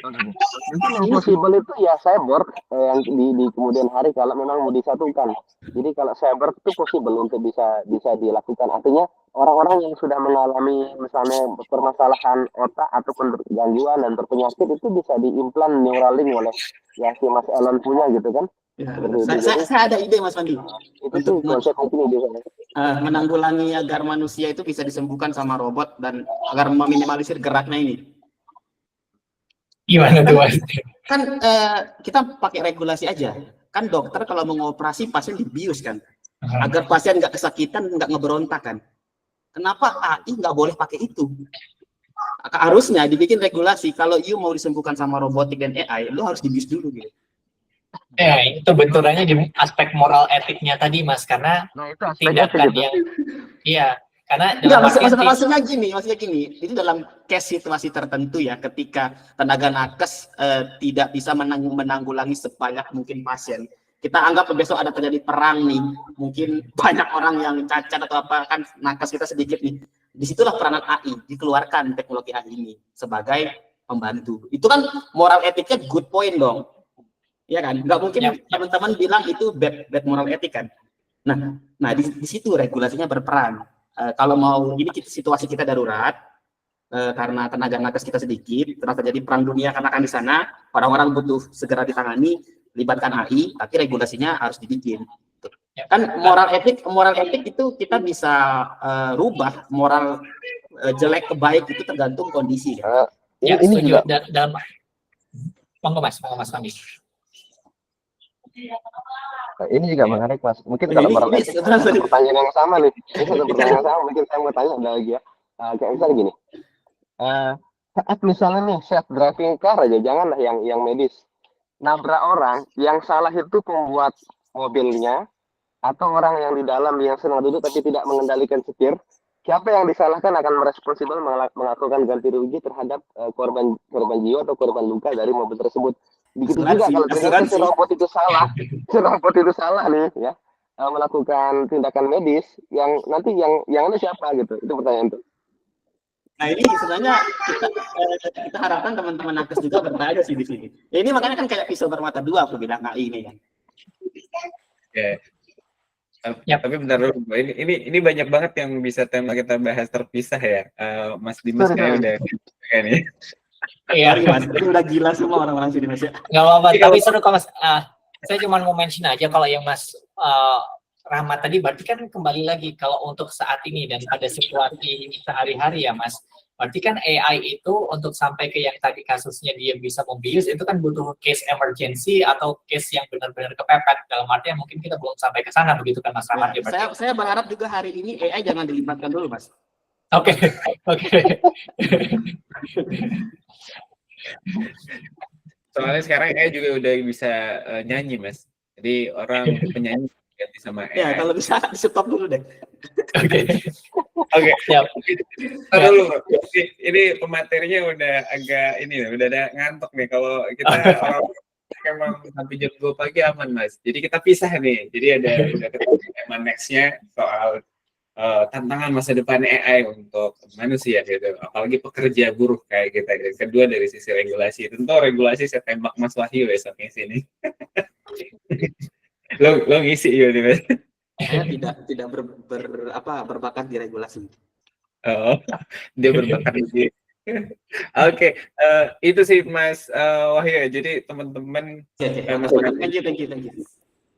mungkin yang possible itu ya cyborg yang di kemudian hari kalau memang mau disatukan. Jadi kalau cyborg itu possible untuk bisa dilakukan. Artinya orang-orang yang sudah mengalami misalnya permasalahan otak ataupun gangguan dan berpenyakit itu bisa diimplan Neuralink oleh ya si Mas Elon punya gitu kan. Ya, Seperti itu. Jadi saya ada ide Mas Fandi itu tuh konsep mungkin ide saya. menanggulangi agar manusia itu bisa disembuhkan sama robot dan agar meminimalisir geraknya ini. Gimana tuh Mas? Kan kita pakai regulasi aja. Kan dokter kalau mengoperasi pasien dibius kan, agar pasien nggak kesakitan, nggak ngeberontak kan. Kenapa AI nggak boleh pakai itu? Harusnya dibikin regulasi kalau you mau disembuhkan sama robotik dan AI, lu harus dibius dulu gitu. Ya, itu benturannya di aspek moral etiknya tadi Mas, karena Nah, itu aspek tindakan etik, yang iya, karena Enggak, dalam artian maksudnya gini. Itu dalam case situasi tertentu ya, ketika tenaga nakes tidak bisa menanggulangi sebanyak mungkin pasien. Kita anggap besok ada terjadi perang nih, mungkin banyak orang yang cacat atau apa, kan nakes kita sedikit nih. Disitulah peranan AI, dikeluarkan teknologi AI ini sebagai pembantu. Itu kan moral etiknya good point dong. Ya kan? Nggak mungkin teman-teman bilang itu bad moral etik kan. Nah di situ regulasinya berperan. Kalau mau ini situasi kita darurat karena tenaga nakes kita sedikit, terus terjadi perang dunia karena kan di sana orang-orang butuh segera ditangani, libatkan AI, tapi regulasinya harus dibikin. Kan moral etik itu kita bisa rubah moral jelek ke baik itu tergantung kondisi. ya, ini setuju. juga Dalam monggo Mas Fandi. ini juga menarik Mas. Mungkin kalau moral etik ada pertanyaan yang sama nih. Ini satu pertanyaan yang sama. Mungkin saya mau tanya ada lagi ya. Kayak misalnya gini. Saat misalnya nih self driving car aja, janganlah yang medis. Nabrak orang, yang salah itu pembuat mobilnya atau orang yang di dalam yang sedang duduk tapi tidak mengendalikan setir. Siapa yang disalahkan akan meresponsibel melakukan ganti rugi terhadap korban jiwa atau korban luka dari mobil tersebut. Begitu juga kalau ternyata si robot itu salah nih ya melakukan tindakan medis yang nanti yang ada siapa gitu. Itu pertanyaan tuh. Nah ini sebenarnya kita harapkan teman-teman nakes juga bertanya sih di sini. Ya, ini makanya kan kayak pisau bermata dua aku bilang AI ini kan. Tapi bentar dulu, ini banyak banget yang bisa tema kita bahas terpisah ya. Mas Dimas kayak udah kan ya. Iya, Mas, ini udah gila semua orang-orang sini Mas ya. nggak apa-apa, tapi seru kok Mas. Saya cuma mau mention aja kalau yang Mas Rahmat tadi berarti kan kembali lagi kalau untuk saat ini dan pada situasi sehari-hari ya Mas, berarti kan AI itu untuk sampai ke yang tadi kasusnya dia bisa membius itu kan butuh case emergency atau case yang benar-benar kepepet, dalam artian mungkin kita belum sampai ke sana begitu kan Mas Rahmat ya, Saya berharap juga hari ini AI jangan dilibatkan dulu Mas. Oke. Soalnya sekarang AI juga udah bisa nyanyi Mas, jadi orang penyanyi ganti sama AI. Ya kalau bisa di stop dulu deh. Oke. Siap. Dulu, ini pematerinya udah agak udah ada ngantuk nih. Kalau kita orang emang sampai jam 2 pagi aman Mas. Jadi kita pisah nih. Jadi udah ketemu tema nextnya soal tantangan masa depan AI untuk manusia gitu. Apalagi pekerja buruh kayak kita. Kedua dari sisi regulasi. Tentu regulasi saya tembak Mas Wahyu besok di sini. lo ngisi ya Mas. Saya tidak berbakat di regulasi. Oh, dia berbakat di. Oke, itu sih Mas Wahyu. Jadi teman-teman, Thank you.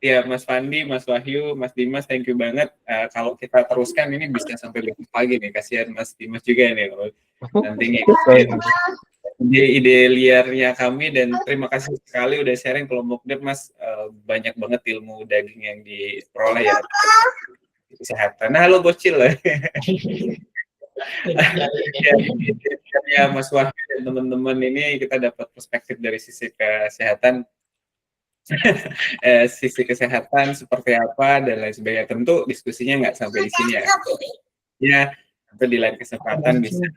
ya Mas Fandi, Mas Wahyu, Mas Dimas, thank you banget. Kalau kita teruskan ini bisa sampai besok pagi nih. Kasihan Mas Dimas juga nih nantinya. Ide liarnya kami dan terima kasih sekali udah sharing kelompok Dep Mas, banyak banget ilmu daging yang diperoleh ya kesehatan. Nah halo bocil lah. Ya Mas Wahyu dan teman-teman ini kita dapat perspektif dari sisi kesehatan. Sisi kesehatan seperti apa dan lain sebagainya. Tentu diskusinya nggak sampai di sini ya. Ya, tentu di lain kesempatan bisa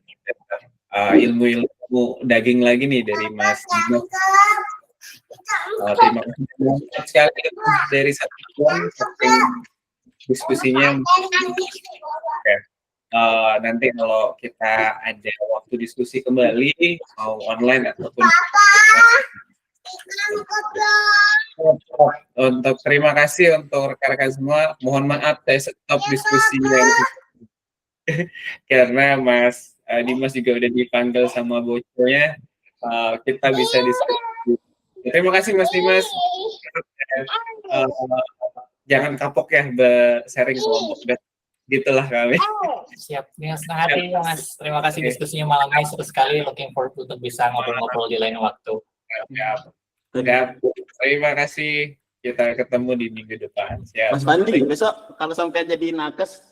ilmu-ilmu daging lagi nih dari Mas Dimas. Terima kasih banyak sekali dari satu jam sampai diskusinya. Oke. Nanti kalau kita ada waktu diskusi kembali, mau online ataupun untuk terima kasih untuk rekan-rekan semua. Mohon maaf saya stop diskusinya karena Mas Dimas juga udah dipanggil sama bosnya. Kita bisa diskusi. Terima kasih Mas Dimas. Jangan kapok ya sharing kelompok. Gitulah kami. Siap, dengan senang hati ya Mas. Terima kasih diskusinya malam ini seru sekali. Looking forward untuk bisa ngobrol-ngobrol di lain waktu. Ya, terima kasih. Kita ketemu di minggu depan. Siap. Mas Fandi, besok kalau sampai jadi nakes,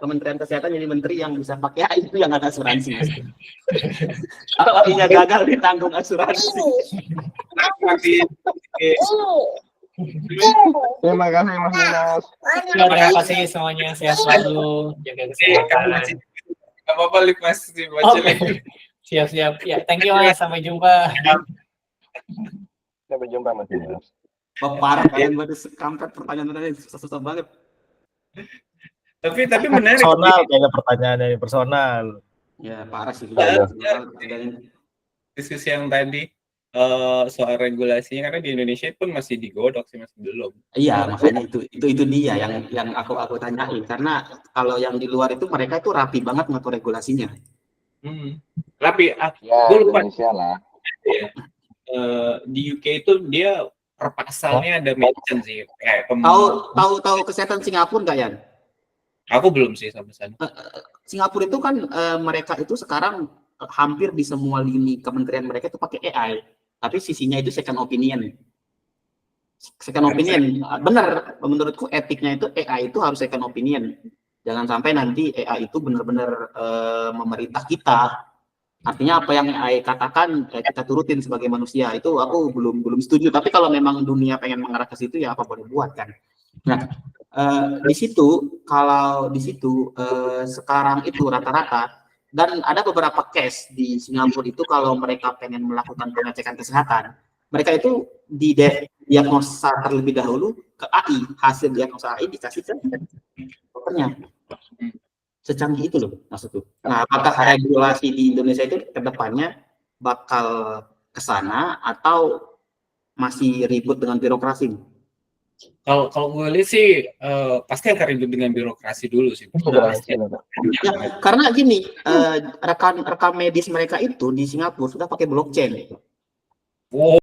Kementerian Kesehatan jadi menteri yang bisa pakai AI itu yang ada asuransi. Mas. Kalau AI-nya gagal ditanggung asuransi. Terima kasih Mas Dimas. Terima kasih semuanya. Sehat selalu. Jaga kesehatan. Gak apa-apa, Mas. Oke. Siap-siap. Ya, thank you Mas. Sampai jumpa. Sampai jumpa Mas Dimas. Parah kalian pada sekampret pertanyaan-pertanyaan susah-susah banget. Tapi menarik. Personal kayaknya pertanyaannya personal. Ya parah sih. Diskusi yang tadi soal regulasinya karena di Indonesia pun masih digodok sih, masih belum. Iya, makanya itu dia yang aku tanyain, karena kalau yang di luar itu mereka itu rapi banget ngatur regulasinya. Rapi. Ya, Gue lupa. Indonesia lah. Di UK itu dia per pasalnya ada mention sih kayak Tahu kesehatan Singapura nggak ya? Aku belum sih sampai sana. Singapura itu kan mereka itu sekarang hampir di semua lini kementerian mereka itu pakai AI, tapi sisinya itu second opinion. Second opinion, benar. Menurutku etiknya itu AI itu harus second opinion. Jangan sampai nanti AI itu benar-benar memerintah kita. Artinya apa yang AI katakan kita turutin sebagai manusia. Itu aku belum setuju. Tapi kalau memang dunia pengen mengarah ke situ ya apa boleh buat kan. Nah, di situ sekarang itu rata-rata, dan ada beberapa case di Singapura itu kalau mereka pengen melakukan pengecekan kesehatan, mereka itu diagnosa terlebih dahulu ke AI, hasil diagnosa AI dikasih ke dokternya. Secanggih itu loh maksudku. Nah, apakah regulasi di Indonesia itu ke depannya bakal ke sana atau masih ribut dengan birokrasi? Kalau gue lihat sih pasti akan ribut dengan birokrasi dulu sih. Ya, karena gini, rekam medis mereka itu di Singapura sudah pakai blockchain. Wow.